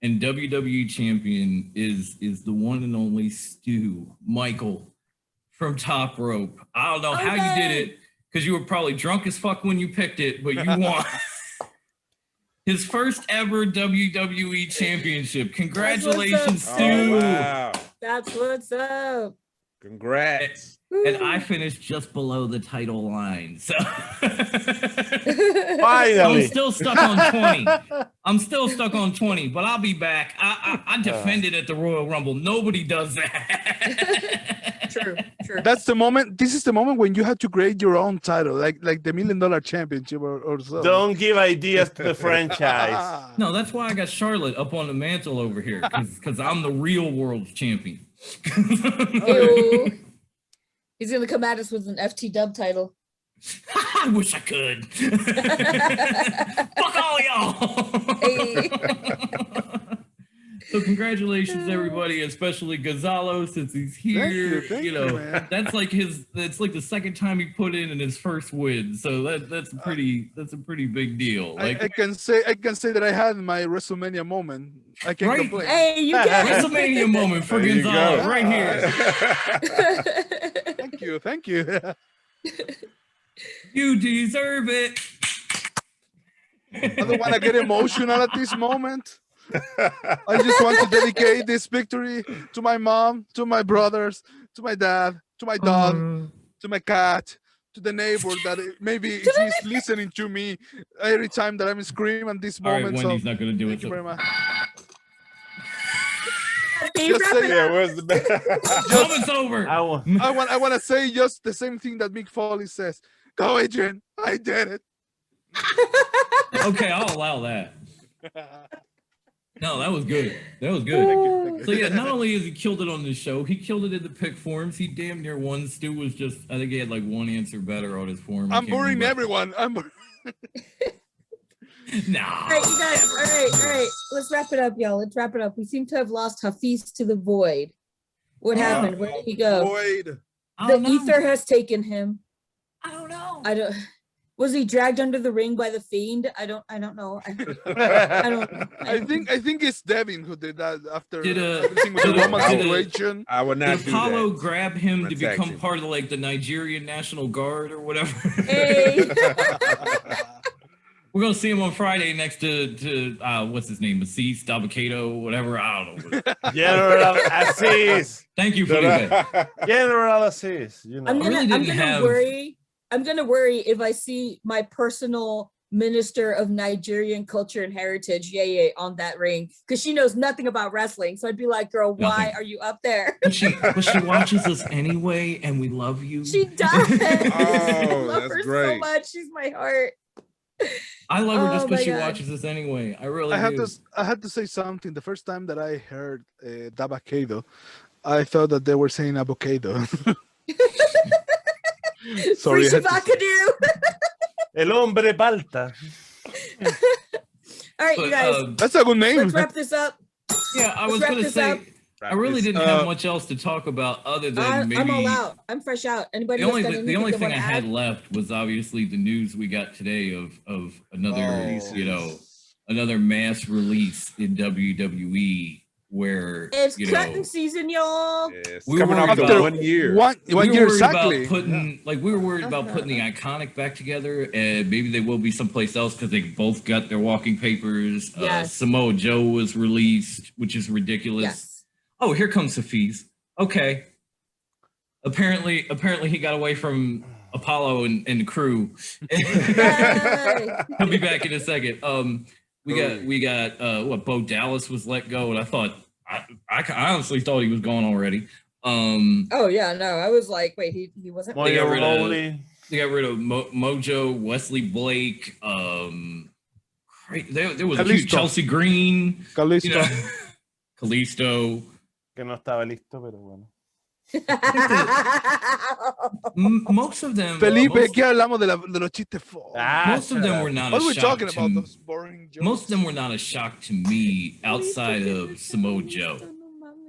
and WWE champion is the one and only Stu Michael from Top Rope. I don't know how you did it, because you were probably drunk as fuck when you picked it, but you won. His first ever WWE championship. Congratulations, up, Stu. Oh, wow. That's what's up. Congrats. And I finished just below the title line. So Finally. I'm still stuck on 20. But I'll be back. I defended at the Royal Rumble. Nobody does that. True. That's the moment. This is the moment when you have to create your own title, like the $1 Million Championship or so. Don't give ideas to the franchise. No, that's why I got Charlotte up on the mantle over here, because I'm the real world champion. Ew. He's gonna come at us with an FT dub title. I wish I could. Fuck all y'all. Hey. So congratulations, everybody, especially Gonzalo, since he's here. Thank you, man. That's like the second time he put in his first win. So that's a pretty big deal. Like I can say that I had my WrestleMania moment. I can't Right. complain. Hey, you can. WrestleMania moment for There you Gonzalo go. right here. Thank you. You deserve it. I don't want to get emotional at this moment. I just want to dedicate this victory to my mom, to my brothers, to my dad, to my dog, to my cat, to the neighbor that maybe he's listening to me every time that I'm screaming at this All right, moment. Wendy's So not gonna do thank it. you very much. Steve, Just wrap say it Yeah, up. where's the best? Moment's over. I want. I want to say just the same thing that Mick Foley says. Go, Adrian. I did it. Okay, I'll allow that. No, that was good. That was good. So yeah, not only has he killed it on the show, he killed it in the pick forms. He damn near won. Stu was just, I think he had like one answer better on his form. I I'm can't boring remember. everyone. Nah. All right, you guys. All right. Let's wrap it up, y'all. Let's wrap it up. We seem to have lost Hafeez to the void. What happened? Where did he go? Void. I The don't know. ether has taken him. I don't know. I don't. Was he dragged under the ring by the fiend? I don't know. I don't know. I think it's Devin who did that after Did, everything with the did, Roman did, situation. I would not Did do Apollo that. grab him to Attack become him. part of like the Nigerian National Guard or whatever? Hey. We're gonna see him on Friday next to what's his name, Hafeez, Dabakato, whatever. I don't know. General Assis. Thank you, Felipe. General Assis. You know. I'm really gonna didn't have- worry. I'm gonna worry if I see my personal minister of Nigerian culture and heritage, Yeye, on that ring, because she knows nothing about wrestling. So I'd be like, girl, why Nothing. are you up there? But she watches us anyway, and we love you. She does. I love that's her so great. much. She's my heart. I love her just Oh because my she God. watches us anyway. I really I do. had to say something. The first time that I heard Dabakado, I thought that they were saying avocado. Sorry. Free I had to say- Shabakadu. El hombre palta. All right, But, you guys, That's a good name. let's wrap this up. yeah, I let's was wrap gonna this say up. I really didn't have much else to talk about other than maybe I'm all out. I'm fresh out. Anybody the else only got the anything only they thing I wanna had add? left was obviously the news we got today of another Oh. another mass release in WWE where It's cutting season, y'all. Yes. We Coming were off the about- 1 year. One we were year worried exactly. about putting we were worried about putting the Iconic back together, and maybe they will be someplace else because they both got their walking papers. Yes. Samoa Joe was released, which is ridiculous. Yes. Oh, here comes Hafeez. Okay. Apparently he got away from Apollo and the crew. Yay. He'll be back in a second. We got what, Bo Dallas was let go, and I thought I honestly thought he was gone already. Oh yeah, no, I was like, wait, he wasn't. They got Moyo rid of- Rawley. They got rid of Mojo, Wesley Blake. There was a Kalisto. huge Chelsea Green, Kalisto. you know, Kalisto. Que no estaba listo, pero bueno. Most of them. Felipe, most, ¿qué hablamos de los chistes? most of them were not What a are we shock talking to about? me. Those boring jokes. Most of them were not a shock to me outside of Samoa Joe.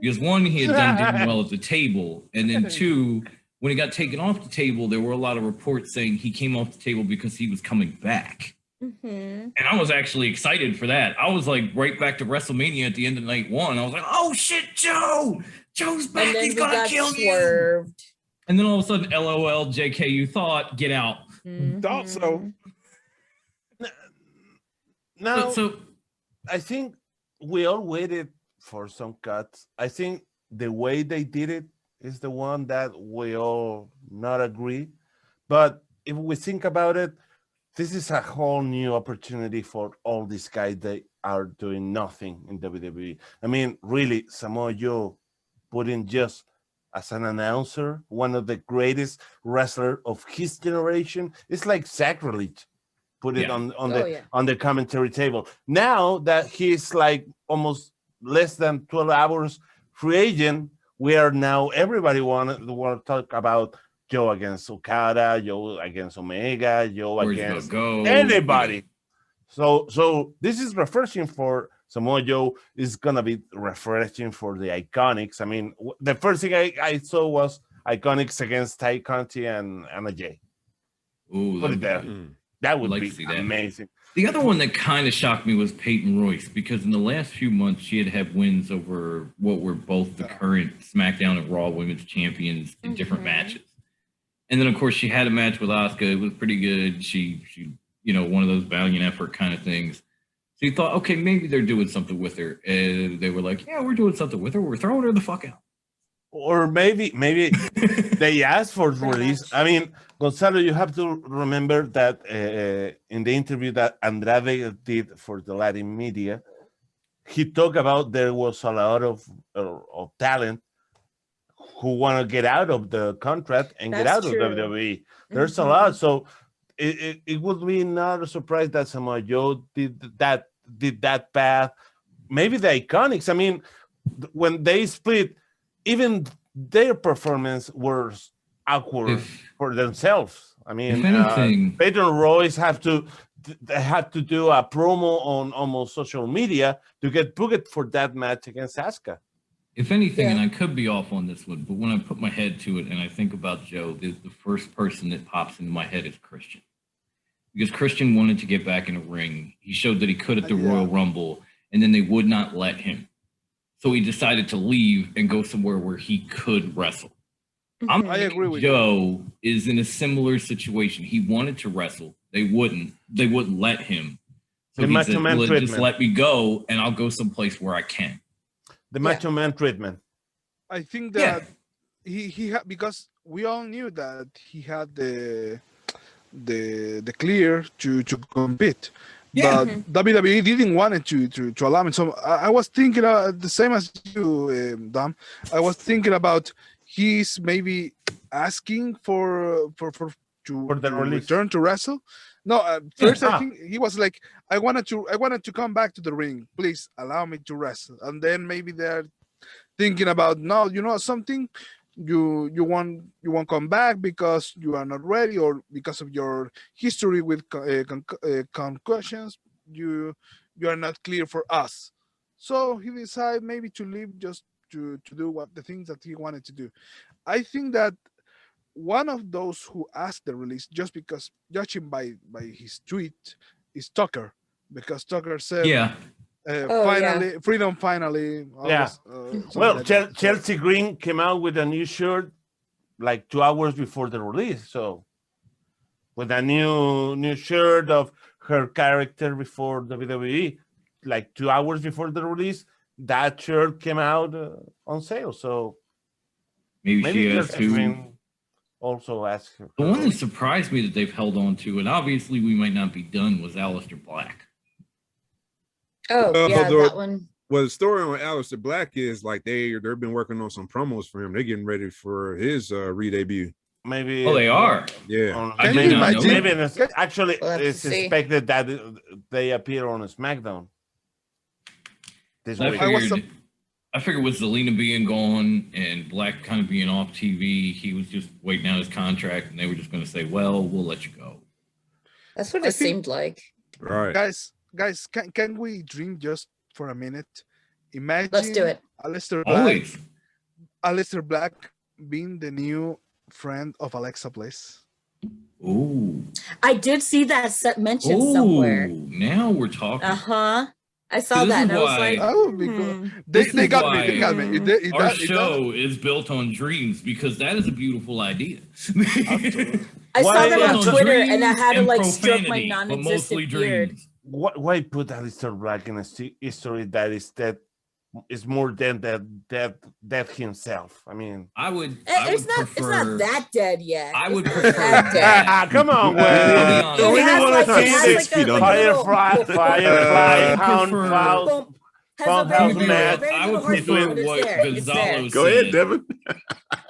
Because one, he had done well at the table, and then two, when he got taken off the table, there were a lot of reports saying he came off the table because he was coming back. Mhm. And I was actually excited for that. I was like right back to WrestleMania at the end of night one. I was like, oh shit, Joe! Joe's back, And then he's we gonna got kill you. swerved. And then all of a sudden, LOL, JK, you thought, get out. Thought so. Mhm. Now, So I think we all waited for some cuts. I think the way they did it is the one that we all not agree. But if we think about it, this is a whole new opportunity for all these guys that are doing nothing in WWE. I mean, really, Samoa Joe put in just as an announcer, one of the greatest wrestler of his generation. It's like sacrilege. Put it Yeah. on the commentary table. Now that he's like almost less than 12 hours free agent, we are now everybody want to talk about Joe against Okada, Joe against Omega, Joe where's it gonna against go? anybody. So this is refreshing for Samoa Joe is gonna be refreshing for the Iconics. I mean, the first thing I saw was Iconics against Ty Conti and AJ. Ooh, Put it there. That would like be to see that. amazing. The other one that kind of shocked me was Peyton Royce, because in the last few months she had wins over what were both the current SmackDown and Raw Women's Champions in different matches. And then of course she had a match with Asuka. It was pretty good. She one of those valiant effort kind of things. So you thought, okay, maybe they're doing something with her. And they were like, yeah, we're doing something with her. We're throwing her the fuck out. Or maybe they asked for release. I mean, Gonzalo, you have to remember that in the interview that Andrade did for the Latin media, he talked about there was a lot of talent who want to get out of the contract and get out of WWE. There's a lot, so it would be not a surprise that Samoa Joe did that path. Maybe the Iconics. I mean, when they split, even their performance was awkward for themselves. I mean, if anything, Peyton Royce had to do a promo on almost social media to get booked for that match against Asuka. If anything, and I could be off on this one, but when I put my head to it and I think about Joe, the first person that pops into my head is Christian. Because Christian wanted to get back in the ring. He showed that he could at the Royal Rumble, and then they would not let him. So he decided to leave and go somewhere where he could wrestle. I agree with Joe is in a similar situation. He wanted to wrestle. They wouldn't let him. So he said, well, just let me go and I'll go someplace where I can. The Macho Man treatment. I think that he had, because we all knew that he had the clear to compete. But WWE didn't want it to allow him. So I was thinking the same as you, Dom. I was thinking about he's maybe asking for the return to wrestle. No, first I think he was like, I wanted to come back to the ring. Please allow me to wrestle. And then maybe they're thinking about, no, you know something, you won't come back because you are not ready, or because of your history with concussions, you are not clear for us. So he decided maybe to leave, just to do the things that he wanted to do. I think that one of those who asked the release, just because judging by his tweet, is Tucker, because Tucker said, freedom finally. Well, Chelsea Green came out with a new shirt like 2 hours before the release. So with a new shirt of her character before WWE, like 2 hours before the release, that shirt came out on sale. So maybe she has to also ask her. The one that surprised me that they've held on to, and obviously we might not be done, was Aleister Black. That one. Well, the story on Aleister Black is like they've been working on some promos for him. They're getting ready for his re-debut. Maybe. Oh, they are. Yeah. Maybe it's expected that they appear on SmackDown this week. I figured with Zelina being gone and Black kind of being off TV, he was just waiting out his contract, and they were just going to say, "Well, we'll let you go." That's what it seemed like. Right, guys, can we dream just for a minute? Imagine. Let's do it. Aleister Black being the new friend of Alexa Bliss. Ooh. I did see that mentioned somewhere. Now we're talking. I saw that and I was like, that would be cool. They got me. They got me. Our show is built on dreams, because that is a beautiful idea. I saw that on Twitter and I had to like stroke my non-existent beard. Why put Aleister Black in a history that is more than death himself? I mean, it's not that dead yet. I would prefer that. Come on, Firefly, Hound Man. I would prefer what Gonzalo said. Go ahead, Devin.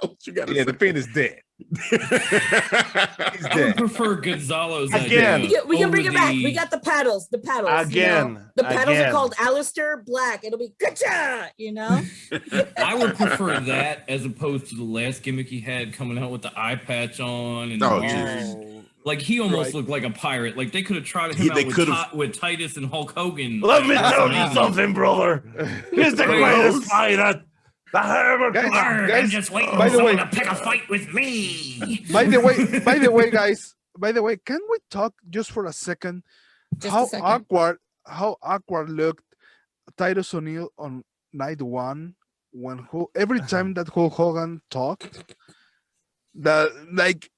What you got? The Fiend is dead. I would prefer Gonzalo's again. idea. We can bring it back. We got the paddles. Again. The paddles are called Aleister Black. It'll be gotcha, I would prefer that as opposed to the last gimmick he had coming out with the eye patch on. And Like he almost Right. looked like a pirate. Like they could have tried him They out could've- with Titus and Hulk Hogan. Let me Like, tell you WrestleMania. something, brother. He's the Right. greatest fighter that I ever Guys, come. I'm guys, just waiting by for the way- someone to pick a fight with me. by the way, guys, can we talk just for a second? Just a second. How awkward looked Titus O'Neil on night one when every time that Hulk Hogan talked, that like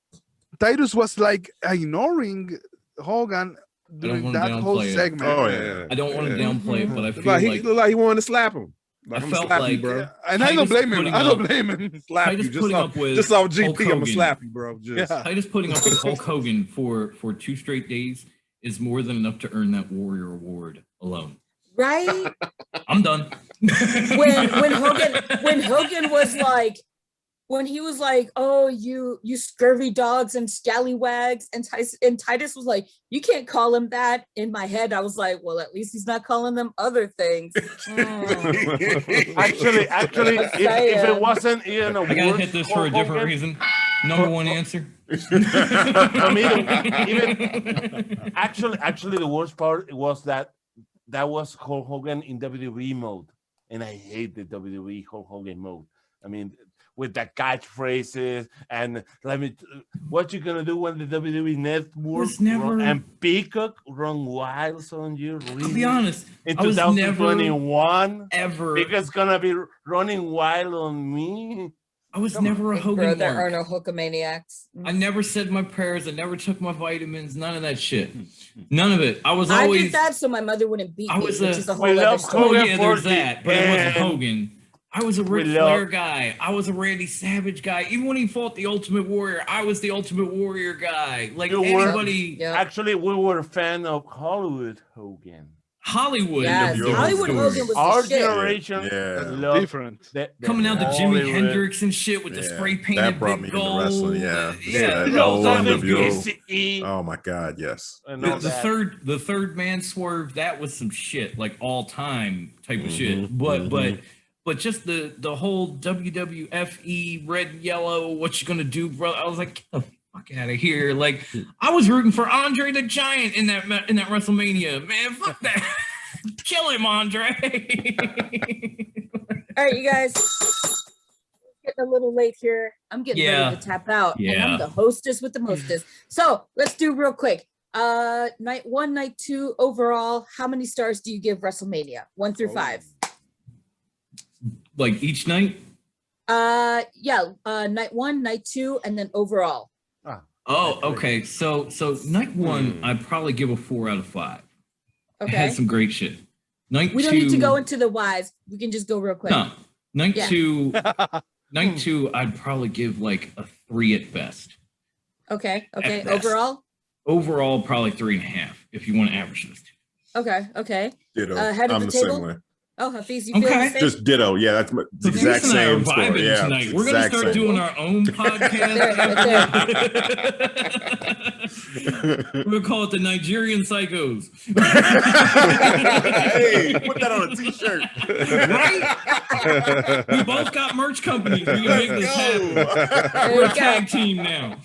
Titus was like ignoring Hogan during wanna that whole downplay it. segment. Oh yeah. I don't want to Yeah. downplay it, but I feel Like he like looked like he wanted to slap him. Like, I I'm felt gonna slap you, like- bro. Yeah, and I don't Titus blame him. putting I don't up- blame him. Slap Titus you just putting off, up with just off Hulk GP. I'm gonna Hogan. slap you, bro. Just Yeah. Titus putting up with Hulk Hogan for 2 straight days is more than enough to earn that Warrior Award alone. Right? I'm done. when Hogan was like, when he was like, "Oh, you scurvy dogs and scallywags," and Titus was like, "You can't call him that." In my head, I was like, "Well, at least he's not calling them other things." Actually, Just if it saying. wasn't Ian, I gotta hit this for a different reason. Number one answer. I mean, even actually, the worst part was that was Hulk Hogan in WWE mode, and I hate the WWE Hulk Hogan mode. I mean, with that catchphrases and what you gonna do when the WWE Network Was never- and Peacock run wild on you? Really? I'll be honest. In I was never 2021, ever. Peacock's gonna be running wild on me. I was never a Bro, Hogan there are mark. no Hulkamaniacs. I never said my prayers. I never took my vitamins. None of that shit. None of it. I was I always. did that so my mother wouldn't beat I me, was which a- is a we whole other love story. Oh Hogan yeah, there's for that, the but it wasn't end. Hogan. I was a Ric We Flair love- guy. I was a Randy Savage guy. Even when he fought the Ultimate Warrior, I was the Ultimate Warrior guy. Like You were- anybody, Yeah. Actually, we were a fan of Hollywood Hogan. Hollywood. Yes, Yo, Hollywood dude. Hogan was Our the shit. generation Yeah. loved Different. Coming out to Jimi Hollywood. Hendrix and shit with the Yeah, spray painted that brought big me into gold. wrestling, yeah. yeah. That No, whole that was NWO. BCE Oh my God, yes. and all The that. third man swerve, that was some shit, like all time type of shit. Mhm, But just the whole WWFE red and yellow, what you gonna do, bro? I was like, get the fuck out of here! Like I was rooting for Andre the Giant in that WrestleMania, man. Fuck that. Kill him, Andre. All right, you guys. Getting a little late here. I'm getting ready to tap out. And Yeah. I'm the hostess with the mostest. So let's do real quick. Night 1, night 2 overall. How many stars do you give WrestleMania? 1 through 5. Like each night. Yeah. Night 1, night 2, and then overall. Oh, okay. So night 1, I'd probably give a 4 out of 5. It Okay. had some great shit. Night We 2. don't need to go into the whys. We can just go real quick. No. Night Yeah. 2. Night 2, I'd probably give like a 3 at best. Okay. Okay. At best. Overall. Overall, probably 3.5 if you want to average those two. Okay. Okay. Ditto. Head of I'm the the table? same way. Oh, Hafeez, you feel Okay. the same? Just ditto. Yeah, that's the exact Hafeez and I are same story. vibing Yeah, tonight. We're gonna exact start same. doing our own podcast. We're gonna call it the Nigerian Psychos. Hey, put that on a t-shirt. Right? We both got merch companies. We can make this happen. There We're you a go. tag team now.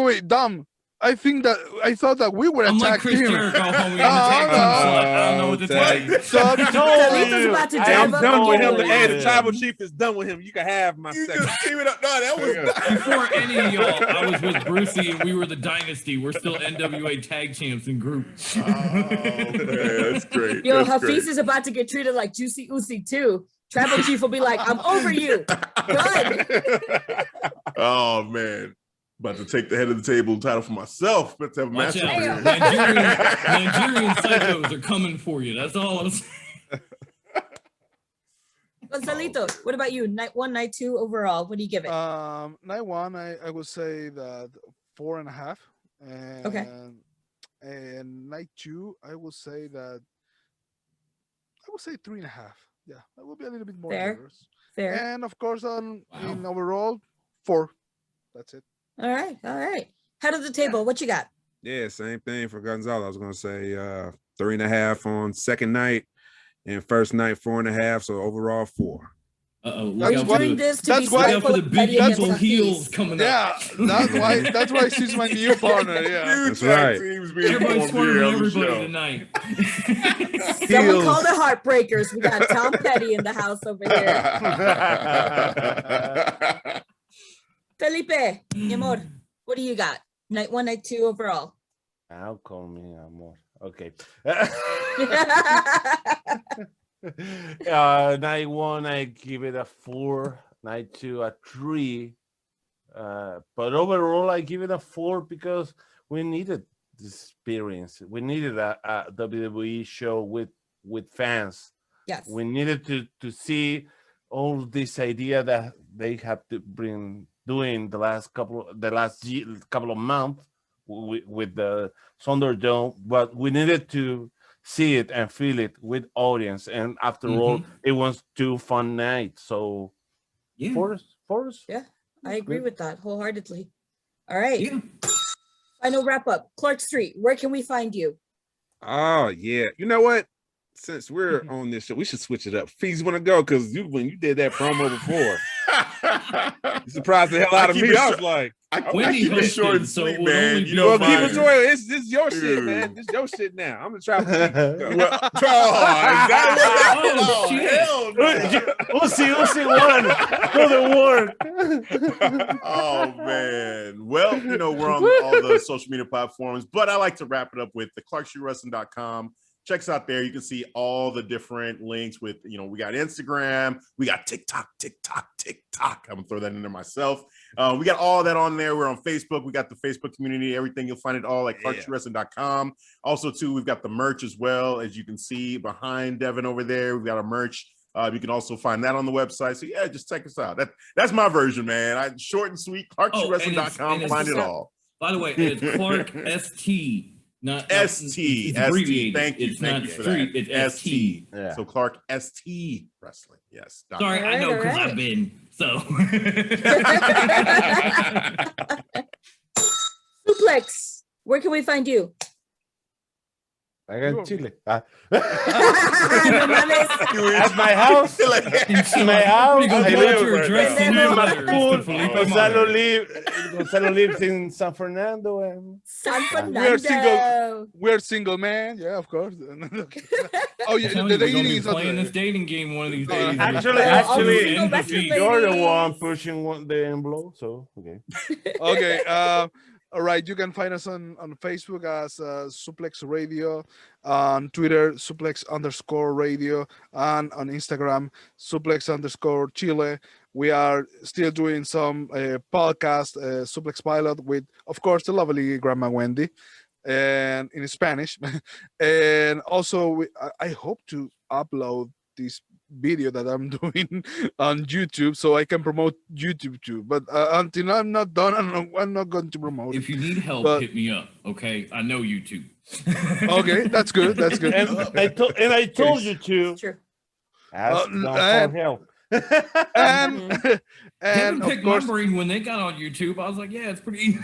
Wait, Dom. I thought that we were a I'm like tag Chris team. Jericho, homie. I'm a tag team slut. I don't know what to tell you. So, Khalifah's about to Hey, I'm dab up done with the him. board. Hey, the tribal chief is done with him. You can have my You second. just keep it up. No, that was Before any of y'all, I was with Brucey and we were the Dynasty. We're still NWA tag champs in group. Oh, man, that's great. Yo, That's great. Hafeez is about to get treated like Juicy Uzi too. Tribal Chief will be like, I'm over you. Done. Oh man. About to take the head of the table title for myself. Let's have a Watch match. out. over here. Nigerian psychos are coming for you. That's all I'm saying. Gonzalito, what about you? Night 1, night 2 overall. What do you give it? night 1, I would say that 4.5. And, Okay. And night 2, I would say 3.5. Yeah, that would be a little bit more Fair. generous. Fair. And of course, in overall, 4. That's it. All right. All right. Head of the table. What you got? Yeah, same thing for Gonzalo. I was gonna say 3.5 on second night, and first night 4.5. So overall 4. Are you doing this to be Look out for spiteful the and big petty against evil Hafeez? heels coming Yeah, up. that's why she's my new partner. Yeah. New That's tag right. teams being Everybody's formed here swerving on the everybody show. tonight. Someone Heels. call the Heartbreakers. We got Tom Petty in the house over here. Felipe, mi amor, what do you got? Night 1, night 2 overall. Now call me amor. Okay. Night 1, I give it a 4. Night 2, a 3. But overall, I give it a 4 because we needed this experience. We needed a WWE show with fans. Yes. We needed to see all this idea that they have to bring doing the last couple of months with the Thunderdome, but we needed to see it and feel it with audience. And after all, it was 2 fun nights. So, Yeah. Force. Yeah, I agree with that wholeheartedly. All right. Yeah. Final wrap up. Clark Street, where can we find you? Oh yeah. You know what? Since we're on this show, we should switch it up. Fees want to go because when you did that promo before, you surprised the hell out of me. I was like, I Wendy keep it short and hosted, so sweet, it would man. only You be know, well, fine. keep it short. This is your shit, Dude. man. This is your shit now. I'm gonna try. Well, oh, shit. hell no. Uzi one. Go to work. Oh man. Well, you know, we're on all the social media platforms, but I like to wrap it up with the ClarkStreetWrestling.com. Check us out there. You can see all the different links with, you know, we got Instagram, we got TikTok. I'm gonna throw that in there myself. We got all that on there. We're on Facebook. We got the Facebook community, everything. You'll find it all at ClarkStreetWrestling.com. Also, too, we've got the merch as well. As you can see behind Devin over there, we've got our merch. You can also find that on the website. So yeah, just check us out. That's my version, man. Short and sweet. ClarkStreetWrestling.com. Find it all. By the way, it's Clark ST, not ST. It's abbreviated. Thank you. It's Thank not you for street. that. It's ST. Yeah. So Clark ST Wrestling. Yes. Sorry, I know because Alright. I've been. So. Suplex, where can we find you? I got Chile. No mames. At my house. In my house. You go I put live your right address now. in your in my letters school. to Felipe Gonzalo Mother. lives in San Fernando. And San We're single. Fernando. We're single, man. Yeah, of course. Oh, yeah, I'm telling the you, we're gonna dating be is not playing the- this dating game one of these days. Actually, single bastard you're the ladies. one pushing the envelope. So okay. Okay. All right. You can find us on Facebook as Suplex Radio, on Twitter Suplex_Radio, and on Instagram Suplex_Chile. We are still doing some podcast Suplex Pilot with, of course, the lovely Grandma Wendy, and in Spanish. And also, I hope to upload this video that I'm doing on YouTube so I can promote YouTube too. But until I'm not done, I'm not going to promote If it. you need help, But- hit me up. Okay, I know YouTube. Okay, that's good. That's good. And I told you to True. ask and- them for help. And Devin of picked course, my brain when they got on YouTube. I was like, yeah, it's pretty easy.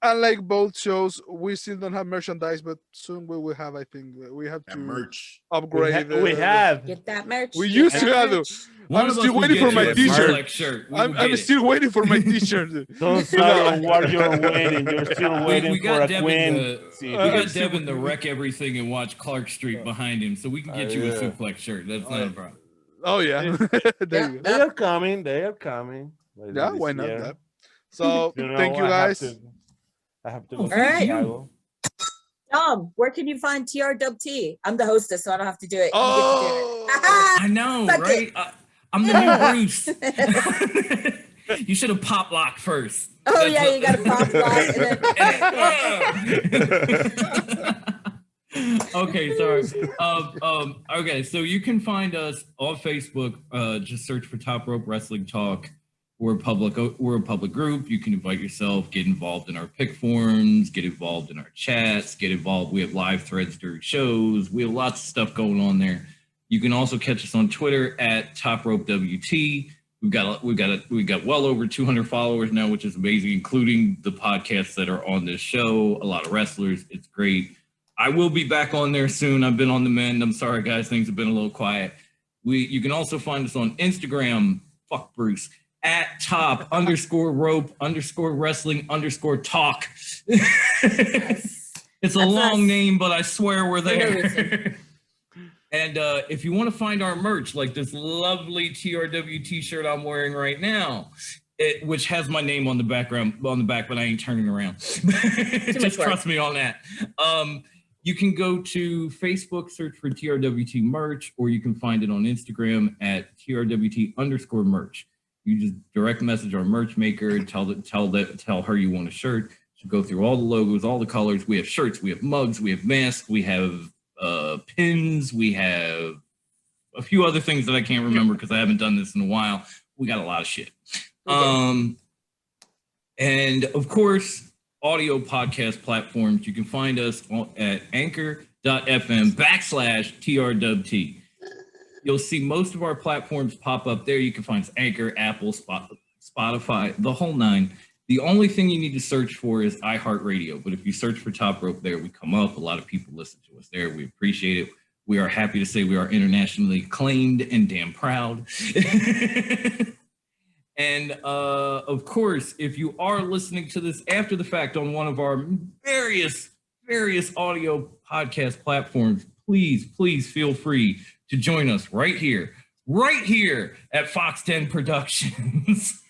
unlike both shows, we still don't have merchandise, but soon we will have. I think we have That to merch. upgrade. We have. Get that merch. We get used that to have merch. One I'm of us still will waiting get for my you a t-shirt. Suplex shirt. We will I'm get it. still waiting for my T-shirt. Gonzalo, what you're waiting? You're still waiting we for got a Devin queen. we got Devin to wreck everything and watch Clark Street behind him, so we can get you a yeah. Suplex shirt. That's not a problem. Oh yeah, there you go. They are coming. They are coming. later Yeah, this why not year. that? So You know, thank you I have guys. I have to Oh, go to thank Chicago. Dom, where can you find TRWT? I'm the hostess, so I don't have to do it. You Oh, get to do it. I know, Suck right? I'm the new Bruce. You should have pop locked first. Oh yeah, you got to pop lock and then. Okay, sorry. Okay, so you can find us on Facebook. Just search for Top Rope Wrestling Talk. We're a public group. You can invite yourself, get involved in our pick forums, get involved in our chats, get involved. We have live threads during shows. We have lots of stuff going on there. You can also catch us on Twitter at Top Rope WT. We've got well over 200 followers now, which is amazing, including the podcasts that are on this show. A lot of wrestlers. It's great. I will be back on there soon. I've been on the mend. I'm sorry, guys. Things have been a little quiet. You can also find us on Instagram. Fuck Bruce. At top_rope_wrestling_talk. It's a long name, but I swear we're there. And if you want to find our merch, like this lovely TRW t-shirt I'm wearing right now, which has my name on the back, but I ain't turning around. Just trust me on that. You can go to Facebook, search for TRWT merch, or you can find it on Instagram at TRWT_merch. You just direct message our merch maker, tell her you want a shirt. She'll go through all the logos, all the colors. We have shirts, we have mugs, we have masks, we have pins, we have a few other things that I can't remember because I haven't done this in a while. We got a lot of shit. And of course, audio podcast platforms. You can find us at anchor.fm/TRWT. You'll see most of our platforms pop up there. You can find Anchor, Apple, Spotify, the whole nine. The only thing you need to search for is iHeartRadio. But if you search for Top Rope there, we come up. A lot of people listen to us there. We appreciate it. We are happy to say we are internationally acclaimed and damn proud. And of course, if you are listening to this after the fact on one of our various audio podcast platforms, please feel free to join us right here at Fox 10 Productions.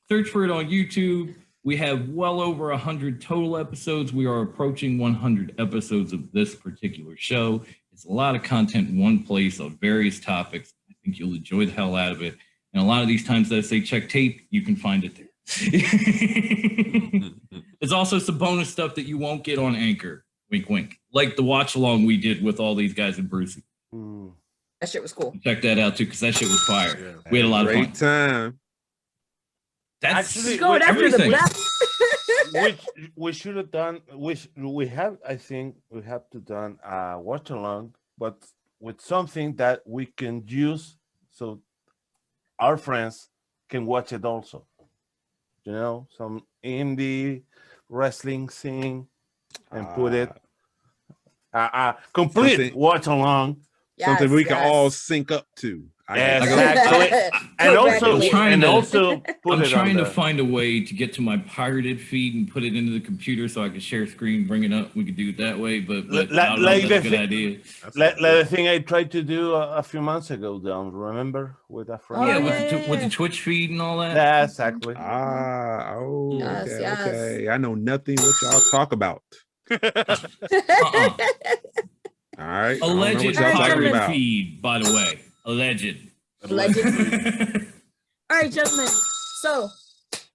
Search for it on YouTube. We have well over 100 total episodes. We are approaching 100 episodes of this particular show. It's a lot of content in one place on various topics. I think you'll enjoy the hell out of it. And a lot of these times that I say check tape, you can find it there. There's also some bonus stuff that you won't get on Anchor. Wink, wink. Like the watch along we did with all these guys in Brucey. That shit was cool. Check that out too, because that shit was fire. Yeah. We had a lot of fun. Great time. That's actually going after the black. Which we should have done. I think we have to done a watch along, but with something that we can use so our friends can watch it also. You know, some indie wrestling thing, and put it complete watch along. Something we can all sync up to. Exactly. and also I'm trying to find a way to get to my pirated feed and put it into the computer so I can share screen, bring it up. We could do it that way, but I don't know if that's a good idea. Like the thing I tried to do a few months ago, Dom, remember? With a friend. With the Twitch feed and all that. Yeah, exactly. Okay. I know nothing what y'all talk about. All right. Alleged pirate feed, by the way. Alleged. All right, gentlemen. So,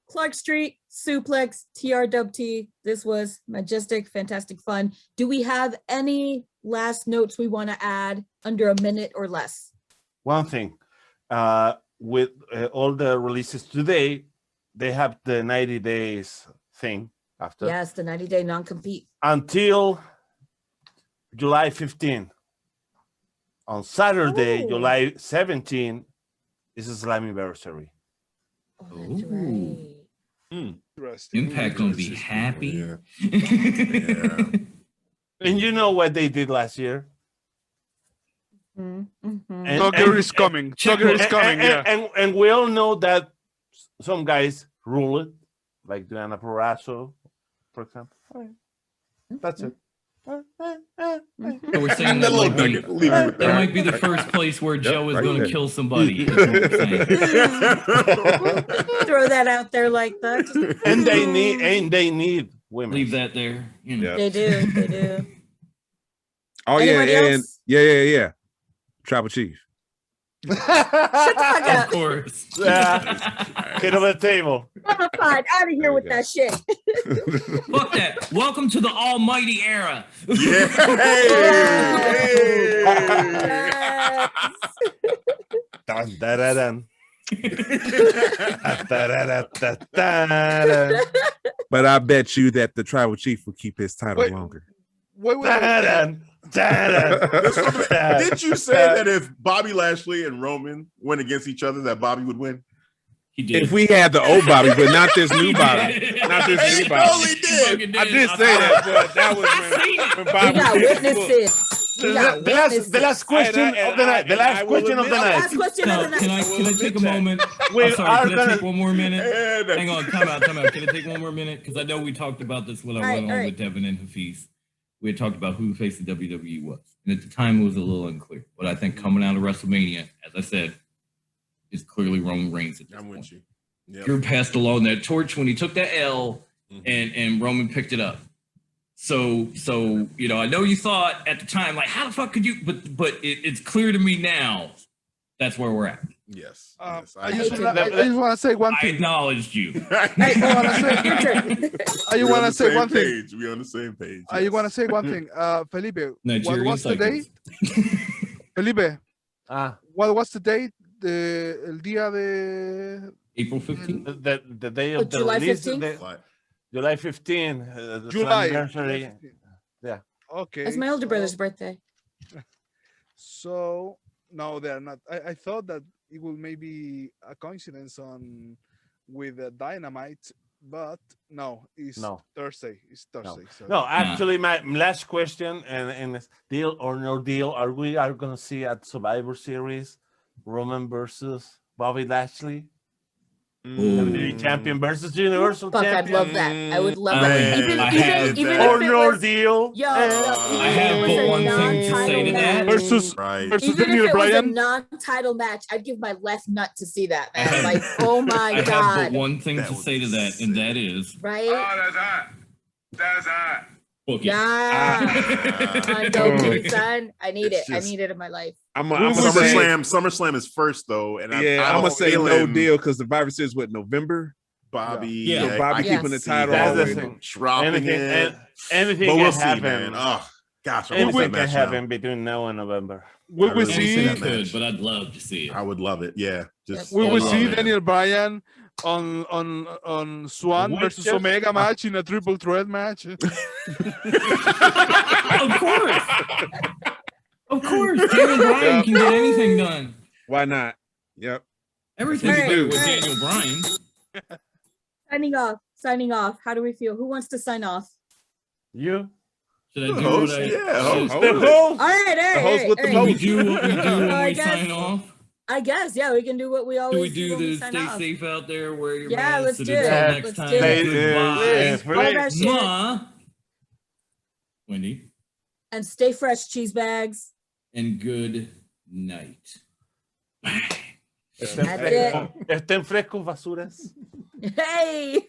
Clark Street, Suplex, TRWT. This was majestic, fantastic fun. Do we have any last notes we want to add under a minute or less? One thing, with all the releases today, they have the 90 days thing after. Yes, the 90-day non-compete. Until July 15. On Saturday, July 17, is a Slammiversary. Oh, that's right. Impact gonna be happy. Yeah. And you know what they did last year? Tugger is coming. Tugger is coming. And we all know that some guys rule it, like Diana Perazzo, for example. That's it. So we're saying that might be the first place where Joe is going to kill somebody. Throw that out there like that. And they need women. Leave that there. You know. They do. Oh, Anybody else? Yeah. Tribal Chief. Shut the fuck up. Of course. Get on the table. Fine, out of here with that shit. Fuck that. Welcome to the almighty era. Dun, da, da, dun. But I bet you that the Tribal Chief will keep his title longer. Wait. Did you say that if Bobby Lashley and Roman went against each other, that Bobby would win? He did. If we had the old Bobby, but not this new Bobby. Not this new Bobby. He did. I did say that, but that was when Bobby We got witnesses. the last question of the night. The last question of the night. Last question of the night. Can I take a moment? We I'm sorry, are can I gonna- take one more minute? And Hang on, time out. Can I take one more minute? Because I know we talked about this when I All went right, on all with Devin and Hafeez. We had talked about who face the WWE was. And at the time, it was a little unclear. But I think coming out of WrestleMania, as I said, is clearly Roman Reigns at this I'm point. with you. Yep. Drew passed along that torch when he took that L, and Roman picked it up. So I know you thought at the time, like, how the fuck could you? But it's clear to me now. That's where we're at. Yes. I yes, just agree. want to say one I thing. acknowledged you. I We're on want the to say same one thing. page. We're on the same page. I yes. want to say one thing. Felipe, what Nigerian was the date? Felipe, what was the date? El día de April 15th. The day of the July release, 15th? July 15, the July. anniversary. Yeah. Okay. It's my older brother's birthday. So no, they're not. I thought that it will maybe a coincidence with Dynamite, but no, it's Thursday. It's Thursday. So. No, actually, my last question and it's deal or no deal. Are we going to see at Survivor Series Roman versus Bobby Lashley? WWE champion versus Universal Fuck, champion. I'd love that. I would love Man, that. Even Or if it no was, deal. yo, I have even if it but was one a thing to say to that. Versus Right. versus Even if Daniel it was a Bryan. non-title match, I'd give my left nut to see that, I man. have- Like, oh my I have but god, one thing That to would say be to that, and that is right? that's hot. That's hot. book it. Yeah, I know, Boom. son. I need It's it. I just- need it in my life. I'm gonna say, SummerSlam is first though, and yeah, I'm I'm gonna say no feeling deal because the virus is what November. Bobby. Yeah. So Bobby Yes. keeping the title That's all the the way. thing. dropping it. Anything But can we'll see, happen. man. Oh gosh, I want Anything that can match happen now. between now and November. Will I we really wanna see see? that match. But I'd love to see it. I would love it. Yeah, just Will we oh, see man. Daniel Bryan on Swan Which versus is- Omega match in a triple threat match? Of course. Of course. Daniel Bryan can get anything done. Why not? Yep. Everything's All right, better with all right. Daniel Bryan. Signing off. How do we feel? Who wants to sign off? You? Should I The do host, what I yeah, host. All The right, host. all right, host all with the right, Do all we right. do what we do when I we guess- sign off? I guess, yeah, we can do what we Do always we do when we the sign stay off. safe out there, wear your Yeah, mask, let's and do until it. next Let's time, do it. goodbye. All that shit. Mwah. Wendy, And stay fresh, cheese bags. and good night. Estén frescos, basuras. Hey.